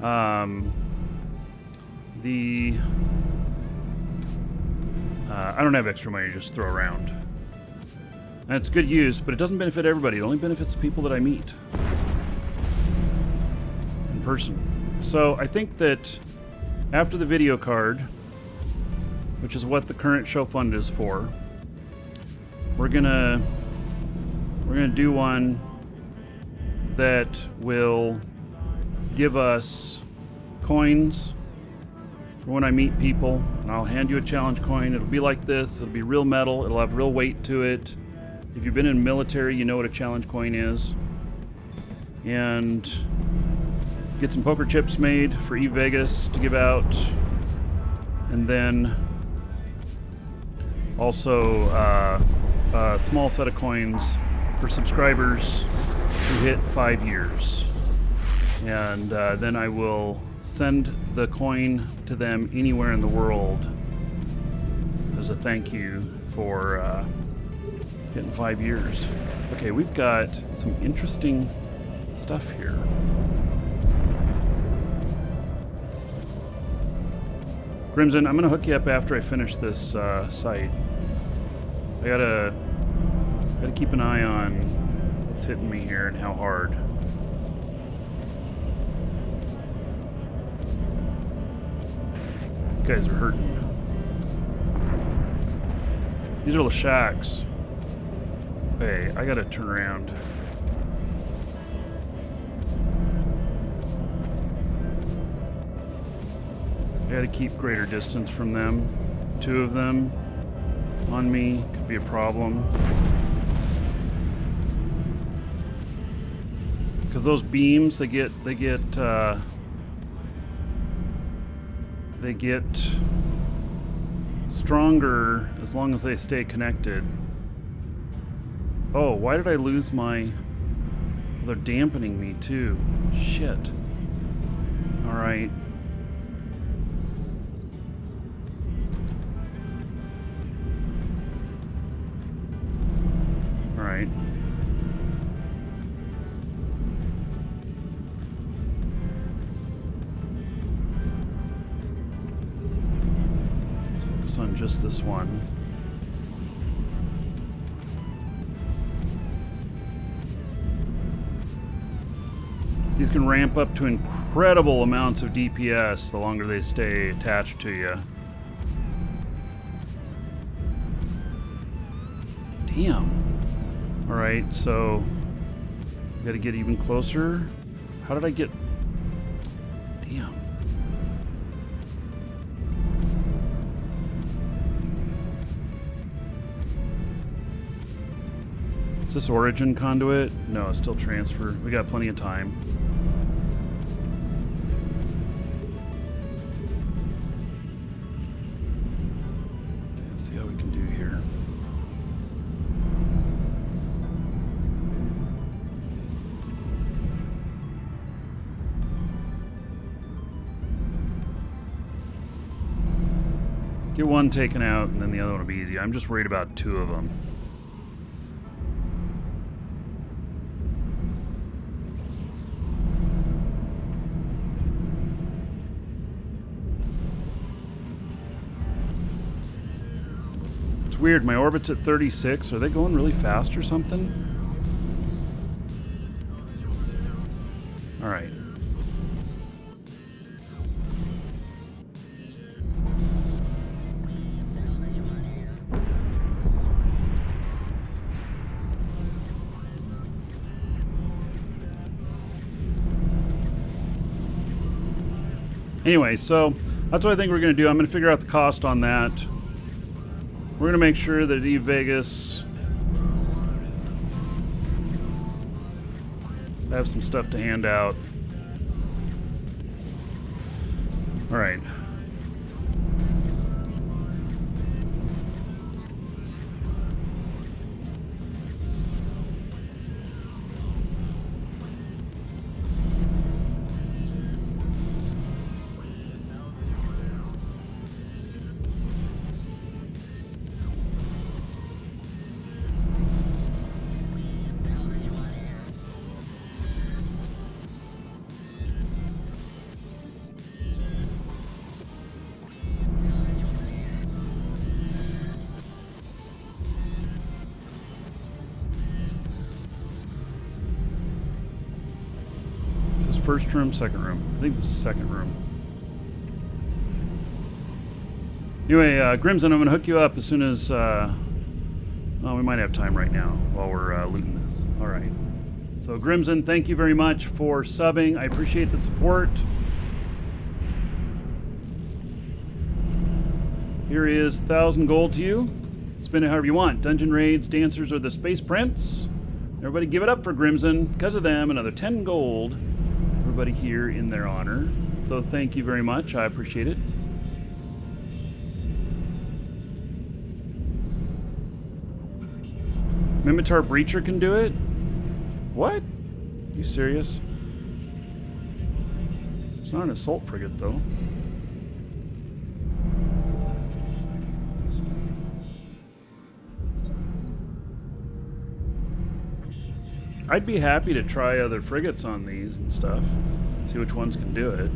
I don't have extra money to just throw around. And it's good use, but it doesn't benefit everybody. It only benefits the people that I meet in person. So I think that after the video card, which is what the current show fund is for, we're gonna do one that will give us coins for when I meet people, and I'll hand you a challenge coin. It'll be like this. It'll be real metal. It'll have real weight to it. If you've been in the military, you know what a challenge coin is. And get some poker chips made for Vegas to give out. And then also a small set of coins for subscribers who hit 5 years. And then I will send the coin to them anywhere in the world as a thank you for hitting 5 years. Okay, we've got some interesting stuff here. Crimson, I'm gonna hook you up after I finish this site. I gotta keep an eye on what's hitting me here and how hard. These guys are hurting. These are the shacks. Hey, I gotta turn around. I gotta keep greater distance from them. 2 of them on me could be a problem. Because those beams, they get stronger as long as they stay connected. Oh, why did I lose my... They're dampening me too. Shit. Alright. Alright. Let's focus on just this one. These can ramp up to incredible amounts of DPS the longer they stay attached to you. Damn. Alright, so gotta get even closer. How did I get... Damn. Is this origin conduit? No, it's still transfer. We got plenty of time. Let's see how we can do here. Get one taken out, and then the other one will be easy. I'm just worried about 2 of them. It's weird, my orbit's at 36. Are they going really fast or something? Alright. Anyway, so that's what I think we're going to do. I'm going to figure out the cost on that. We're going to make sure that Eve Vegas have some stuff to hand out. All right. First room, second room. I think this is second room. Anyway, Grimson, I'm going to hook you up as soon as... oh, we might have time right now while we're looting this. All right. So, Grimson, thank you very much for subbing. I appreciate the support. Here is 1,000 gold to you. Spend it however you want. Dungeon raids, dancers, or the Space Prince. Everybody give it up for Grimson. Because of them, another 10 gold. Everybody here in their honor. So thank you very much. I appreciate it. Mimitar Breacher can do it? What? You serious? It's not an assault frigate, though. I'd be happy to try other frigates on these and stuff. See which ones can do it.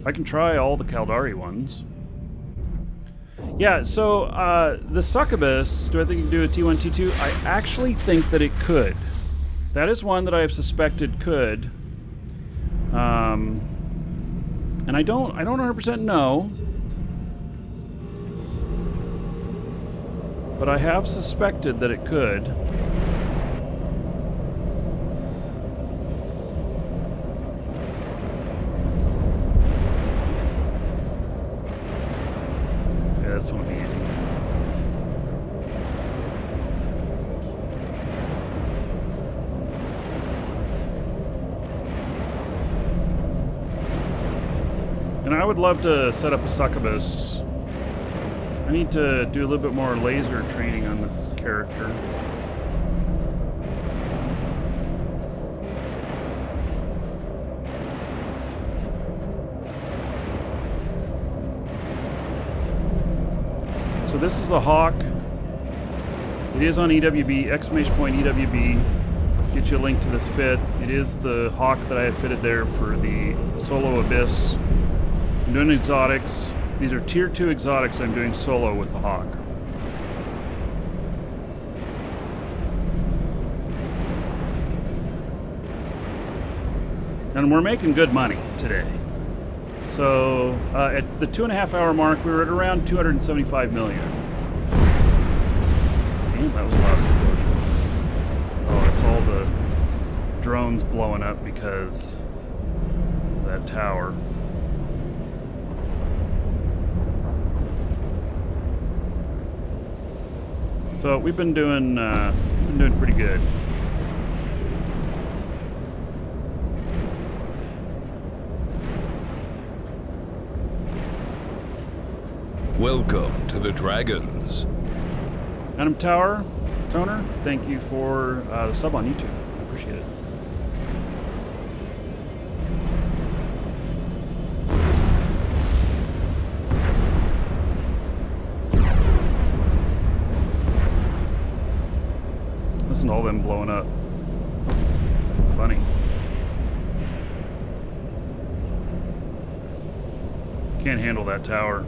I can try all the Caldari ones. Yeah, so the Succubus, do I think it can do a T1, T2? I actually think that it could. That is one that I have suspected could. And I don't 100% know. But I have suspected that it could. Yeah, this one will be easy. And I would love to set up a succubus. I need to do a little bit more laser training on this character. So this is the Hawk. It is on EWB, exclamation point EWB. Get you a link to this fit. It is the Hawk that I have fitted there for the solo Abyss. I'm doing exotics. These are tier 2 exotics I'm doing solo with the Hawk. And we're making good money today. So at the 2.5 hour mark, we were at around 275 million. Damn, that was a lot of explosion. Oh, it's all the drones blowing up because of that tower. So we've been doing pretty good.
Welcome to the Dragons.
Adam Toner, thank you for the sub on YouTube. I appreciate it. Listen to all them blowing up. Funny. Can't handle that tower.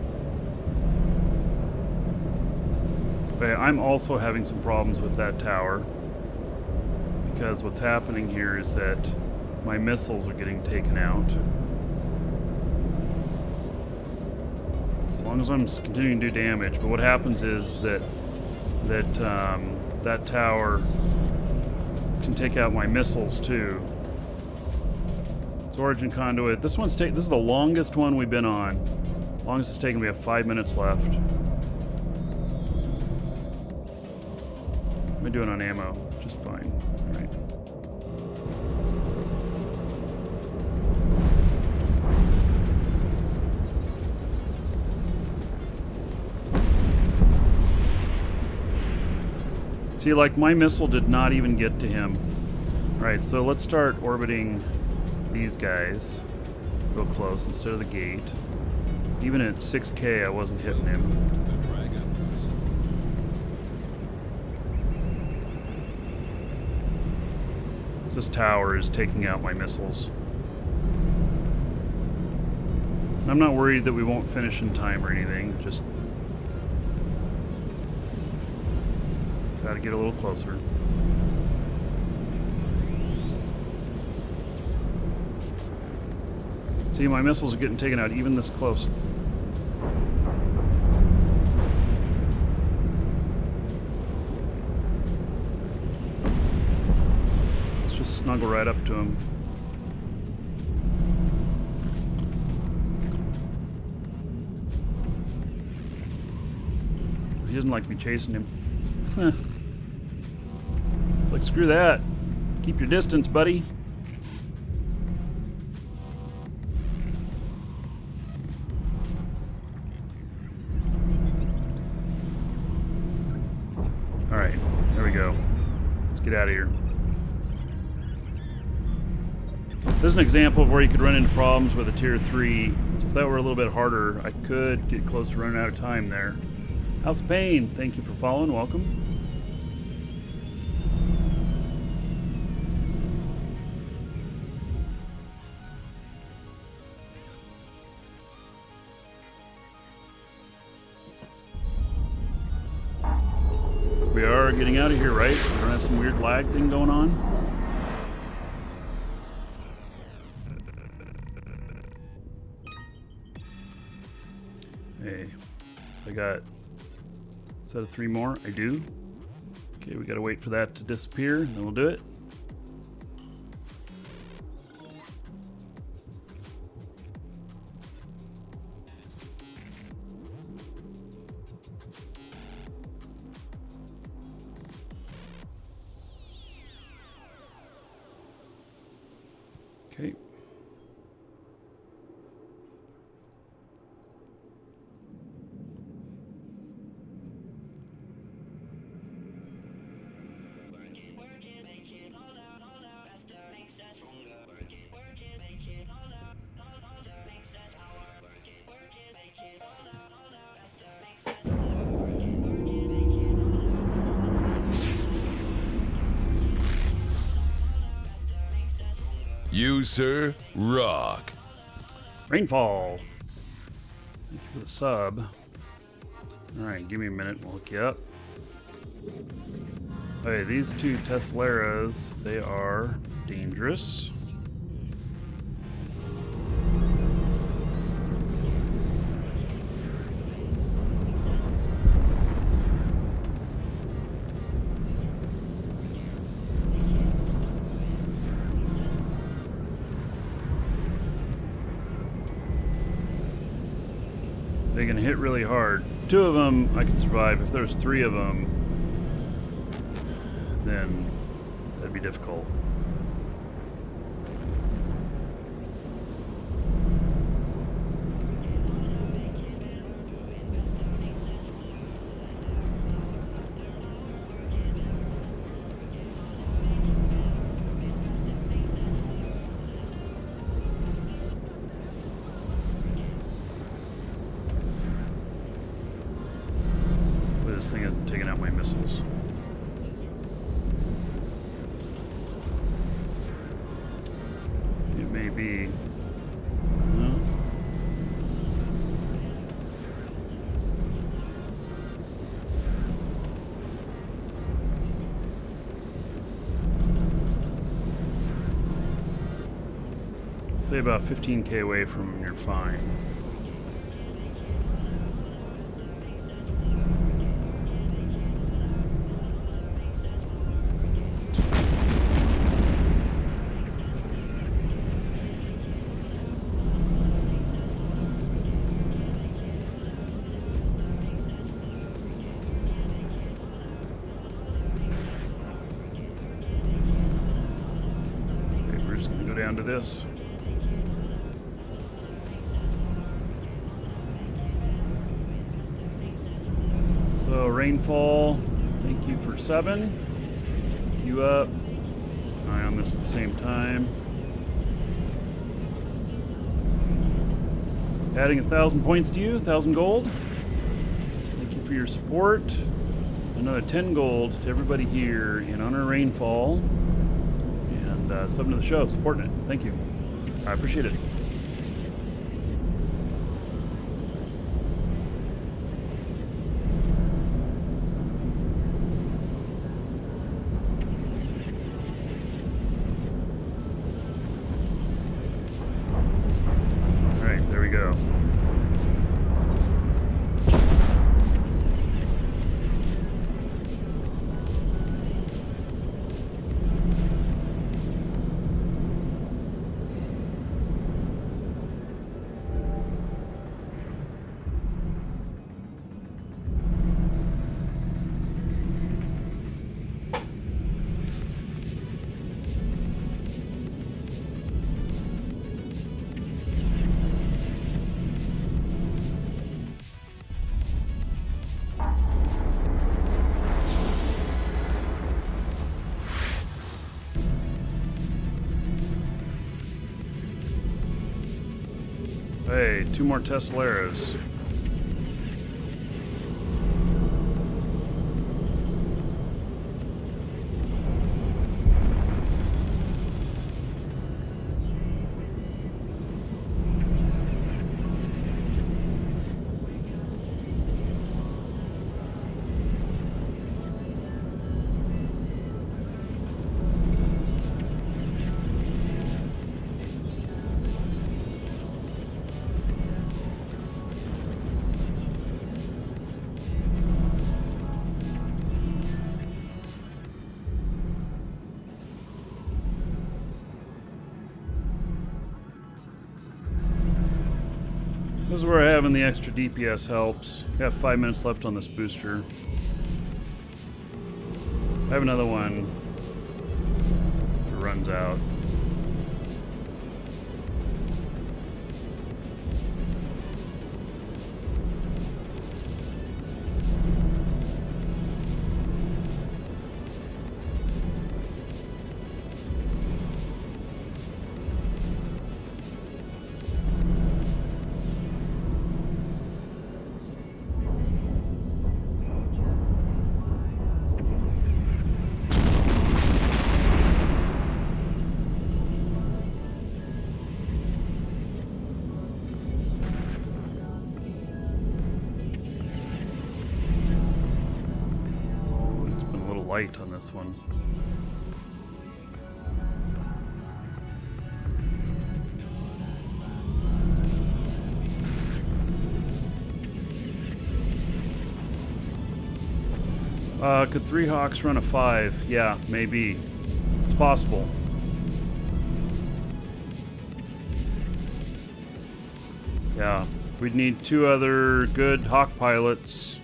But I'm also having some problems with that tower because what's happening here is that my missiles are getting taken out. As long as I'm continuing to do damage, but what happens is that that tower can take out my missiles too. It's origin conduit. This is the longest one we've been on. Longest it's taken. We have 5 minutes left. What am I doing on ammo? Just fine. All right. See, like, my missile did not even get to him. Alright, so let's start orbiting these guys real close instead of the gate. Even at 6K, I wasn't hitting him.
The dragons.
This tower is taking out my missiles. I'm not worried that we won't finish in time or anything, just gotta get a little closer. See, my missiles are getting taken out even this close. Let's just snuggle right up to him. He doesn't like me chasing him. It's like, screw that. Keep your distance, buddy. Alright, there we go. Let's get out of here. This is an example of where you could run into problems with a tier 3. So if that were a little bit harder, I could get close to running out of time there. House of Pain, thank you for following. Welcome. We are getting out of here, right? We don't have some weird lag thing going on. Hey, I got a set of 3 more. I do. Okay, we gotta wait for that to disappear, and then we'll do it. Okay.
You, sir, rock.
Rainfall. Thank you for the sub. Alright, give me a minute, we'll look you up. Okay, these 2 Teslaras, they are dangerous. They can hit really hard. 2 of them I can survive. If there's 3 of them, then that'd be difficult. This thing isn't taking out my missiles. It may be. No. Stay about 15K away from them, you're fine. go down to this. So rainfall, thank you for 7. Pick you up. Eye on this at the same time. Adding 1,000 points to you, 1,000 gold. Thank you for your support. Another 10 gold to everybody here in honor of rainfall. And 7 to the show, supporting it. Thank you. I appreciate it. Go. Hey, 2 more Teslaras. This is where having the extra DPS helps. Got 5 minutes left on this booster. I have another one that runs out. Light on this one. Could 3 Hawks run a 5? Yeah, maybe. It's possible. Yeah, we'd need 2 other good Hawk pilots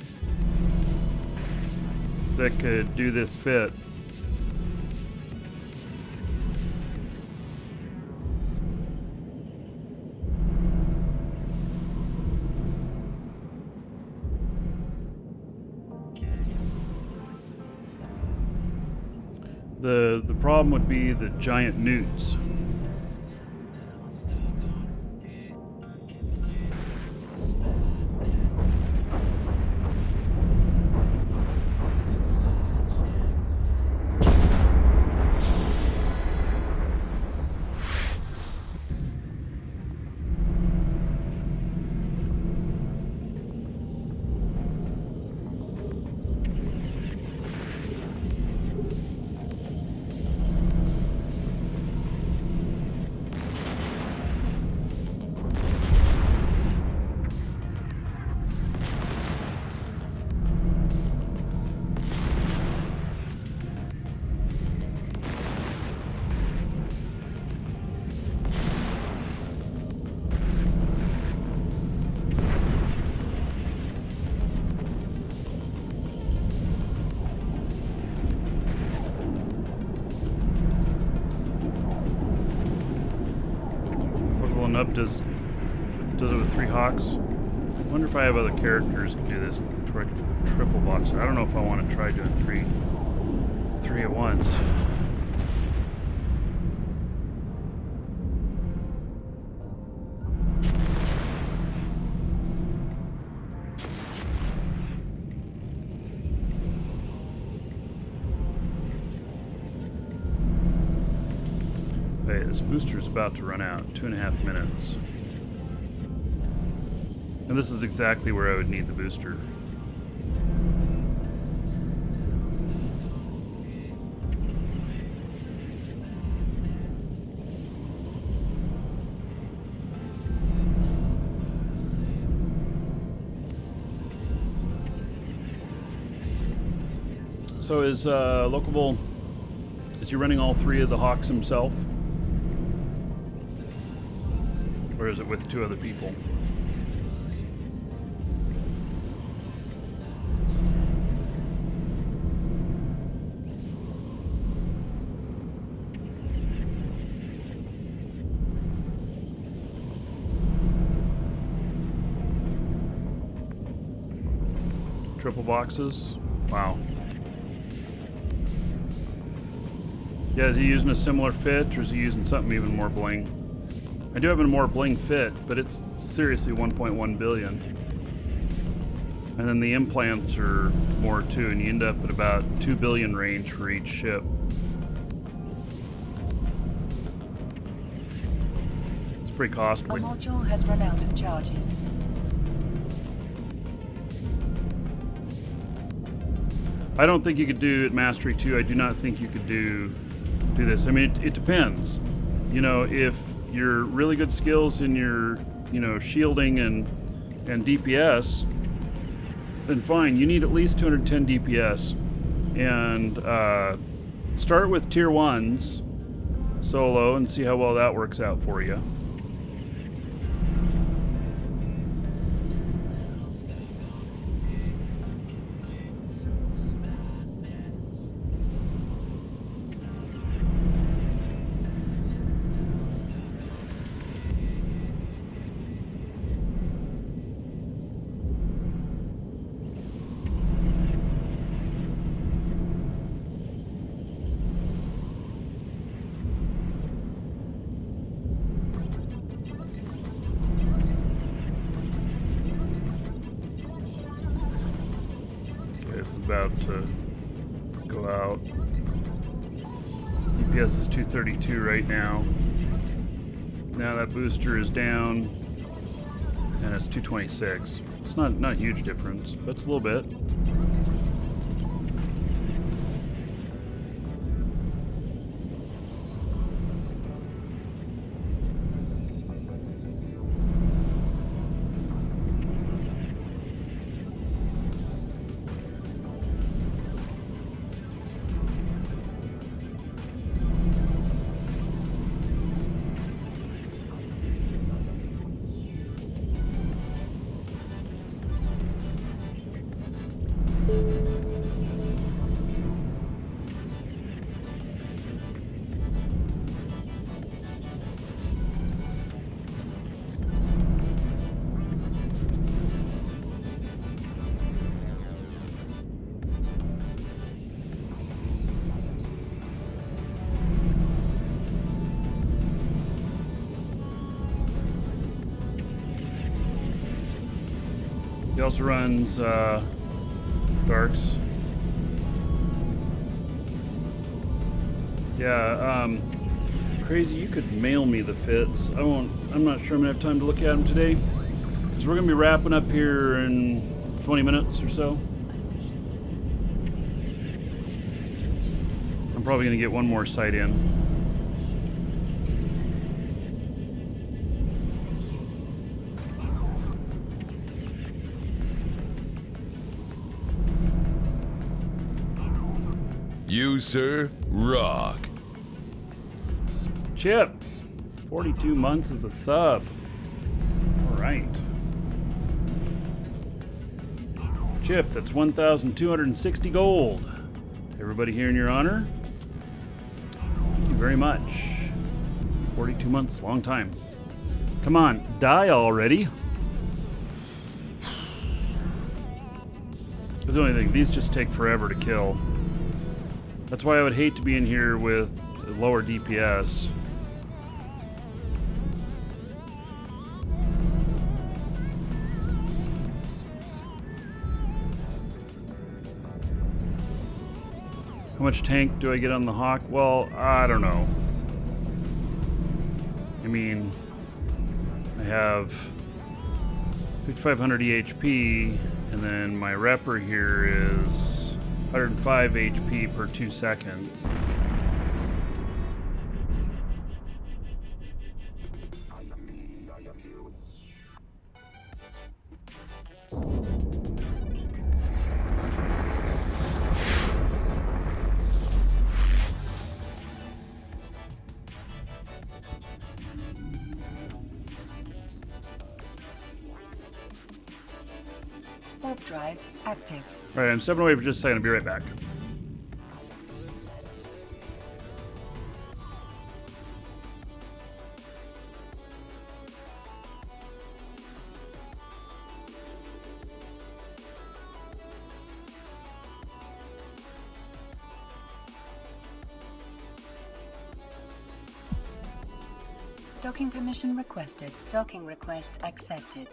that could do this fit. The problem would be the giant newts. up does it with 3 hawks. I wonder if I have other characters who can do this triple box. I don't know if I want to try doing three at once. Hey, this booster's about to run out. 2.5 minutes. And this is exactly where I would need the booster. So is Locable, is he running all 3 of the hawks himself? Or is it with 2 other people? Triple boxes? Wow. Yeah, is he using a similar fit, or is he using something even more bling? I do have a more bling fit, but it's seriously 1.1 billion. And then the implants are more too, and you end up at about 2 billion range for each ship. It's pretty
A
costly.
module has run out of charges.
I don't think you could do at Mastery 2. I do not think you could do this. I mean, it depends. You know, if you're really good skills in your, you know, shielding and DPS, then fine. You need at least 210 DPS. And start with tier 1s solo and see how well that works out for you. It's about to go out. DPS is 232 right now. Now that booster is down, and it's 226. It's not a huge difference, but it's a little bit. He also runs darks. Yeah, Crazy, you could mail me the fits. I'm not sure I'm gonna have time to look at them today, because we're gonna be wrapping up here in 20 minutes or so. I'm probably gonna get one more site in.
You, sir, rock.
Chip, 42 months as a sub. All right. Chip, that's 1,260 gold. Everybody here in your honor, thank you very much. 42 months, long time. Come on, die already. That's the only thing. These just take forever to kill. That's why I would hate to be in here with lower DPS. How much tank do I get on the Hawk? Well, I don't know. I mean, I have 5500 EHP, and then my repper here is 105 HP per 2 seconds.
Warp drive active.
Alright, I'm stepping away for just a second. I'll be right back.
Docking permission requested. Docking request accepted.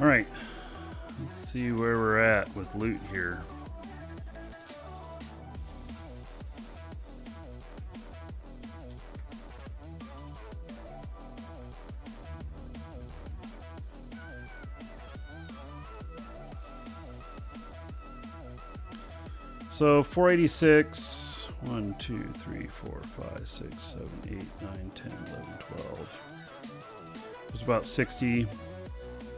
Alright, let's see where we're at with loot here. So 486, 1, 2, 3, 4, 5, 6, 7, 8, 9, 10, 11, 12. It was about 60.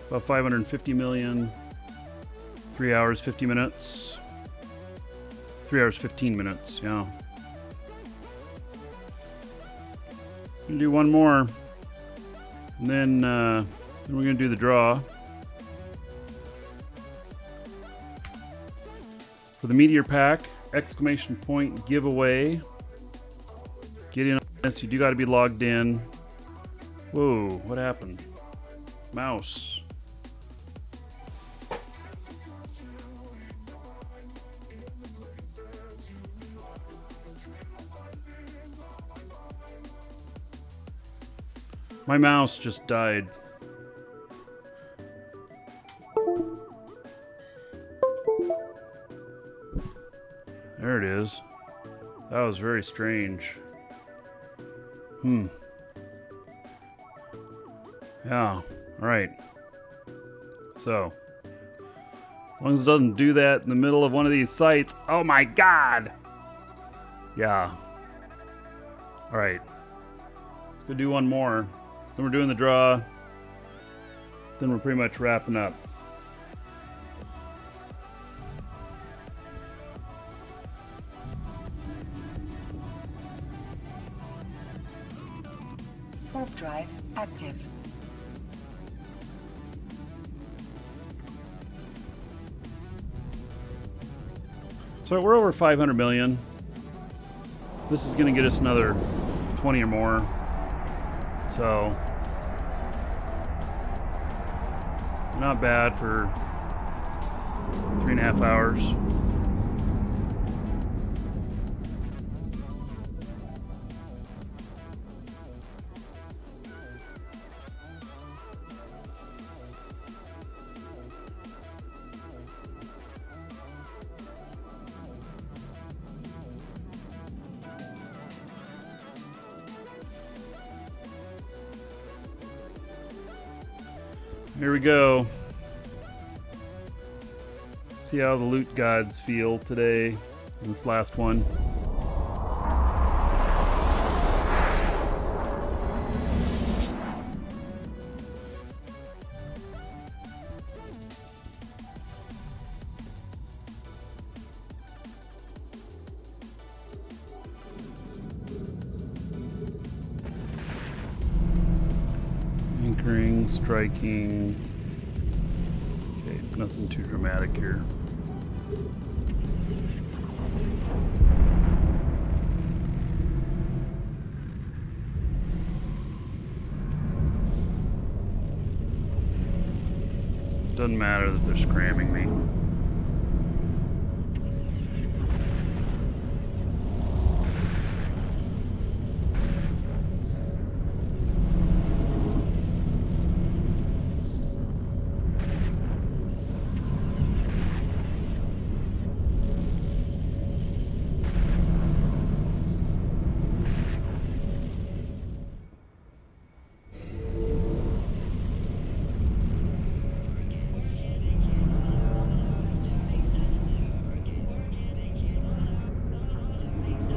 About 550 million. 3 hours, 50 minutes. 3 hours, 15 minutes, yeah. Gonna do one more. And then we're gonna do the draw. For the Meteor Pack, exclamation point giveaway. Get in on this, you do gotta be logged in. Whoa, what happened? Mouse. My mouse just died. There it is. That was very strange. Yeah, alright. So, as long as it doesn't do that in the middle of one of these sites. Oh my god! Yeah. Alright. Let's go do one more. Then we're doing the draw. Then we're pretty much wrapping up.
Warp drive active.
So we're over 500 million. This is going to get us another 20 or more. So not bad for 3.5 hours. Here we go. See how the loot gods feel today in this last one. Anchoring, striking. Okay, nothing too dramatic here. Doesn't matter that they're scramming me.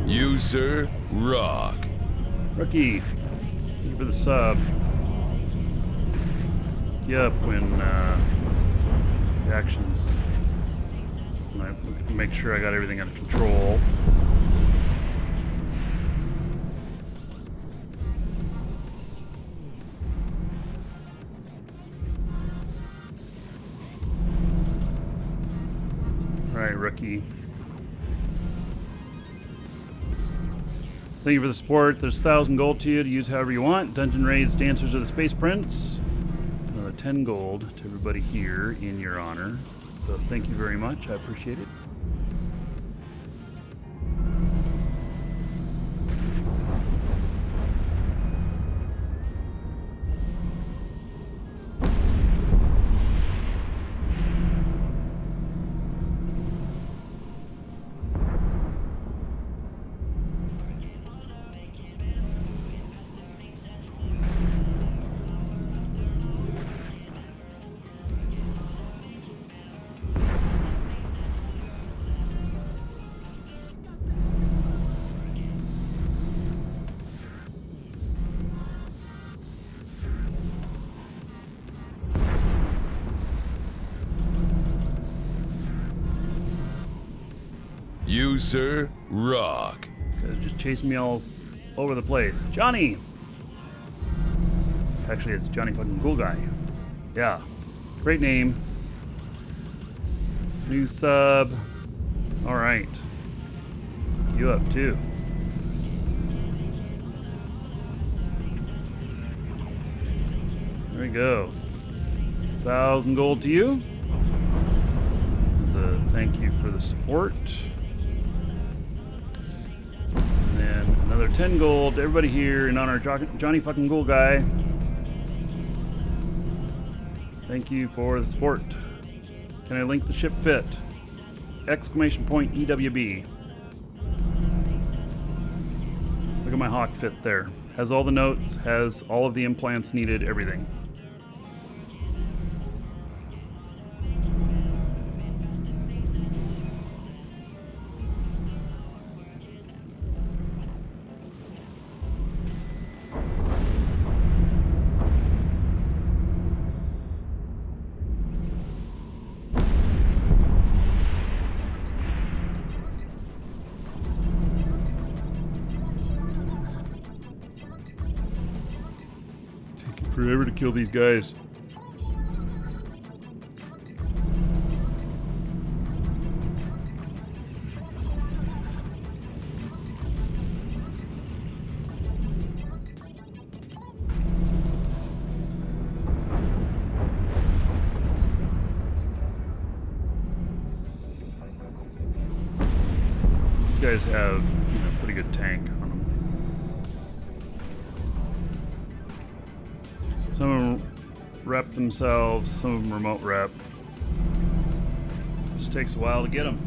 You, sir, rock.
Rookie, thank you for the sub. Pick you up when the actions. I make sure I got everything under control. All right, rookie. Thank you for the support. There's 1,000 gold to you to use however you want. Dungeon Raids, Dancers of the Space Prince. Another 10 gold to everybody here in your honor. So thank you very much. I appreciate it.
You, sir, rock.
This guy's just chasing me all over the place. Johnny! Actually, it's Johnny fucking Cool Guy. Yeah. Great name. New sub. Alright. You up too. There we go. 1,000 gold to you. As a thank you for the support. And then another 10 gold to everybody here in honor of Johnny fucking Cool Guy. Thank you for the support. Can I link the ship fit? Exclamation point EWB. Look at my hawk fit there. Has all the notes, has all of the implants needed, everything. Forever to kill these guys. guys have, you know, pretty good tank on them. Some of them rep themselves, some of them remote rep. Just takes a while to get them.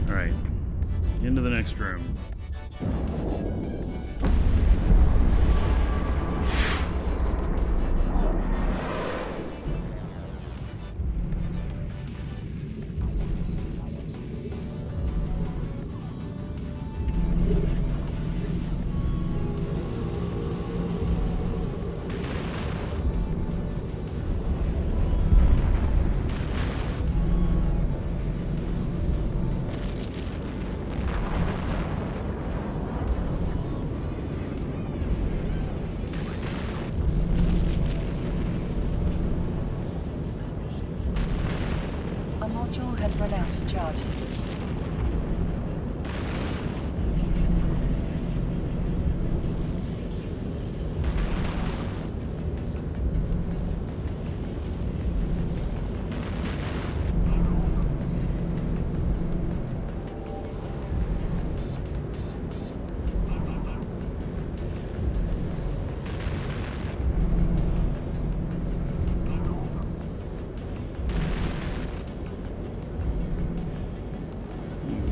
All right, into the next room.
Our module has run out of charges.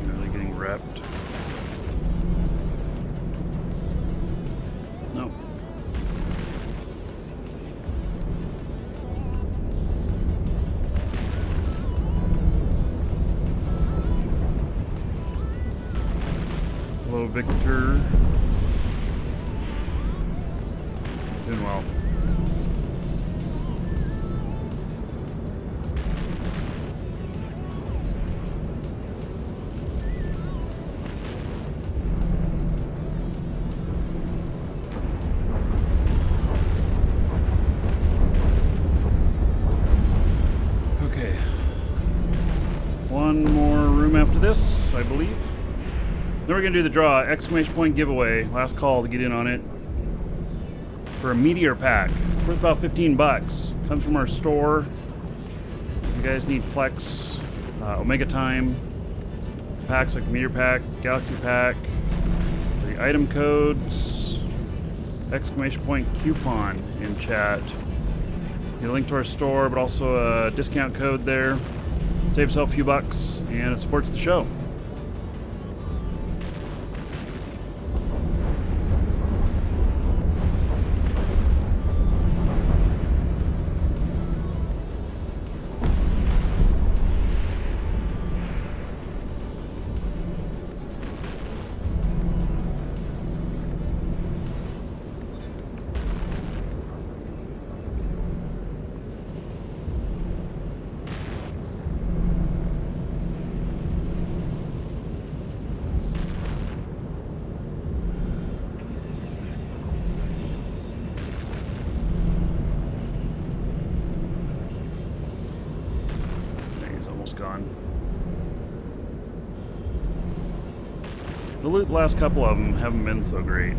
Are they getting repped? No. Hello, Victor. Doing well. Okay. One more room after this, I believe. Then we're gonna do the draw, exclamation point giveaway. Last call to get in on it. For a meteor pack. It's worth about 15 bucks. Comes from our store. If you guys need Plex, Omega Time, packs like the meteor pack, Galaxy pack, the item codes, exclamation point coupon in chat. Get a link to our store, but also a discount code there. Save yourself a few bucks, and it supports the show. He's almost gone. The last couple of them haven't been so great.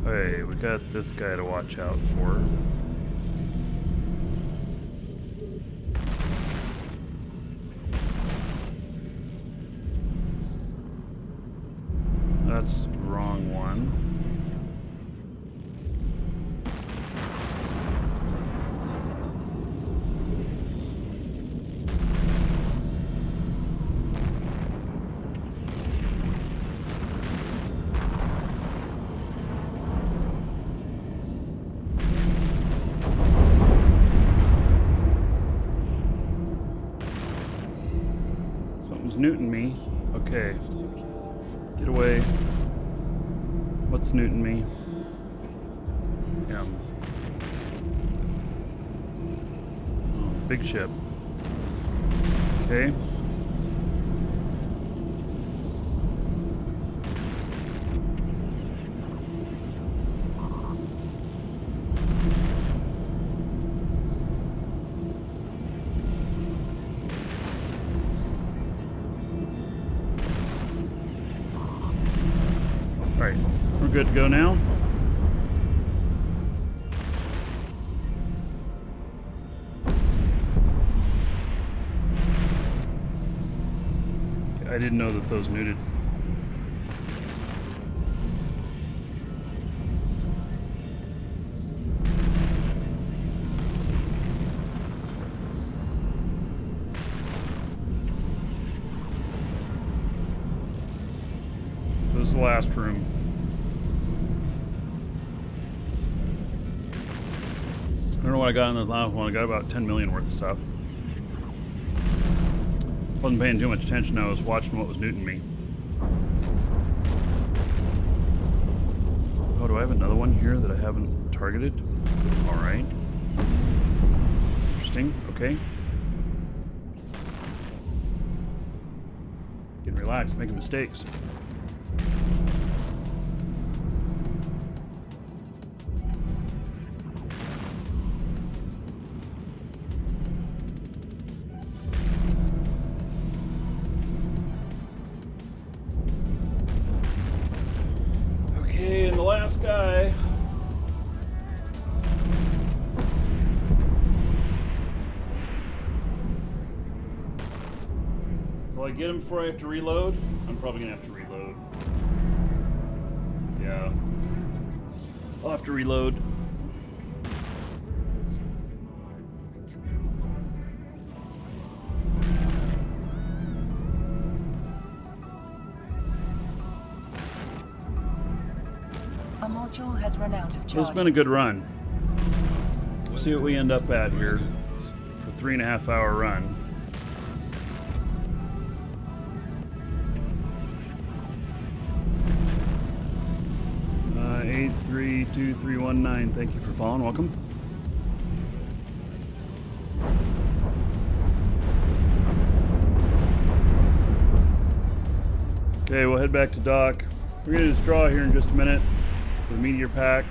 Okay, we got this guy to watch out for. That's the wrong one. Something's newting me. Okay. Get away. What's newting me? Yeah. Oh, big ship. Okay. Alright, we're good to go now. I didn't know that those neuted. So this is the last room. I don't know what I got in this last one. I got about 10 million worth of stuff. Wasn't paying too much attention. I was watching what was neuting me. Oh, do I have another one here that I haven't targeted? Alright. Interesting. Okay. Getting relaxed, making mistakes. Okay, and the last guy. Will I get him before I have to reload? I'm probably gonna have to reload. Yeah. I'll have to reload.
A module has run out of charges.
This has been a good run. We'll see what we end up at here for 3.5 hour run. Uh, 832319. Thank you for following. Welcome. Okay, we'll head back to dock. We're gonna just draw here in just a minute. The meteor pack.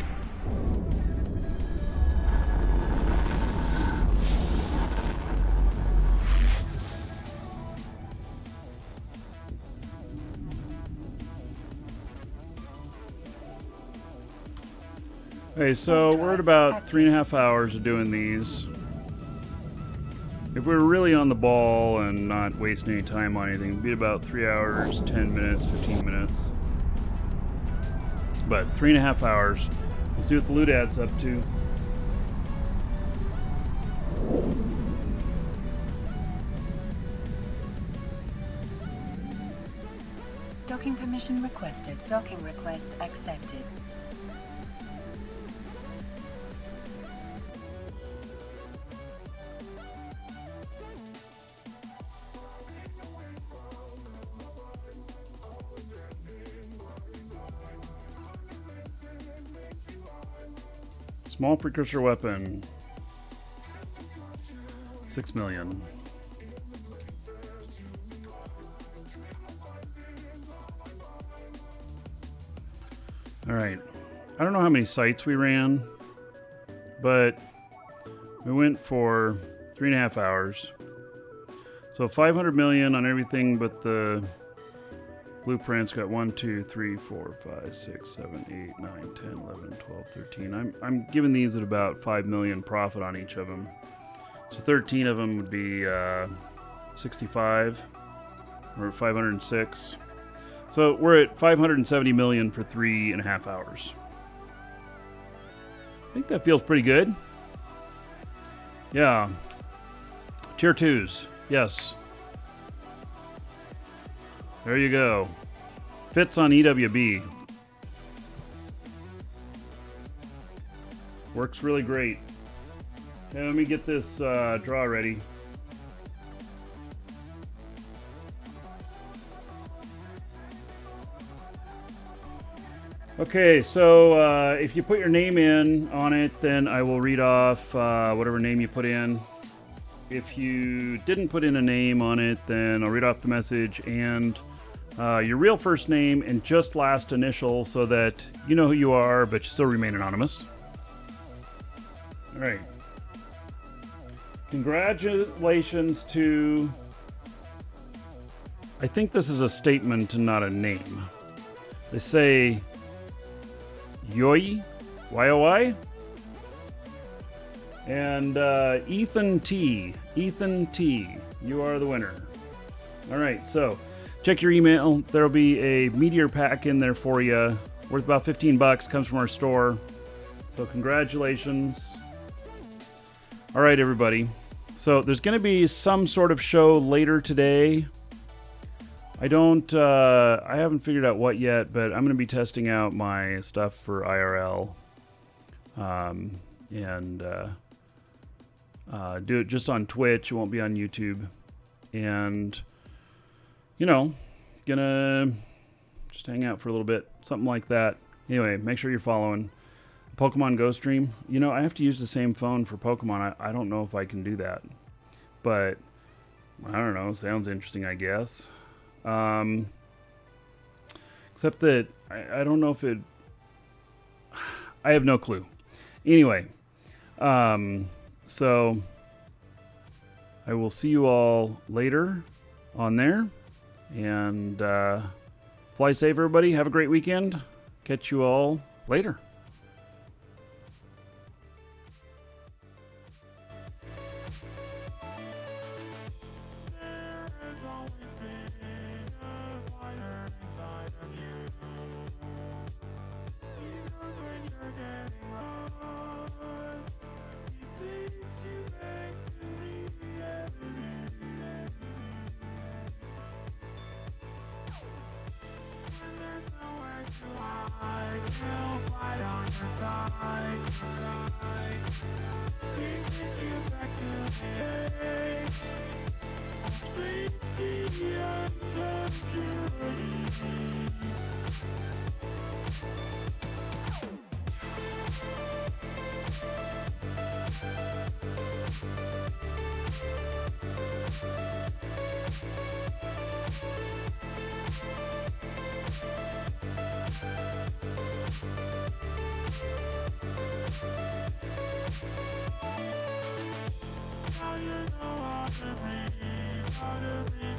Okay, so we're at about 3.5 hours of doing these. If we were really on the ball and not wasting any time on anything, it'd be about 3 hours, 10 minutes, 15 minutes. But 3.5 hours. We'll see what the loot adds up to.
Docking permission requested. Docking request accepted.
Small precursor weapon. 6 million. Alright. I don't know how many sites we ran, but we went for 3.5 hours. So 500 million on everything but the blueprints. Got 1, 2, 3, 4, 5, 6, 7, 8, 9, 10, 11, 12, 13. I'm giving these at about 5 million profit on each of them. So 13 of them would be 65 or 506. So we're at 570 million for 3.5 hours. I think that feels pretty good. Yeah. Tier 2s. Yes. There you go. Fits on EWB. Works really great. Okay, let me get this draw ready. Okay, so if you put your name in on it, then I will read off whatever name you put in. If you didn't put in a name on it, then I'll read off the message and your real first name and just last initial so that you know who you are, but you still remain anonymous. All right. Congratulations to... I think this is a statement and not a name. They say, Yoi, Y-O-I. And Ethan T. Ethan T. You are the winner. All right, so check your email. There'll be a meteor pack in there for you, worth about $15. Comes from our store. So congratulations. All right, everybody. So there's going to be some sort of show later today. I haven't figured out what yet, but I'm going to be testing out my stuff for IRL. And do it just on Twitch. It won't be on YouTube. And, you know, gonna just hang out for a little bit. Something like that. Anyway, make sure you're following Pokemon Go stream. You know, I have to use the same phone for Pokemon. I don't know if I can do that. But, I don't know. Sounds interesting, I guess. Except that I don't know if it... I have no clue. Anyway, so I will see you all later on there. And fly safe, everybody. Have a great weekend. Catch you all later.
Now you know how to be